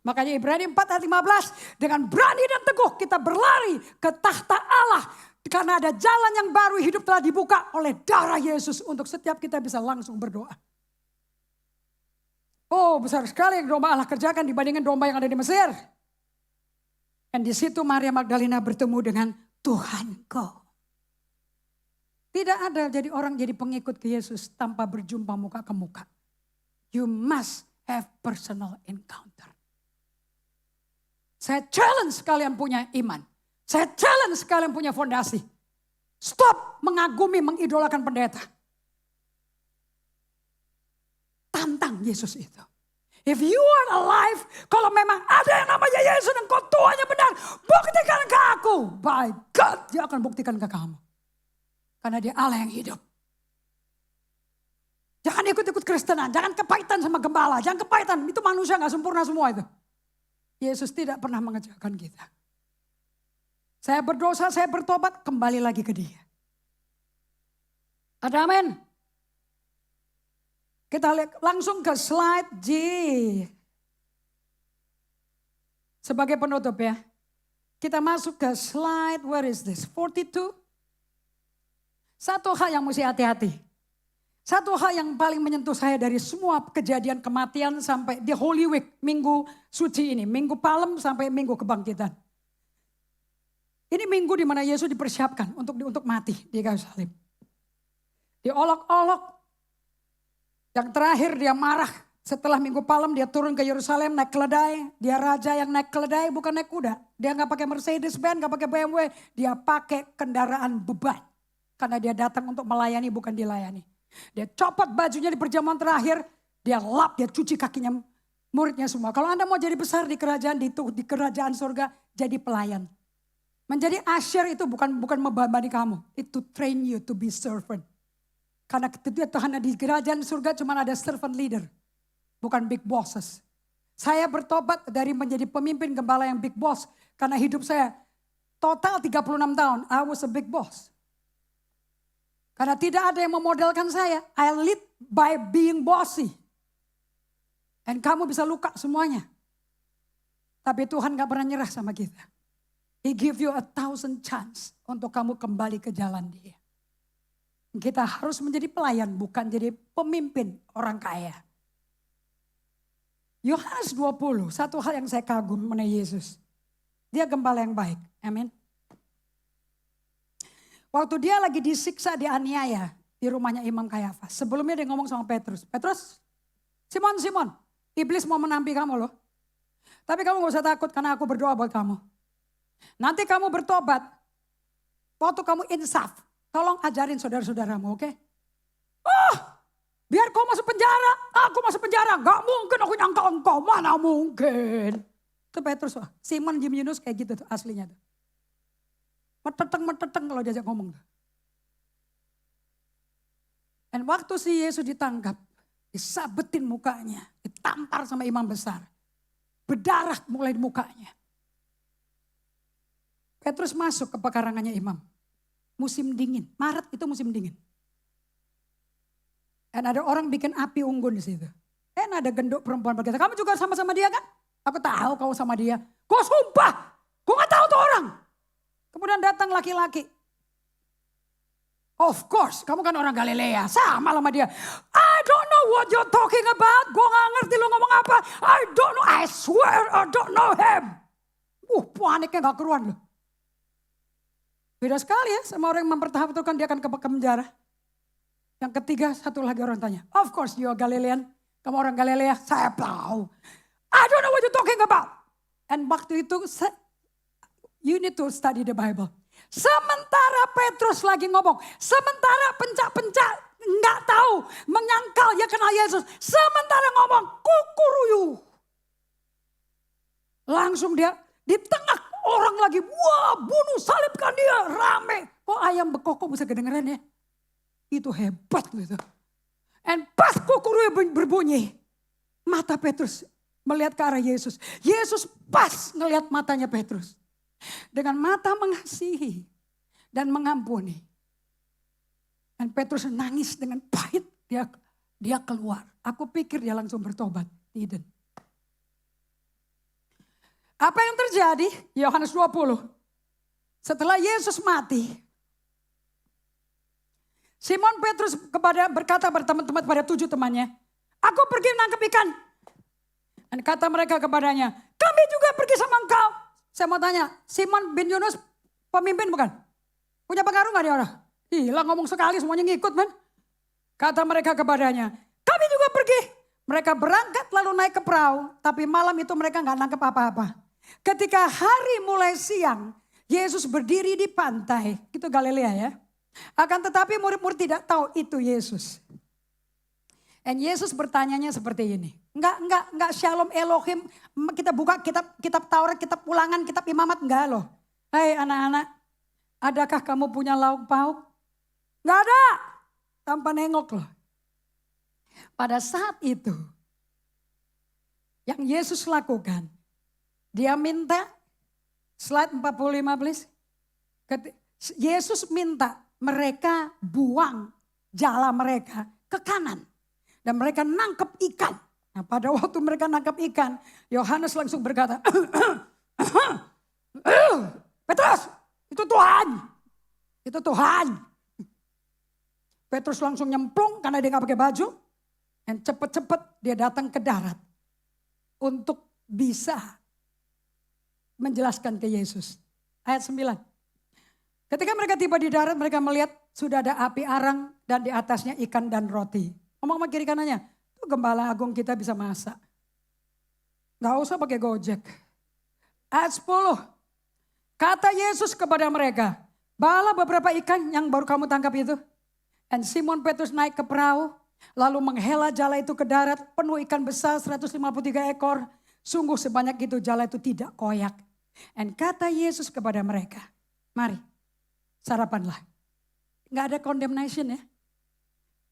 Makanya Ibrani 4 ayat 15, dengan berani dan teguh kita berlari ke tahta Allah. Karena ada jalan yang baru, hidup telah dibuka oleh darah Yesus untuk setiap kita bisa langsung berdoa. Oh, besar sekali yang domba Allah kerjakan dibandingkan domba yang ada di Mesir. Dan di situ Maria Magdalena bertemu dengan Tuhanku. Tidak ada jadi orang jadi pengikut ke Yesus tanpa berjumpa muka ke muka. You must have personal encounter. Saya challenge kalian punya iman. Saya challenge kalian punya fondasi. Stop mengagumi, mengidolakan pendeta. Tantang Yesus itu. If you are alive, kalau memang ada yang namanya Yesus dan kau tuanya benar, buktikan ke aku. By God, dia akan buktikan ke kamu. Karena dia Allah yang hidup. Jangan ikut-ikut Kristenan, jangan kepahitan sama gembala, jangan kepahitan. Itu manusia gak sempurna semua itu. Yesus tidak pernah mengecewakan kita. Saya berdosa, saya bertobat, kembali lagi ke dia. Ada amin? Kita lihat langsung ke slide G. Sebagai penutup ya. Kita masuk ke slide, where is this? 42. Satu hal yang mesti hati-hati. Satu hal yang paling menyentuh saya dari semua kejadian kematian sampai di Holy Week, minggu suci ini. Minggu Palem sampai minggu kebangkitan. Ini minggu di mana Yesus dipersiapkan untuk mati di kayu salib. Diolok-olok. Yang terakhir dia marah. Setelah minggu Palem dia turun ke Yerusalem naik keledai. Dia raja yang naik keledai bukan naik kuda. Dia gak pakai Mercedes Benz, gak pakai BMW. Dia pakai kendaraan beban. Karena dia datang untuk melayani bukan dilayani. Dia copot bajunya di perjamuan terakhir. Dia lap, dia cuci kakinya muridnya semua. Kalau Anda mau jadi besar di kerajaan kerajaan surga, jadi pelayan. Menjadi asyir itu bukan membebani kamu. Itu train you to be servant. Karena Tuhan di kerajaan surga cuma ada servant leader. Bukan big bosses. Saya bertobat dari menjadi pemimpin gembala yang big boss. Karena hidup saya total 36 tahun. I was a big boss. Karena tidak ada yang memodelkan saya. I lead by being bossy. Dan kamu bisa luka semuanya. Tapi Tuhan gak pernah nyerah sama kita. He give you 1,000 chance untuk kamu kembali ke jalan Dia. Kita harus menjadi pelayan, bukan jadi pemimpin orang kaya. Yohanes 20, satu hal yang saya kagum mengenai Yesus. Dia gembala yang baik. Amin. Waktu dia lagi disiksa, dianiaya di rumahnya Imam Kayafas. Sebelumnya dia ngomong sama Petrus. Petrus, Simon, iblis mau menampi kamu loh. Tapi kamu gak usah takut karena aku berdoa buat kamu. Nanti kamu bertobat, waktu kamu insaf, tolong ajarin saudara-saudaramu, oke? Biar kau masuk penjara, aku masuk penjara. Gak mungkin aku nyangka engkau, mana mungkin. Itu Petrus, Simon Jim Yunus kayak gitu tuh aslinya tuh. Meteteng kalau diajak ngomong. Dan waktu si Yesus ditangkap, disabetin mukanya, ditampar sama imam besar. Berdarah mulai di mukanya. Petrus masuk ke pekarangannya imam. Musim dingin, Maret itu musim dingin. Dan ada orang bikin api unggun di situ. Dan ada genduk perempuan berkata, kamu juga sama-sama dia kan? Aku tahu kau sama dia. Gue sumpah, gue gak tahu tuh orang. Kemudian datang laki-laki. Of course, kamu kan orang Galilea, sama sama dia. I don't know what you're talking about. Gue gak ngerti lu ngomong apa. I don't know, I swear I don't know him. Paniknya gak keruan loh. Beda sekali ya sama orang yang mempertahankan dia akan ke penjara. Yang ketiga, satu lagi orang tanya. Of course you are Galilean. Kamu orang Galilea, saya tahu. I don't know what you're talking about. And waktu itu, you need to study the Bible. Sementara Petrus lagi ngomong. Sementara pencak-pencak nggak tahu. Menyangkal ya kenal Yesus. Sementara ngomong kukuruyuh. Langsung dia di tengah orang lagi. Wah bunuh salibkan dia. Rame. Kok ayam bekokok bisa kedengeran ya. Itu hebat gitu. And pas kukuruyuh berbunyi. Mata Petrus melihat ke arah Yesus. Yesus pas ngelihat matanya Petrus. Dengan mata mengasihi dan mengampuni. Dan Petrus nangis dengan pahit. Dia keluar. Aku pikir dia langsung bertobat. Tidak. Apa yang terjadi? Yohanes 20. Setelah Yesus mati. Simon Petrus berkata pada teman-teman, pada 7 temannya. Aku pergi menangkap ikan. Dan kata mereka kepadanya. Kami juga pergi sama engkau. Saya mau tanya, Simon bin Yunus pemimpin bukan? Punya pengaruh gak dia orang? Hilang ngomong sekali semuanya ngikut man. Kata mereka kepadanya, kami juga pergi. Mereka berangkat lalu naik ke perahu. Tapi malam itu mereka gak nangkep apa-apa. Ketika hari mulai siang, Yesus berdiri di pantai. Itu Galilea ya. Akan tetapi murid-murid tidak tahu itu Yesus. Dan Yesus bertanyanya seperti ini. Enggak Shalom Elohim. Kita buka kitab Taurat, kitab Ulangan, kitab Imamat. Enggak loh. Hai anak-anak. Adakah kamu punya lauk pauk? Enggak ada. Tanpa nengok loh. Pada saat itu. Yang Yesus lakukan. Dia minta. Slide 45 please. Yesus minta mereka buang jala mereka ke kanan. Dan mereka nangkep ikan. Nah pada waktu mereka nangkep ikan, Yohanes langsung berkata, Petrus, itu Tuhan. Itu Tuhan. Petrus langsung nyemplung karena dia gak pakai baju. Dan cepet-cepet dia datang ke darat. Untuk bisa menjelaskan ke Yesus. Ayat 9. Ketika mereka tiba di darat, mereka melihat sudah ada api arang dan di atasnya ikan dan roti. Ngomong sama kiri kanannya, tuh gembala agung kita bisa masak. Gak usah pakai Gojek. Ayat 10. Kata Yesus kepada mereka, bawalah beberapa ikan yang baru kamu tangkap itu. Dan Simon Petrus naik ke perahu, lalu menghela jala itu ke darat, penuh ikan besar 153 ekor. Sungguh sebanyak itu jala itu tidak koyak. Dan kata Yesus kepada mereka, mari sarapanlah. Gak ada condemnation ya.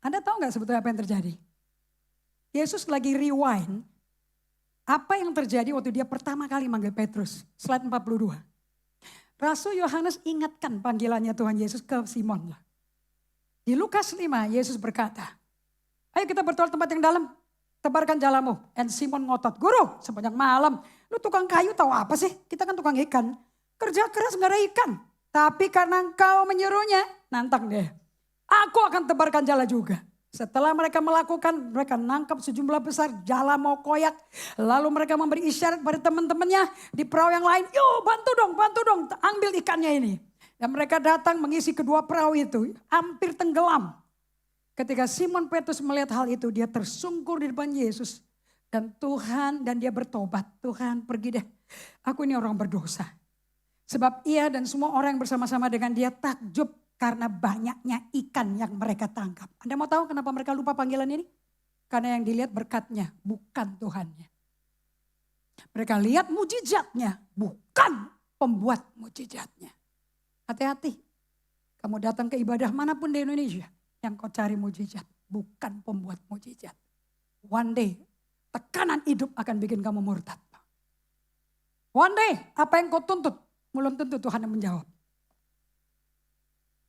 Anda tahu gak sebetulnya apa yang terjadi? Yesus lagi rewind apa yang terjadi waktu dia pertama kali manggil Petrus. Slide 42. Rasul Yohanes ingatkan panggilannya Tuhan Yesus ke Simon. Di Lukas 5 Yesus berkata, ayo kita bertolak tempat yang dalam, tebarkan jalamu. Dan Simon ngotot, guru sepanjang malam, lu tukang kayu tahu apa sih? Kita kan tukang ikan, kerja keras gak ada ikan. Tapi karena engkau menyuruhnya, nantang deh. Aku akan tebarkan jala juga. Setelah mereka melakukan, mereka nangkap sejumlah besar jala mau koyak. Lalu mereka memberi isyarat pada teman-temannya di perahu yang lain. Yuk bantu dong, ambil ikannya ini. Dan mereka datang mengisi kedua perahu itu, hampir tenggelam. Ketika Simon Petrus melihat hal itu, dia tersungkur di depan Yesus. Dan dia bertobat, Tuhan pergi deh, aku ini orang berdosa. Sebab ia dan semua orang yang bersama-sama dengan dia takjub karena banyaknya ikan yang mereka tangkap. Anda mau tahu kenapa mereka lupa panggilan ini? Karena yang dilihat berkatnya, bukan Tuhannya. Mereka lihat mujizatnya, bukan pembuat mujizatnya. Hati-hati, kamu datang ke ibadah manapun di Indonesia, yang kau cari mujizat, bukan pembuat mujizat. One day, tekanan hidup akan bikin kamu murtad. One day, apa yang kau tuntut, belum tentu Tuhan yang menjawab.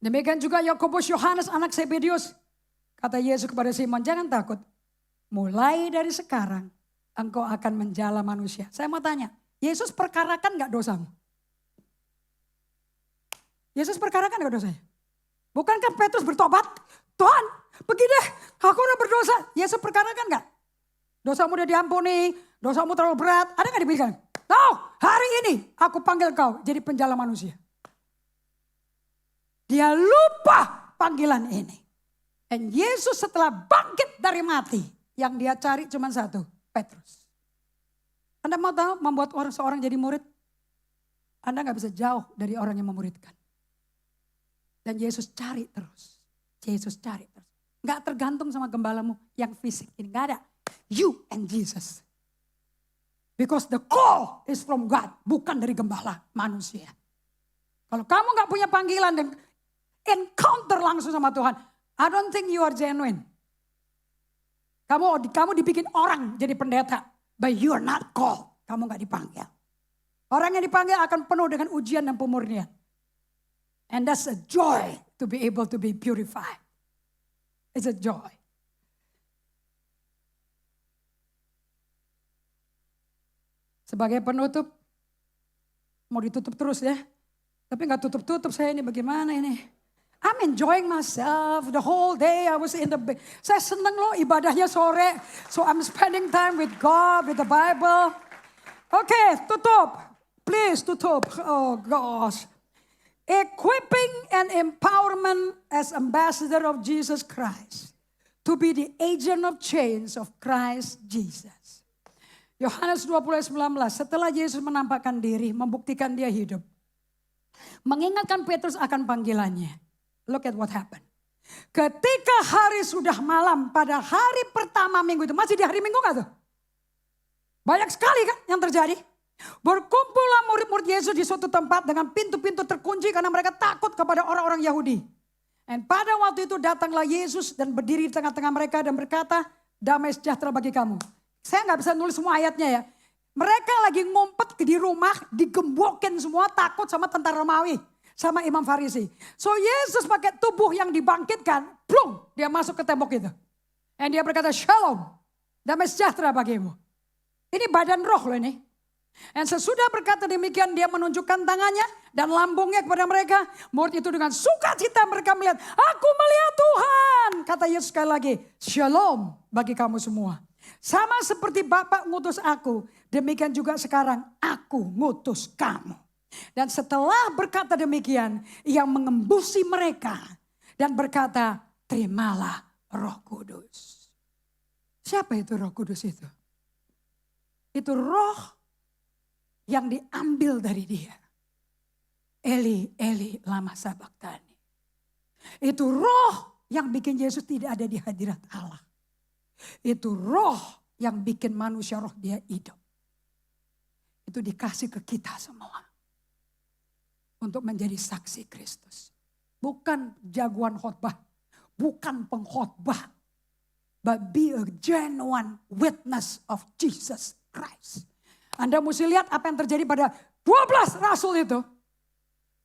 Demikian juga Yakobus, Yohanes anak Zebedius. Kata Yesus kepada Simon, jangan takut. Mulai dari sekarang engkau akan menjala manusia. Saya mau tanya, Yesus perkarakan gak dosamu? Yesus perkarakan gak dosanya? Bukankah Petrus bertobat? Tuhan pergi deh, aku udah berdosa. Yesus perkarakan gak? Dosamu udah diampuni, dosamu terlalu berat. Ada gak dibilang? No, hari ini aku panggil kau jadi penjala manusia. Dia lupa panggilan ini. Dan Yesus setelah bangkit dari mati, yang dia cari cuma satu, Petrus. Anda mau tahu membuat seorang jadi murid? Anda gak bisa jauh dari orang yang memuridkan. Dan Yesus cari terus. Yesus cari terus. Gak tergantung sama gembalamu yang fisik ini, gak ada. You and Jesus. Because the call is from God, bukan dari gembala manusia. Kalau kamu gak punya panggilan dan encounter langsung sama Tuhan, I don't think you are genuine. Kamu dibikin orang jadi pendeta, but you are not called. Kamu gak dipanggil. Orang yang dipanggil akan penuh dengan ujian dan pemurnian. And that's a joy to be able to be purified. It's a joy. Sebagai penutup, mau ditutup terus ya. Tapi gak tutup-tutup saya ini, bagaimana ini? I'm enjoying myself the whole day. I was in the bed. Saya senang loh ibadahnya sore. So I'm spending time with God, with the Bible. Oke, tutup. Please tutup. Oh gosh. Equipping and empowerment as ambassador of Jesus Christ. To be the agent of change of Christ Jesus. Yohanes 20:19. Setelah Yesus menampakkan diri, membuktikan dia hidup. Mengingatkan Petrus akan panggilannya. Look at what happened. Ketika hari sudah malam pada hari pertama minggu itu. Masih di hari minggu gak tuh? Banyak sekali kan yang terjadi. Berkumpullah murid-murid Yesus di suatu tempat dengan pintu-pintu terkunci karena mereka takut kepada orang-orang Yahudi. Dan pada waktu itu datanglah Yesus dan berdiri di tengah-tengah mereka dan berkata, damai sejahtera bagi kamu. Saya gak bisa nulis semua ayatnya ya. Mereka lagi ngumpet di rumah, digembokin semua takut sama tentara Romawi. Sama Imam Farisi. So Yesus pakai tubuh yang dibangkitkan, plung, dia masuk ke tembok itu. Dan dia berkata, shalom, damai sejahtera bagimu. Ini badan roh loh ini. Dan sesudah berkata demikian, dia menunjukkan tangannya dan lambungnya kepada mereka. Murid itu dengan sukacita mereka melihat, aku melihat Tuhan. Kata Yesus sekali lagi, shalom bagi kamu semua. Sama seperti Bapa ngutus aku, demikian juga sekarang aku ngutus kamu. Dan setelah berkata demikian, ia mengembusi mereka dan berkata, terimalah Roh Kudus. Siapa itu Roh Kudus itu? Itu roh yang diambil dari dia. Eli, Eli, lama sabachthani. Itu roh yang bikin Yesus tidak ada di hadirat Allah. Itu roh yang bikin manusia roh dia hidup. Itu dikasih ke kita semua. Untuk menjadi saksi Kristus. Bukan jagoan khotbah. Bukan pengkhotbah. But be a genuine witness of Jesus Christ. Anda mesti lihat apa yang terjadi pada 12 rasul itu.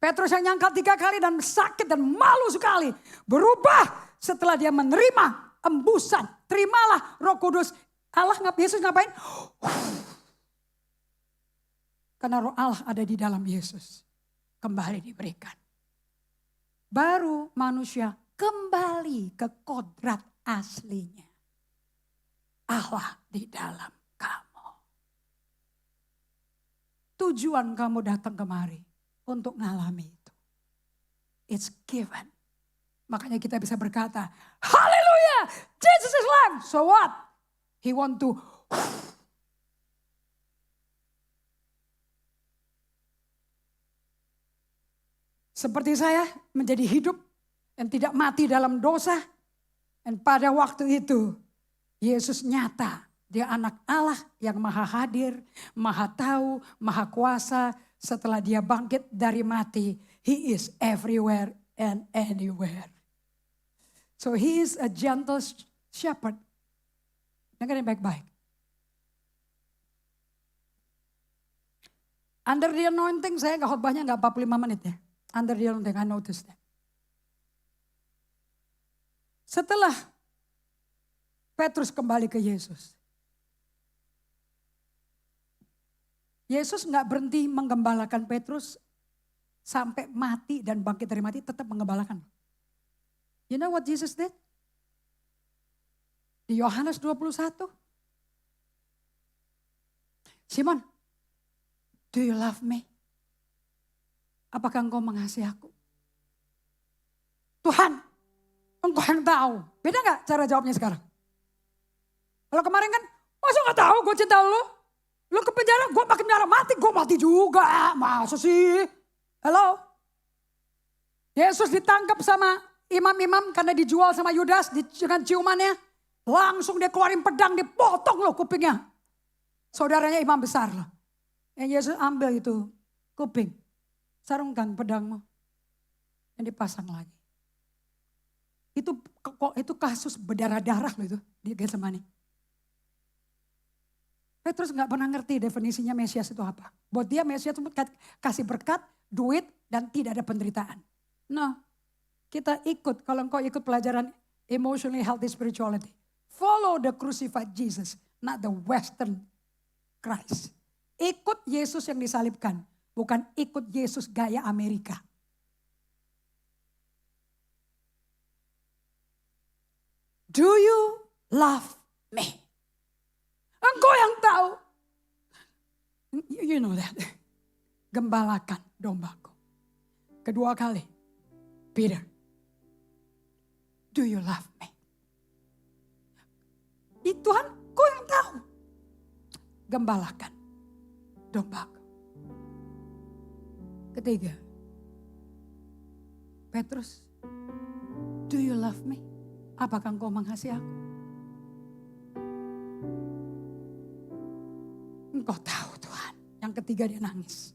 Petrus yang nyangkal 3 kali dan sakit dan malu sekali. Berubah setelah dia menerima embusan. Terimalah Roh Kudus. Yesus ngapain? Karena Roh Allah ada di dalam Yesus. Kembali diberikan. Baru manusia kembali ke kodrat aslinya. Allah di dalam kamu. Tujuan kamu datang kemari untuk ngalami itu. It's given. Makanya kita bisa berkata, haleluya, Jesus is alive. So what? He want to seperti saya menjadi hidup dan tidak mati dalam dosa. Dan pada waktu itu Yesus nyata. Dia anak Allah yang maha hadir, maha tahu, maha kuasa. Setelah dia bangkit dari mati, he is everywhere and anywhere. So he is a gentle shepherd. Dengerin baik-baik. Under the anointing saya khotbahnya gak 45 menit ya. Under the anointing, I noticed that. Setelah Petrus kembali ke Yesus. Yesus gak berhenti menggembalakan Petrus sampai mati dan bangkit dari mati, tetap menggembalakan. You know what Jesus did? Di Yohanes 21. Simon, do you love me? Apakah engkau mengasihi aku? Tuhan, engkau yang tahu. Beda gak cara jawabnya sekarang? Kalau kemarin kan, masa gak tahu gue cinta lu? Lu ke penjara, gue makin penjara mati, gue mati juga. Masa sih? Halo? Yesus ditangkap sama imam-imam karena dijual sama Yudas dengan ciumannya. Langsung dia keluarin pedang, dipotong loh kupingnya. Saudaranya imam besar loh. Yang Yesus ambil itu kuping. Sarungkan pedangmu. Dan dipasang lagi. Itu kasus berdarah-darah loh itu di Getsemani. Petrus gak pernah ngerti definisinya Mesias itu apa. Buat dia Mesias itu kasih berkat, duit, dan tidak ada penderitaan. Nah, kita ikut, kalau engkau ikut pelajaran emotionally healthy spirituality. Follow the crucified Jesus, not the Western Christ. Ikut Yesus yang disalibkan, bukan ikut Yesus gaya Amerika. Do you love me? Engkau yang tahu. You know that. Gembalakan dombaku. Kedua kali. Peter. Do you love me? Tuhan, kau yang tahu. Gembalakan dombaku. Ketiga. Petrus. Do you love me? Apakah engkau mengasihi aku? Engkau tahu Tuhan. Yang ketiga dia nangis.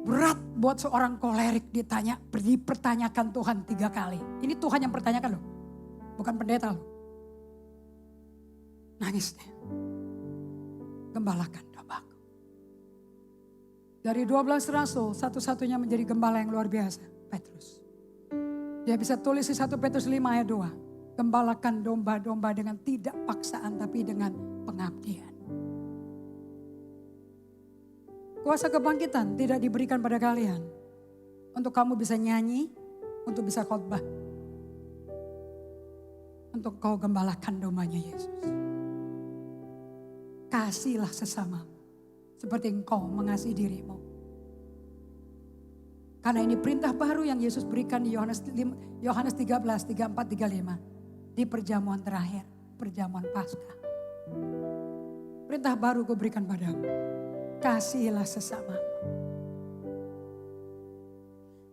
Berat buat seorang kolerik dipertanyakan Tuhan 3 kali. Ini Tuhan yang pertanyakan loh. Bukan pendeta loh. Nangis dia. Gembalakan dombaku. Dari 12 rasul, satu-satunya menjadi gembala yang luar biasa. Petrus. Dia bisa tulis di 1 Petrus 5 ayat 2. Gembalakan domba-domba dengan tidak paksaan tapi dengan pengabdian. Kuasa kebangkitan tidak diberikan pada kalian. Untuk kamu bisa nyanyi, untuk bisa khotbah. Untuk kau gembalakan dombanya Yesus. Kasihlah sesamamu. Seperti engkau mengasihi dirimu. Karena ini perintah baru yang Yesus berikan di Yohanes 13, 34, 35. Di perjamuan terakhir, perjamuan Paskah. Perintah baru ku berikan padamu. Kasihilah sesamamu.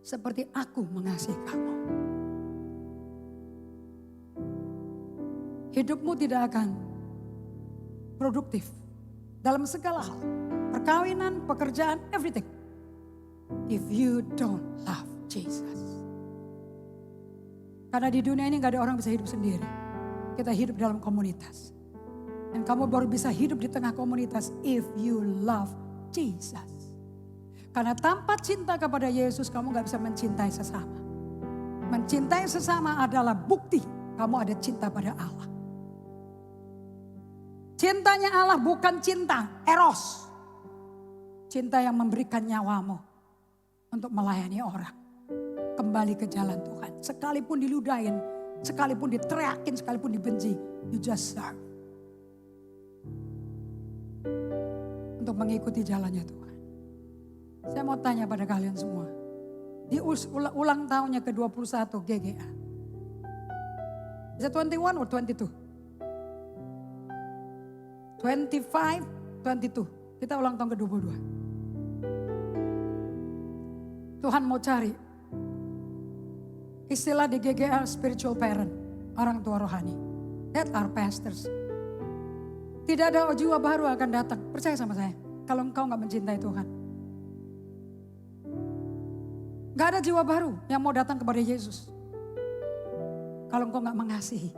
seperti aku mengasihi kamu. Hidupmu tidak akan produktif dalam segala hal. Perkawinan, pekerjaan, everything. If you don't love Jesus. Karena di dunia ini gak ada orang bisa hidup sendiri. Kita hidup dalam komunitas. Dan kamu baru bisa hidup di tengah komunitas if you love Jesus. Karena tanpa cinta kepada Yesus kamu gak bisa mencintai sesama. Mencintai sesama adalah bukti kamu ada cinta pada Allah. Cintanya Allah bukan cinta eros. Cinta yang memberikan nyawamu untuk melayani orang. Kembali ke jalan Tuhan. Sekalipun diludahin, sekalipun diteriakin, sekalipun dibenci. You just serve. Untuk mengikuti jalannya Tuhan. Saya mau tanya pada kalian semua. Di ulang tahunnya ke-21 GGA. Is it 21 or 22? 25, 22. Kita ulang tahun ke-22. Tuhan mau cari. Istilah di GGA spiritual parent. Orang tua rohani. That are pastors. Tidak ada jiwa baru akan datang. Percaya sama saya. Kalau engkau gak mencintai Tuhan. Gak ada jiwa baru yang mau datang kepada Yesus. Kalau engkau gak mengasihi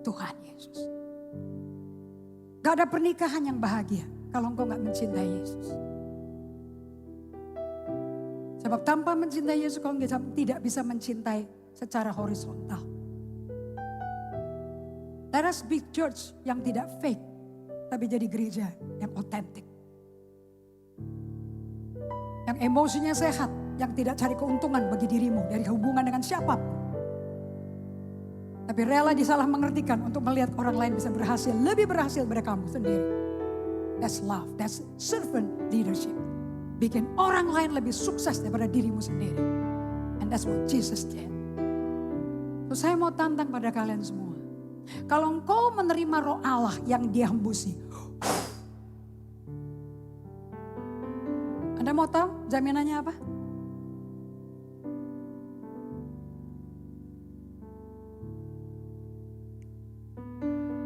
Tuhan Yesus. Gak ada pernikahan yang bahagia kalau engkau gak mencintai Yesus. Sebab tanpa mencintai Yesus kau tidak bisa mencintai secara horizontal. Let us be church yang tidak fake, tapi jadi gereja yang otentik. Yang emosinya sehat, yang tidak cari keuntungan bagi dirimu dari hubungan dengan siapapun. Tapi rela disalah mengertikan untuk melihat orang lain bisa berhasil, lebih berhasil daripada kamu sendiri. That's love, that's servant leadership. Bikin orang lain lebih sukses daripada dirimu sendiri. And that's what Jesus did. So saya mau tantang pada kalian semua. Kalau engkau menerima roh Allah yang dia hembusi. Anda mau tahu jaminannya apa?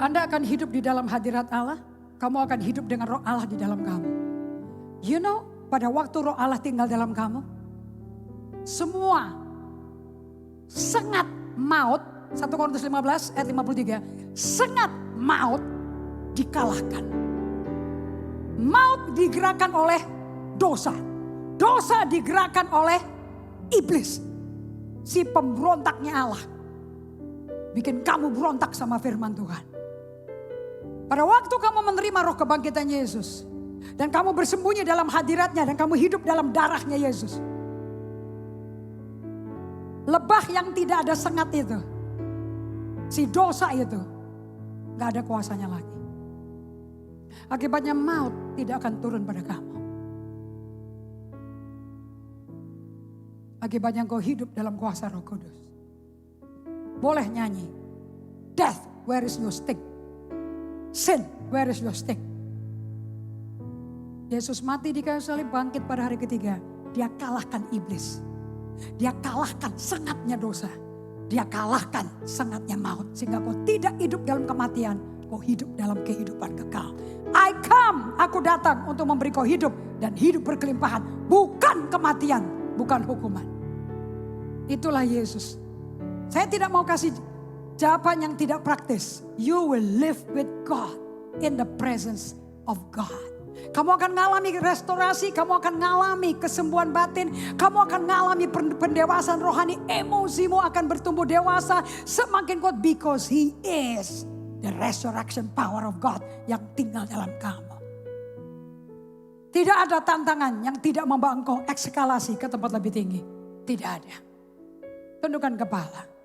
Anda akan hidup di dalam hadirat Allah. Kamu akan hidup dengan roh Allah di dalam kamu. You know, pada waktu roh Allah tinggal dalam kamu, semua sengat maut, 1 Korintus 15 ayat 53, sengat maut dikalahkan. Maut digerakkan oleh dosa. Dosa digerakkan oleh iblis. Si pemberontaknya Allah. Bikin kamu berontak sama firman Tuhan. Pada waktu kamu menerima roh kebangkitan Yesus. Dan kamu bersembunyi dalam hadiratnya dan kamu hidup dalam darahnya Yesus. Lebah yang tidak ada sengat itu. Si dosa itu. Gak ada kuasanya lagi. Akibatnya maut tidak akan turun pada kamu. Akibatnya engkau hidup dalam kuasa Roh Kudus. Boleh nyanyi. Death, where is your sting? Sin, where is your sting? Yesus mati di kayu salib, bangkit pada hari ketiga. Dia kalahkan iblis. Dia kalahkan sengatnya dosa. Dia kalahkan sengatnya maut. Sehingga kau tidak hidup dalam kematian. Kau hidup dalam kehidupan kekal. I come, aku datang untuk memberi kau hidup. Dan hidup berkelimpahan. Bukan kematian, bukan hukuman. Itulah Yesus. Saya tidak mau kasih jawaban yang tidak praktis. You will live with God in the presence of God. Kamu akan mengalami restorasi, kamu akan mengalami kesembuhan batin, kamu akan mengalami pendewasaan rohani, emosimu akan bertumbuh dewasa semakin kuat because He is the resurrection power of God yang tinggal dalam kamu. Tidak ada tantangan yang tidak membawa engkau ekskalasi ke tempat lebih tinggi. Tidak ada. Tundukkan kepala.